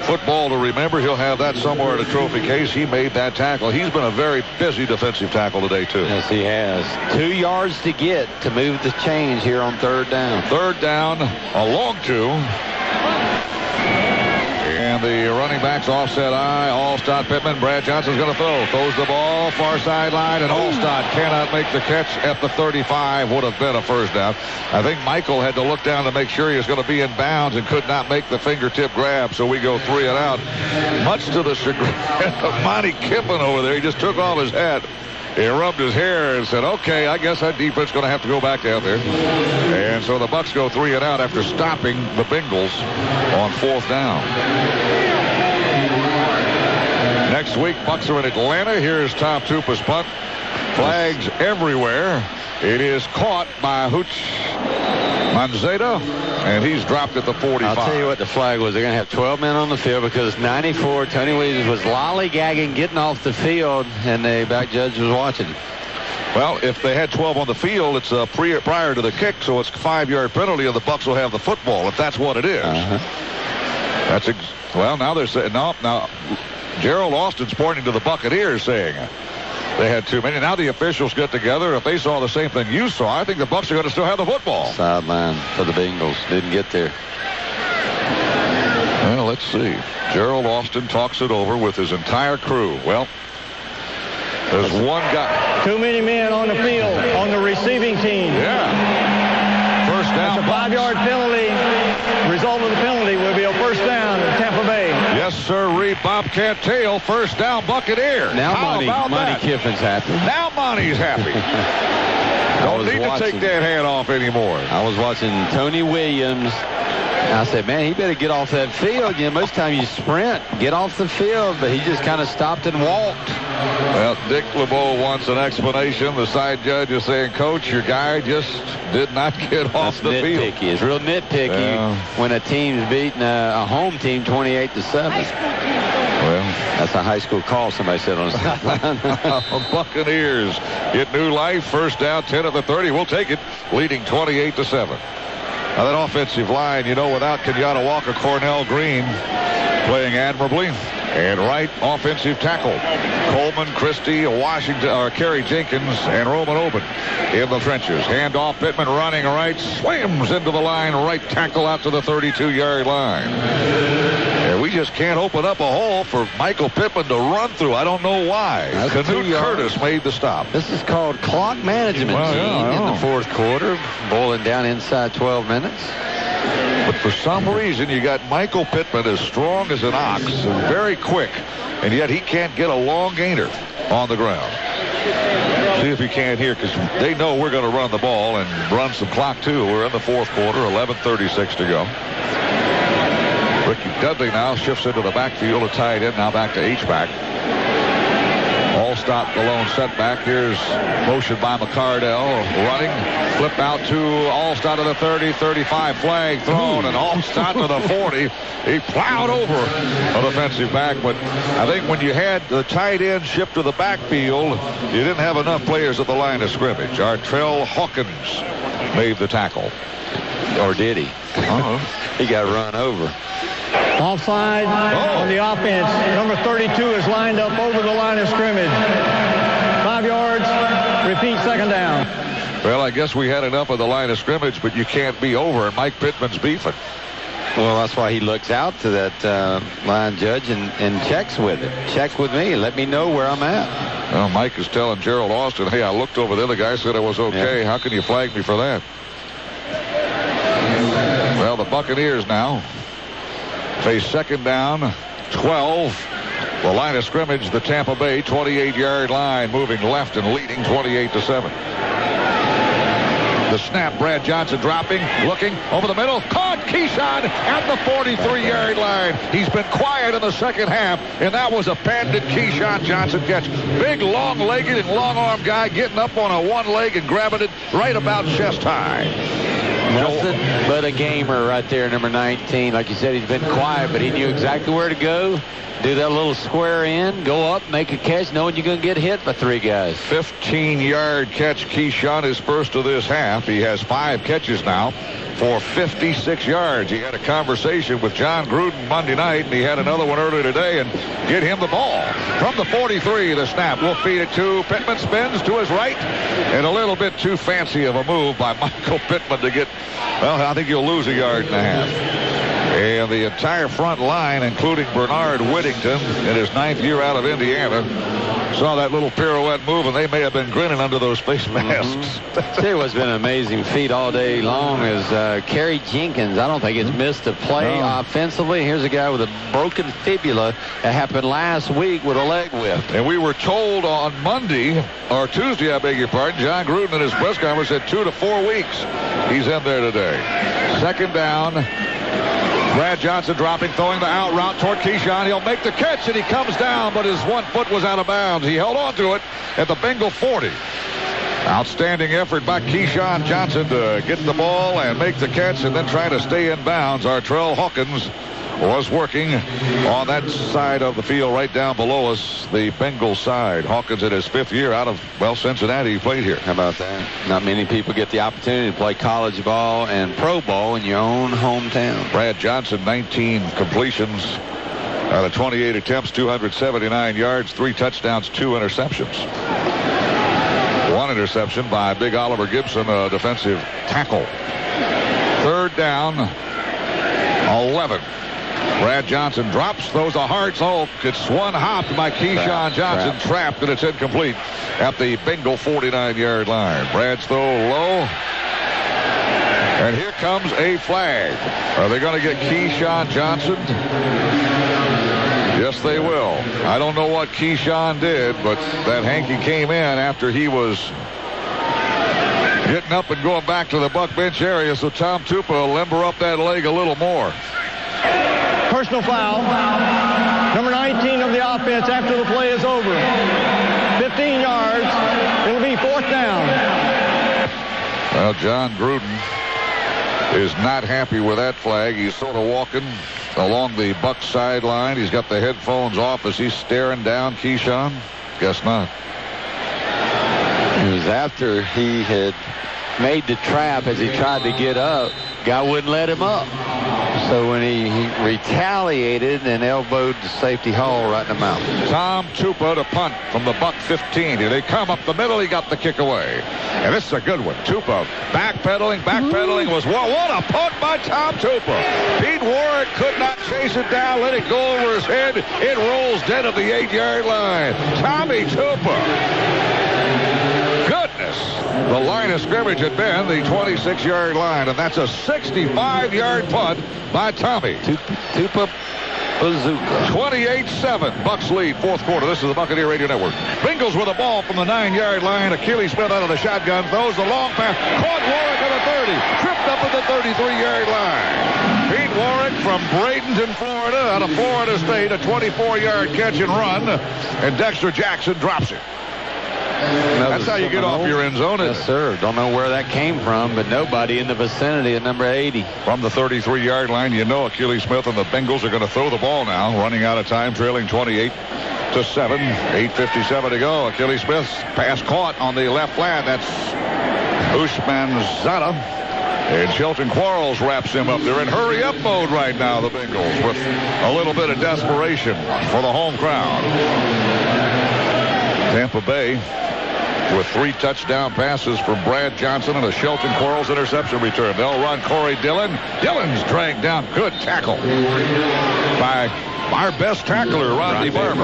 football to remember. He'll have that somewhere in a trophy case. He made that tackle. He's been a very busy defensive tackle today, too. Yes, he has. 2 yards to get to move the chains here on 3rd down. 3rd down, a long 2. And the running backs offset eye. Allstott, Pittman. Brad Johnson's going to throw. Throws the ball far sideline, and Allstott cannot make the catch at the 35. Would have been a 1st down. I think Michael had to look down to make sure he was going to be in bounds and could not make the fingertip grab. So we go 3 and out. Much to the chagrin of Monty Kiffin over there. He just took off his hat. He rubbed his hair and said, okay, I guess that defense is going to have to go back out there. And so the Bucs go 3 and out after stopping the Bengals on 4th down. Next week, Bucs are in Atlanta. Here's Tom Tupa's punt. Flags everywhere. It is caught by Hooch Manzada, and he's dropped at the 45. I'll tell you what the flag was. They're going to have 12 men on the field because 94, Tony Williams was lollygagging, getting off the field, and the back judge was watching. Well, if they had 12 on the field, it's prior to the kick, so it's a 5-yard penalty, and the Bucs will have the football, if that's what it is. Well, now they're saying, no, now Gerald Austin's pointing to the Buccaneers saying they had too many. Now the officials get together. If they saw the same thing you saw, I think the Bucs are going to still have the football. Sideline for the Bengals. Didn't get there. Well, let's see. Gerald Austin talks it over with his entire crew. Well, there's one guy. Too many men on the field on the receiving team. Yeah. 1st down. That's a 5-yard penalty. The result of the penalty will be a 1st down in Tampa Bay. Yes, sir. Reed Bobcat tail. 1st down, Buccaneer. Now Monty Kiffin's happy. Now Monty's happy. Don't need to take that hat off anymore. I was watching Tony Williams I said, man, he better get off that field. You know, most time you sprint, get off the field, but he just kind of stopped and walked. Well, Dick LeBeau wants an explanation. The side judge is saying, Coach, your guy just did not get off the field. It's real nitpicky when a team's beating a home team 28-7. Well, that's a high school call, somebody said on the sideline. Buccaneers get new life. First down, 10 of the 30. We'll take it, leading 28-7. Now that offensive line, you know, without Kenyatta Walker, Cornell Green playing admirably. And right offensive tackle, Coleman, Christie, Washington, Kerry Jenkins, and Roman Oben in the trenches. Handoff, Pittman running right, slams into the line, right tackle out to the 32-yard line. And we just can't open up a hole for Michael Pittman to run through. I don't know why. Knute Curtis made the stop. This is called clock management, Gene, in the fourth quarter, boiling down inside 12 minutes. But for some reason, you got Michael Pittman as strong as an ox and very quick, and yet he can't get a long gainer on the ground. See if he can here, because they know we're going to run the ball and run some clock, too. We're in the fourth quarter, 11:36 to go. Ricky Dudley now shifts into the backfield, a tight end, now back to H-back. Allstott, the lone setback. Here's motion by McCardell. Running. Flip out to Allstott to the 30, 35. Flag thrown, and Allstott to the 40. He plowed over a defensive back, but I think when you had the tight end shipped to the backfield, you didn't have enough players at the line of scrimmage. Artrell Hawkins made the tackle. Or did he? He got run over. Offside on the offense. Number 32 is lined up over the line of scrimmage. 5 yards. Repeat, second down. Well, I guess we had enough of the line of scrimmage, but you can't be over, and Mike Pittman's beefing. Well, that's why he looks out to that line judge and checks with it. Check with me. Let me know where I'm at. Well, Mike is telling Gerald Austin, hey, I looked over there. The guy said I was okay. Yeah. How can you flag me for that? Well, the Buccaneers now face second down, 12. The line of scrimmage, the Tampa Bay 28-yard line, moving left and leading 28-7. The snap, Brad Johnson dropping, looking over the middle, caught Keyshawn at the 43-yard line. He's been quiet in the second half, and that was a patented Keyshawn Johnson catch. Big, long-legged and long-armed guy getting up on a one leg and grabbing it right about chest high. Nothing but a gamer right there, number 19. Like you said, he's been quiet, but he knew exactly where to go. Do that little square in, go up, make a catch, knowing you're going to get hit by 3 guys. 15-yard catch, Keyshawn, his first of this half. He has 5 catches now for 56 yards. He had a conversation with John Gruden Monday night, and he had another one earlier today, and get him the ball. From the 43, the snap. We'll feed it to Pittman, spins to his right, and a little bit too fancy of a move by Michael Pittman to get, well, I think he'll lose a yard and a half. And the entire front line, including Bernard Whittington in his 9th year out of Indiana, saw that little pirouette move, and they may have been grinning under those face masks. It was been an amazing feat all day long as Kerry Jenkins, I don't think it's missed a play offensively. Here's a guy with a broken fibula that happened last week with a leg whip. And we were told on Monday, or Tuesday, I beg your pardon, John Gruden in his press conference said 2 to 4 weeks. He's in there today. Second down. Brad Johnson dropping, throwing the out route toward Keyshawn. He'll make the catch, and he comes down, but his one foot was out of bounds. He held on to it at the Bengal 40. Outstanding effort by Keyshawn Johnson to get the ball and make the catch and then try to stay in bounds. Artrell Hawkins was working on that side of the field right down below us, the Bengals side. Hawkins in his 5th year out of, well, Cincinnati. He played here. How about that? Not many people get the opportunity to play college ball and pro ball in your own hometown. Brad Johnson, 19 completions out of 28 attempts, 279 yards, 3 touchdowns, 2 interceptions. 1 interception by Big Oliver Gibson, a defensive tackle. Third down, 11. Brad Johnson drops, throws a hard throw. It's one hopped by Keyshawn Johnson, trapped, and it's incomplete at the Bengal 49-yard line. Brad's throw low. And here comes a flag. Are they going to get Keyshawn Johnson? Yes, they will. I don't know what Keyshawn did, but that hanky came in after he was getting up and going back to the Buck bench area, so Tom Tupa will limber up that leg a little more. Personal foul. Number 19 of the offense after the play is over. 15 yards. It'll be 4th down. Well, John Gruden is not happy with that flag. He's sort of walking along the Bucs sideline. He's got the headphones off. Is he staring down Keyshawn? Guess not. It was after he had made the trap as he tried to get up. Guy wouldn't let him up. So when he retaliated and elbowed the safety hall right in the mouth. Tom Tupa to punt from the Buck 15. Here they come up the middle. He got the kick away. And this is a good one. Tupa backpedaling was what a punt by Tom Tupa. Pete Warwick could not chase it down. Let it go over his head. It rolls dead at the 8-yard line. Tommy Tupa. Goodness. The line of scrimmage had been the 26-yard line, and that's a 65-yard punt by Tommy. Tupa bazooka. 28-7. Bucks lead, 4th quarter. This is the Buccaneer Radio Network. Bengals with the ball from the 9-yard line. Achilles Smith out of the shotgun. Throws the long pass. Caught Warwick at the 30. Tripped up at the 33-yard line. Pete Warwick from Bradenton, Florida, out of Florida State. A 24-yard catch and run. And Dexter Jackson drops it. That's how you get off your end zone. Yes, sir. Don't know where that came from, but nobody in the vicinity of number 80. From the 33-yard line, you know Achilles Smith and the Bengals are going to throw the ball now. Running out of time, trailing 28-7. 8:57 to go. Achilles Smith's pass caught on the left flat. That's Ushmanzada. And Shelton Quarles wraps him up. They're in hurry-up mode right now, the Bengals, with a little bit of desperation for the home crowd. Tampa Bay with 3 touchdown passes from Brad Johnson and a Shelton Quarles interception return. They'll run Corey Dillon. Dillon's dragged down. Good tackle by our best tackler, Rodney Barber.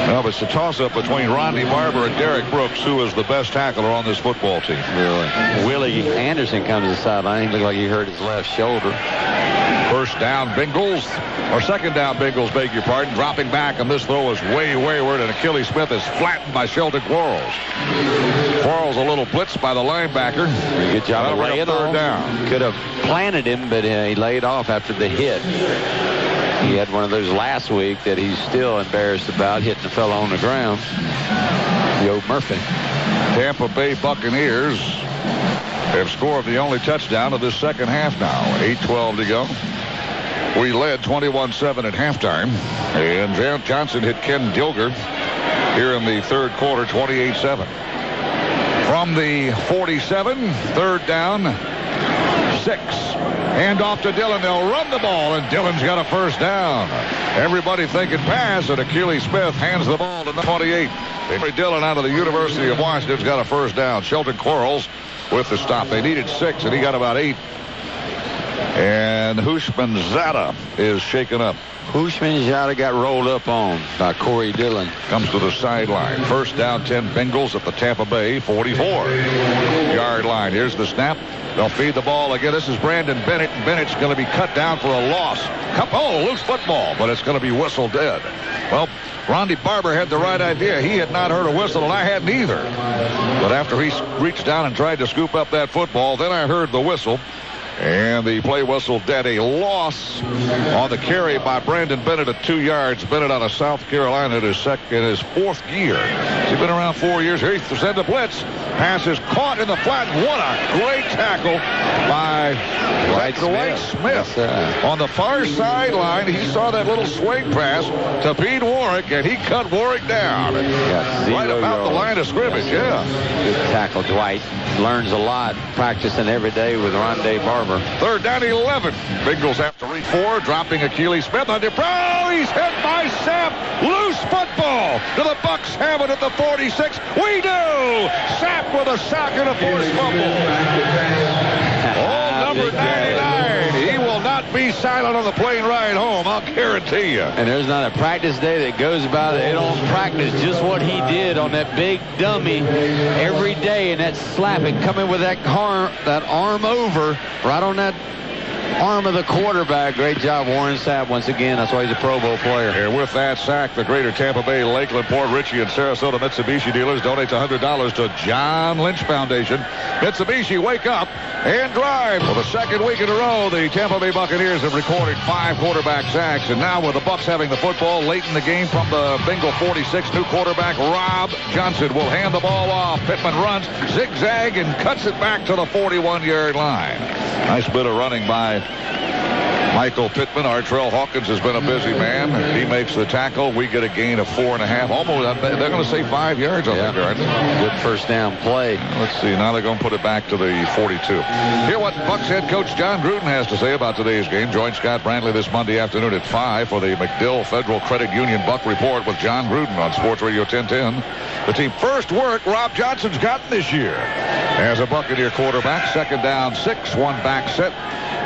Well, it's a toss-up between Rodney Barber and Derek Brooks, who is the best tackler on this football team. Really. Willie Anderson comes to the sideline. He looked like he hurt his left shoulder. First down, Bengals. Or second down, Bengals, beg your pardon. Dropping back, and this throw is way wayward, and Achilles Smith is flattened by Shelton Quarles. Quarles a little blitzed by the linebacker. Good job of laying off. Down. Could have planted him, but he laid off after the hit. He had one of those last week that he's still embarrassed about, hitting the fellow on the ground. Joe Murphy. Tampa Bay Buccaneers have scored the only touchdown of this second half now. 8:12 to go. We led 21-7 at halftime. And Johnson hit Ken Dilger here in the third quarter, 28-7. From the 47, third down, 6. Hand off to Dillon. They'll run the ball, and Dillon's got a first down. Everybody thinking pass, and Achilles Smith hands the ball to the 28. Dillon out of the University of Washington's got a first down. Shelton Quarles with the stop. They needed 6, and he got about 8. And Ushmanzada is shaken up. Ushmanzada got rolled up on by Corey Dillon. Comes to the sideline. First down, 10 Bengals at the Tampa Bay 44-yard line. Here's the snap. They'll feed the ball again. This is Brandon Bennett. Bennett's going to be cut down for a loss. Loose football, but it's going to be whistled dead. Well, Ronnie Barber had the right idea. He had not heard a whistle, and I hadn't either. But after he reached down and tried to scoop up that football, then I heard the whistle. And the play whistle dead. A loss on the carry by Brandon Bennett at 2 yards. Bennett out of South Carolina in his 4th year. He's been around 4 years. Here he sends a blitz. Pass is caught in the flat. What a great tackle by Dwight Smith. Yes, on the far sideline, he saw that little swing pass to Pete Warwick, and he cut Warwick down. Right about the line of scrimmage, yeah. Good tackle, Dwight. Learns a lot, practicing every day with Rondé Barber. Third down, 11. Bengals have to reach 4, dropping Achilles Smith on the he's hit by Sapp. Loose football. Do the Bucs have it at the 46? We do. Sapp with a sack and a forced fumble. Number 99. He will not be silent on the plane ride home, I'll guarantee you. And there's not a practice day that goes by that they don't practice just what he did on that big dummy every day, and that slapping, coming with that arm over right on that arm of the quarterback. Great job, Warren Sapp, once again. That's why he's a Pro Bowl player. And with that sack, the Greater Tampa Bay, Lakeland, Port Richey, and Sarasota Mitsubishi dealers donates $100 to John Lynch Foundation. Mitsubishi, wake up and drive. For the second week in a row, the Tampa Bay Buccaneers have recorded 5 quarterback sacks. And now with the Bucs having the football late in the game from the Bengal 46, new quarterback Rob Johnson will hand the ball off. Pittman runs, zigzag, and cuts it back to the 41-yard line. Nice bit of running by Michael Pittman. Artrell Hawkins has been a busy man. He makes the tackle. We get a gain of 4.5. Almost, they're going to say 5 yards on that, aren't they? Good first down play. Let's see. Now they're going to put it back to the 42. Hear what Bucs head coach John Gruden has to say about today's game. Join Scott Brantley this Monday afternoon at 5 for the McDill Federal Credit Union Buck Report with John Gruden on Sports Radio 1010. The team first work Rob Johnson's gotten this year as a Buccaneer quarterback. Second down, 6, 1 back set.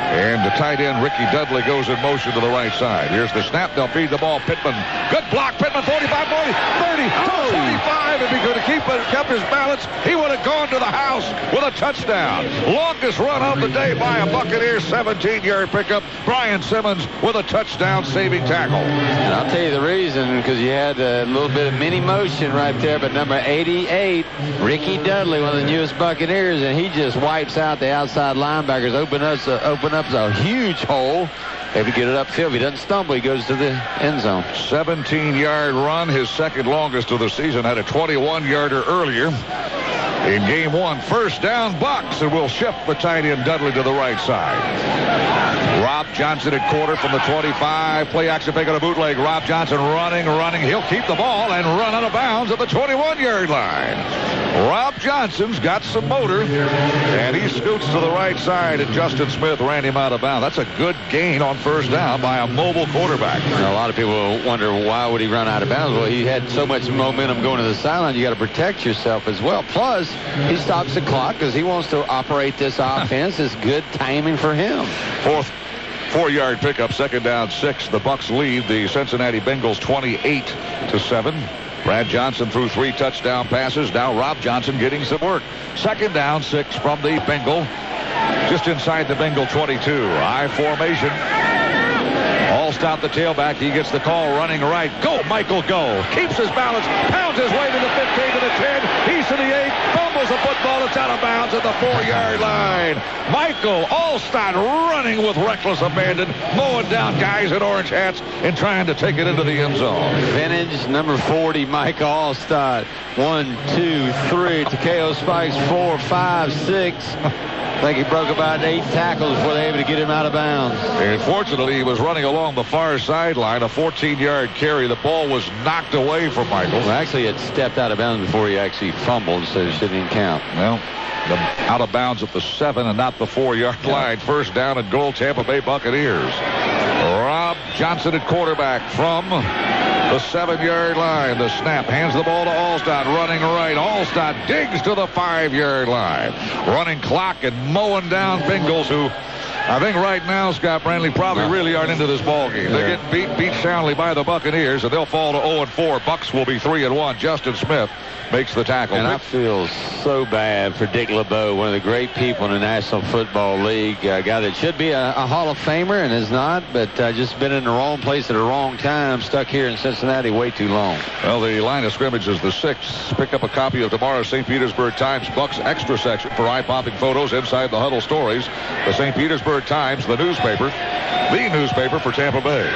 And the tight end, Ricky Dudley, goes in motion to the right side. Here's the snap. They'll feed the ball. Pittman. Good block. Pittman, 45, 40, 30, 45. If he could have kept his balance, he would have gone to the house with a touchdown. Longest run of the day by a Buccaneers 17-yard pickup. Brian Simmons with a touchdown-saving tackle. And I'll tell you the reason, because you had a little bit of mini motion right there, but number 88, Ricky Dudley, one of the newest Buccaneers, and he just wipes out the outside linebackers, open up a huge hole. Able to get it upfield. If he doesn't stumble, he goes to the end zone. 17-yard run, his second longest of the season. Had a 21-yarder earlier in game 1. First down, Bucs, and we'll shift the tight end Dudley to the right side. Rob Johnson at quarter from the 25. Play action fake on a bootleg. Rob Johnson running. He'll keep the ball and run out of bounds at the 21-yard line. Rob Johnson's got some motor, and he scoots to the right side, and Justin Smith ran him out of bounds. That's a good gain on first down by a mobile quarterback. A lot of people wonder why would he run out of bounds. Well, he had so much momentum going to the sideline, you got to protect yourself as well. Plus, he stops the clock because he wants to operate this offense. It's good timing for him. 4-yard pickup, second down, 6. The Bucs lead the Cincinnati Bengals 28-7. Brad Johnson threw 3 touchdown passes. Now Rob Johnson getting some work. Second down, 6 from the Bengal. Just inside the Bengal 22. I formation. Allstott the tailback. He gets the call running right. Go, Michael, go. Keeps his balance. Pounds his way to the 15 to the 10. He's to the 8. Fumbles the football. It's out of bounds at the 4-yard line. Michael Allstott running with reckless abandon. Mowing down guys in orange hats and trying to take it into the end zone. Vintage number 40, Michael Allstott. 1, 2, 3. Takeo spikes 4, 5, 6. I think he broke about 8 tackles before they were able to get him out of bounds. And fortunately, he was running along the far sideline, a 14-yard carry. The ball was knocked away from Michael. Well, actually, it stepped out of bounds before he actually fumbled, so it shouldn't even count. Well, out of bounds at the 7 and not the 4-yard line. First down and goal, Tampa Bay Buccaneers. Rob Johnson at quarterback from the 7-yard line. The snap, hands the ball to Allstott, running right. Allstott digs to the 5-yard line. Running clock and mowing down Bengals, who I think right now, Scott Brantley, probably really aren't into this ball game. They get beat soundly by the Buccaneers, and they'll fall to 0-4. Bucs will be 3-1. Justin Smith makes the tackle. And I feel so bad for Dick LeBeau, one of the great people in the National Football League, a guy that should be a Hall of Famer and is not, but just been in the wrong place at the wrong time, stuck here in Cincinnati way too long. Well, the line of scrimmage is the 6th. Pick up a copy of tomorrow's St. Petersburg Times Bucs Extra section for eye-popping photos, inside the huddle stories. The St. Petersburg Times, the newspaper for Tampa Bay.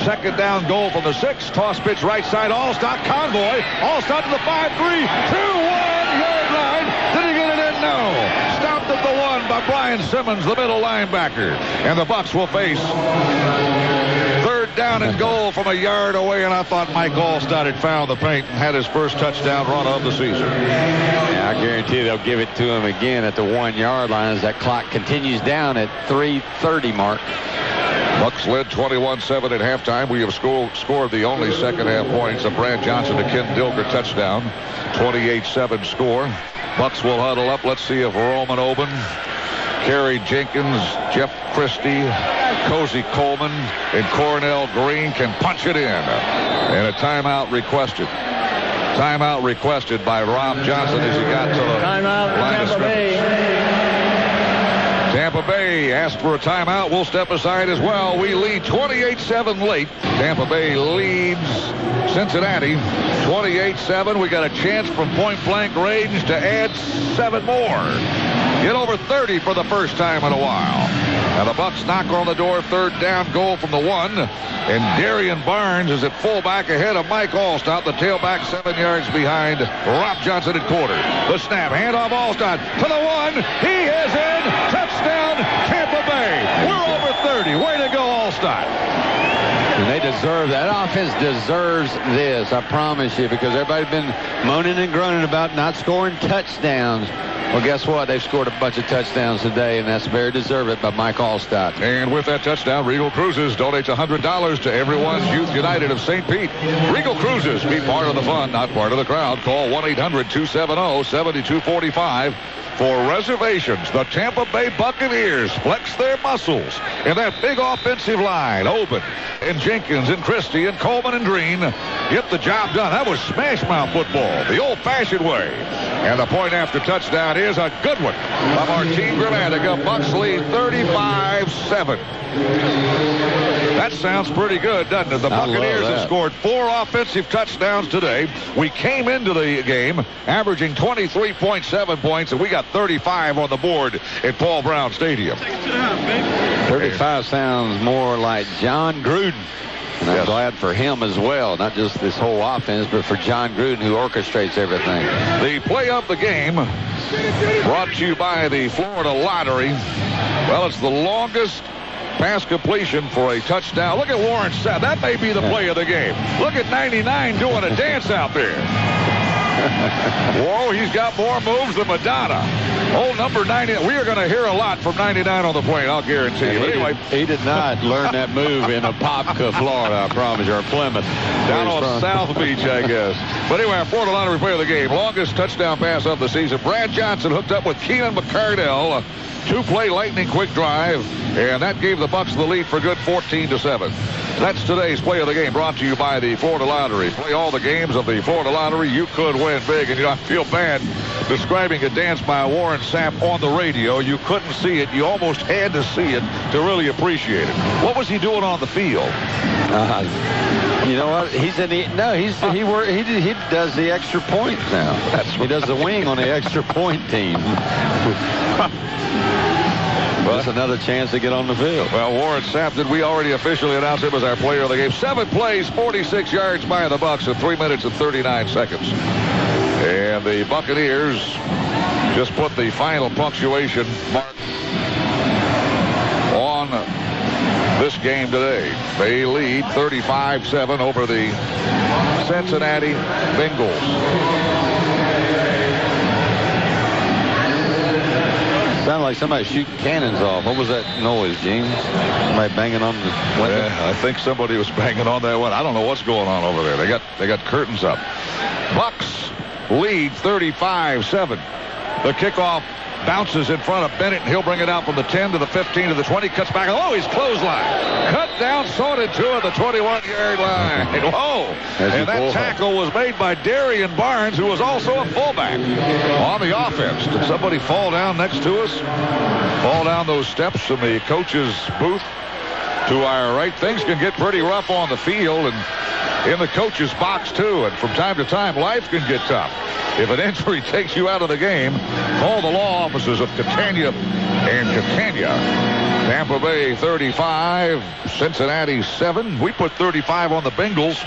Second down, goal from the 6. Toss pitch right side. Allstott convoy. Allstott to the 5-3. 2-1-yard line. Did he get it in? No. Stopped at the 1 by Brian Simmons, the middle linebacker. And the Bucs will face third down and goal from a yard away, and I thought Mike Allstott had found the paint and had his first touchdown run of the season. Yeah, I guarantee they'll give it to him again at the 1-yard line as that clock continues down at 3:30 mark. Bucs led 21-7 at halftime. We have scored the only second-half points. A Brad Johnson to Ken Dilger touchdown. 28-7 score. Bucs will huddle up. Let's see if Roman Oben, Kerry Jenkins, Jeff Christie, Cozy Coleman, and Cornell Green can punch it in. And a timeout requested. Timeout requested by Rob Johnson as he got to the line of scrimmage. Tampa Bay asked for a timeout. We'll step aside as well. We lead 28-7 late. Tampa Bay leads Cincinnati 28-7. We got a chance from point-blank range to add 7 more. Get over 30 for the first time in a while. And the Bucs knock on the door. 3rd down goal from the 1. And Darian Barnes is at fullback ahead of Mike Allstott, the tailback 7 yards behind Rob Johnson at quarter. The snap, handoff Allstott to the 1. He is in. Touchdown, Tampa Bay. We're over 30. Way to go, Allstott. And they deserve that. Offense deserves this, I promise you, because everybody's been moaning and groaning about not scoring touchdowns. Well, guess what? They've scored a bunch of touchdowns today, and that's very deserved by Mike Allstott. And with that touchdown, Regal Cruises donates $100 to Everyone's Youth United of St. Pete. Regal Cruises, be part of the fun, not part of the crowd. Call 1-800-270-7245 for reservations. The Tampa Bay Buccaneers flex their muscles in that big offensive line. Oben and Jenkins and Christie and Coleman and Green get the job done. That was smash mouth football, the old-fashioned way. And the point after touchdown is a good one from our team Gramatica. Bucs lead 35-7. That sounds pretty good, doesn't it? The Buccaneers have scored 4 offensive touchdowns today. We came into the game averaging 23.7 points, and we got 35 on the board at Paul Brown Stadium. 35 sounds more like John Gruden. And I'm glad for him as well, not just this whole offense, but for John Gruden, who orchestrates everything. The play of the game brought to you by the Florida Lottery. Well, it's the longest pass completion for a touchdown. Look at Warren Sapp. That may be the play of the game. Look at 99 doing a dance out there. Whoa, he's got more moves than Madonna. Old number 90. We are going to hear a lot from 99 on the plane, I'll guarantee you. But anyway, he did not learn that move in Apopka, Florida, I promise you, or Plymouth. Down on South Beach, I guess. But anyway, our Florida Lottery play of the game. Longest touchdown pass of the season. Brad Johnson hooked up with Keenan McCardell. 2-play lightning quick drive, and that gave the Bucs the lead for good 14-7. That's today's play of the game, brought to you by the Florida Lottery. Play all the games of the Florida Lottery. You could win big, and I feel bad describing a dance by Warren Sapp on the radio. You couldn't see it. You almost had to see it to really appreciate it. What was he doing on the field? You know what? He does the extra point now. He does the wing on the extra point team. That's another chance to get on the field. Well, Warren Sapp, did we already officially announce him as our player of the game? 7 plays, 46 yards by the Bucs in 3 minutes and 39 seconds. And the Buccaneers just put the final punctuation mark on this game today. They lead 35-7 over the Cincinnati Bengals. Sounded like somebody shooting cannons off. What was that noise, James? Somebody banging on the window? Yeah, I think somebody was banging on that one. I don't know what's going on over there. They got curtains up. Bucs lead 35-7. The kickoff bounces in front of Bennett, and he'll bring it out from the 10 to the 15 to the 20. Cuts back. Oh, he's clothesline. Cut down, sorted to at the 21-yard line. Whoa. And that tackle was made by Darian Barnes, who was also a fullback on the offense. Did somebody fall down next to us? Fall down those steps in the coach's booth to our right. Things can get pretty rough on the field and in the coach's box, too. And from time to time, life can get tough. If an injury takes you out of the game, call the law offices of Catania and Catania. Tampa Bay 35, Cincinnati 7. We put 35 on the Bengals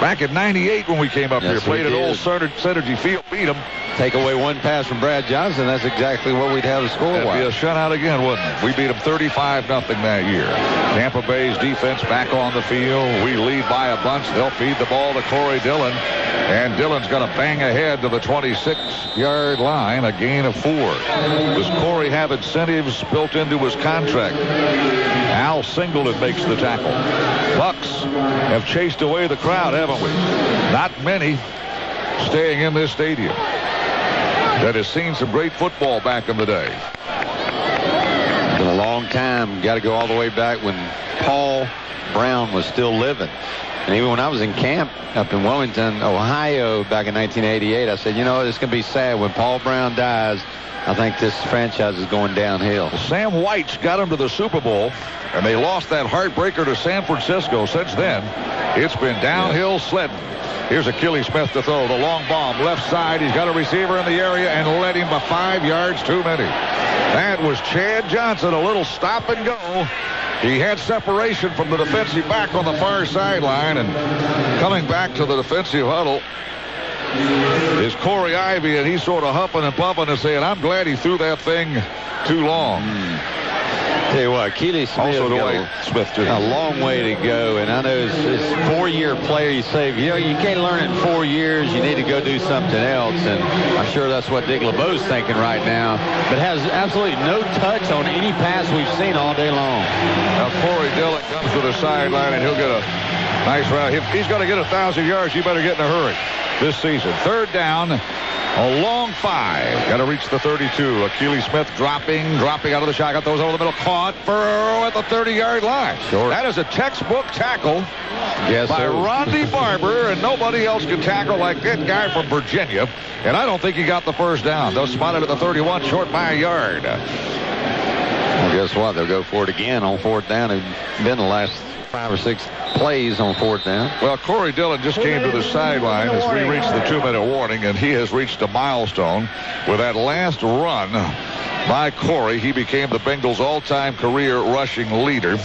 back in 98 when we came up here. Played at Old Synergy Field, beat them. Take away one pass from Brad Johnson, that's exactly what we'd have to score. That'd be a shutout again, wouldn't it? We beat them 35-0 that year. Tampa Bay's defense back on the field. We lead by a bunch. They'll feed the ball to Corey Dillon. And Dillon's going to bang ahead to the 26-yard line, a gain of 4. Does Corey have incentives built into his contract? Al Singleton makes the tackle. Bucs have chased away the crowd, haven't we? Not many staying in this stadium that has seen some great football back in the day. Going to long time. Got to go all the way back when Paul Brown was still living. And even when I was in camp up in Wilmington, Ohio, back in 1988, I said, you know, it's going to be sad when Paul Brown dies. I think this franchise is going downhill. Sam White's got them to the Super Bowl, and they lost that heartbreaker to San Francisco. Since then, it's been downhill sledding. Here's Achilles Smith to throw. The long bomb, left side. He's got a receiver in the area and led him by 5 yards too many. That was Chad Johnson, a little stop and go. He had separation from the defensive back on the far sideline, and coming back to the defensive huddle is Corey Ivy, and he's sort of huffing and puffing and saying, I'm glad he threw that thing too long. Tell you what, Achilles Smith a long way to go, and I know his 4-year player, you say, you know, you can't learn it in 4 years, you need to go do something else, and I'm sure that's what Dick LeBeau's thinking right now, but has absolutely no touch on any pass we've seen all day long. Now Corey Dillon comes to the sideline, and he'll get a nice round. If he's going to get 1,000 yards, you better get in a hurry this season. Third down, a long 5. Got to reach the 32. Achilles Smith dropping out of the shotgun. Throws over the middle. Caught at the 30-yard line. Sure. That is a textbook tackle by Rondy Barber, and nobody else can tackle like that guy from Virginia. And I don't think he got the first down. They'll spot it at the 31, short by a yard. Well, guess what? They'll go for it again on 4th down. It's been the last 5 or 6 plays on 4th down. Well, Corey Dillon just came to the sideline as we reached the 2-minute warning, and he has reached a milestone with that last run by Corey. He became the Bengals' all-time career rushing leader,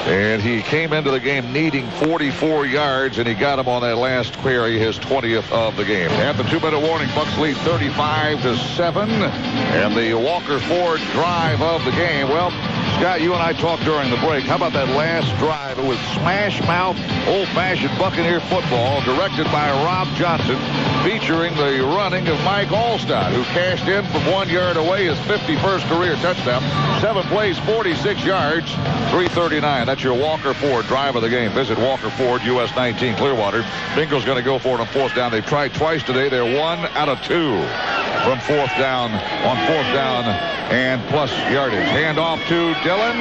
and he came into the game needing 44 yards, and he got him on that last carry, his 20th of the game. At the 2-minute warning, Bucs lead 35-7, and the Walker Ford drive of the game. Well, Scott, you and I talked during the break. How about that last drive? It was smash-mouth, old-fashioned Buccaneer football directed by Rob Johnson, featuring the running of Mike Alstott, who cashed in from 1 yard away his 51st career touchdown. 7 plays, 46 yards, 339. That's your Walker Ford drive of the game. Visit Walker Ford, US 19, Clearwater. Bengals going to go for it on 4th down. They've tried twice today. They're 1 out of 2 from 4th down on 4th down and plus yardage. Hand off to Dillon.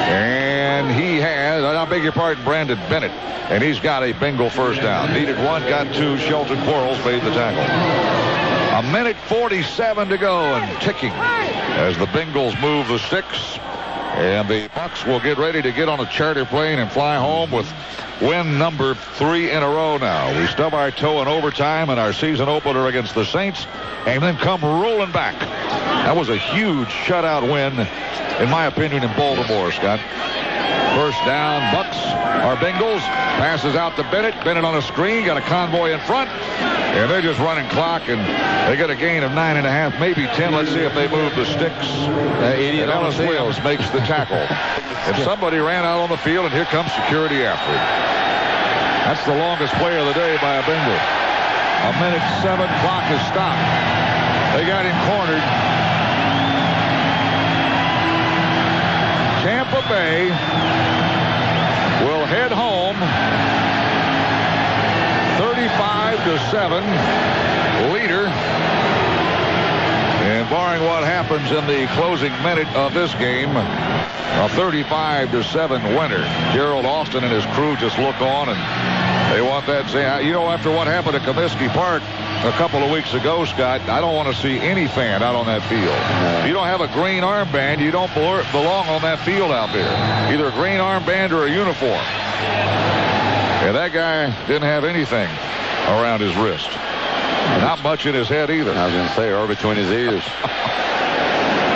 And he has, I beg your pardon, Brandon Bennett. And he's got a Bengal first down. Needed 1, got 2. Shelton Quarles made the tackle. 1:47 to go and ticking as the Bengals move the sticks. And the Bucs will get ready to get on a charter plane and fly home with win number 3 in a row now. We stub our toe in overtime in our season opener against the Saints and then come rolling back. That was a huge shutout win, in my opinion, in Baltimore, Scott. First down, Bucs or Bengals. Passes out to Bennett. Bennett on a screen. Got a convoy in front. And they're just running clock, and they get a gain of 9.5, maybe 10. Let's see if they move the sticks. And Ellis Williams makes the tackle. And somebody ran out on the field, and here comes security after him. That's the longest play of the day by a Bengal. 1:07 clock is stopped. They got him cornered. Tampa Bay will head home 35-7, leader. And barring what happens in the closing minute of this game, a 35-7 winner. Gerald Austin and his crew just look on, and they want that. You know, after what happened at Comiskey Park a couple of weeks ago, Scott, I don't want to see any fan out on that field. If you don't have a green armband, you don't belong on that field out there. Either a green armband or a uniform. And that guy didn't have anything around his wrist. Not much in his head either. I was going to say, or between his ears.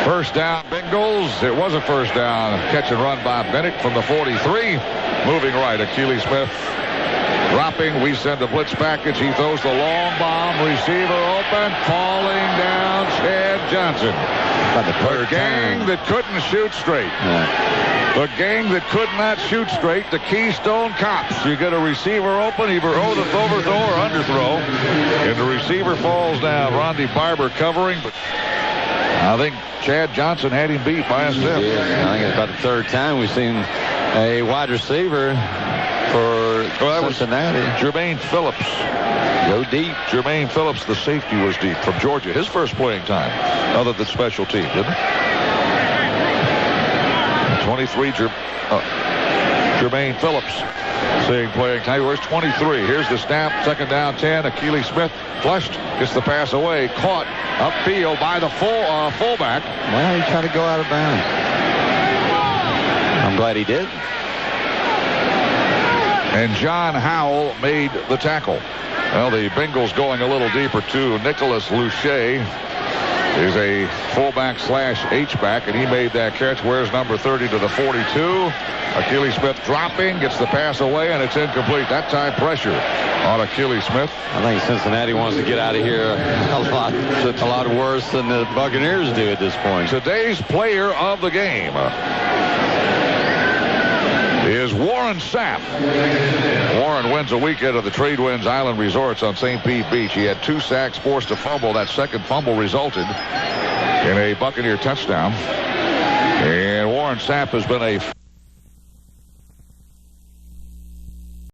First down, Bengals. It was a first down. Catch and run by Bennett from the 43. Moving right, Achilles Smith. Dropping, we send a blitz package. He throws the long bomb. Receiver open. Falling down, Chad Johnson. The gang that couldn't shoot straight. The gang that could not shoot straight, the Keystone Cops. You get a receiver open, either overthrow or underthrow. And the receiver falls down. Rondy Barber covering, but I think Chad Johnson had him beat by a step. Yeah, I think it's about the 3rd time we've seen a wide receiver for Cincinnati. Jermaine Phillips. Go deep. Jermaine Phillips, the safety, was deep from Georgia. His first playing time, other than special team, didn't it? 23, Jermaine Phillips seeing playing time. Where's 23? Here's the snap. Second down, 10. Akili Smith flushed. Gets the pass away. Caught upfield by the fullback. Well, he tried to go out of bounds. I'm glad he did. And John Howell made the tackle. Well, the Bengals going a little deeper too. Nicholas Luche is a fullback / H-back, and he made that catch. Wears number 30 to the 42. Akili Smith dropping, gets the pass away, and it's incomplete. That time pressure on Akili Smith. I think Cincinnati wants to get out of here a lot worse than the Buccaneers do at this point. Today's player of the game is Warren Sapp. Warren wins a weekend of the Trade Winds Island Resorts on St. Pete Beach. He had 2 sacks, forced a fumble. That second fumble resulted in a Buccaneer touchdown. And Warren Sapp has been a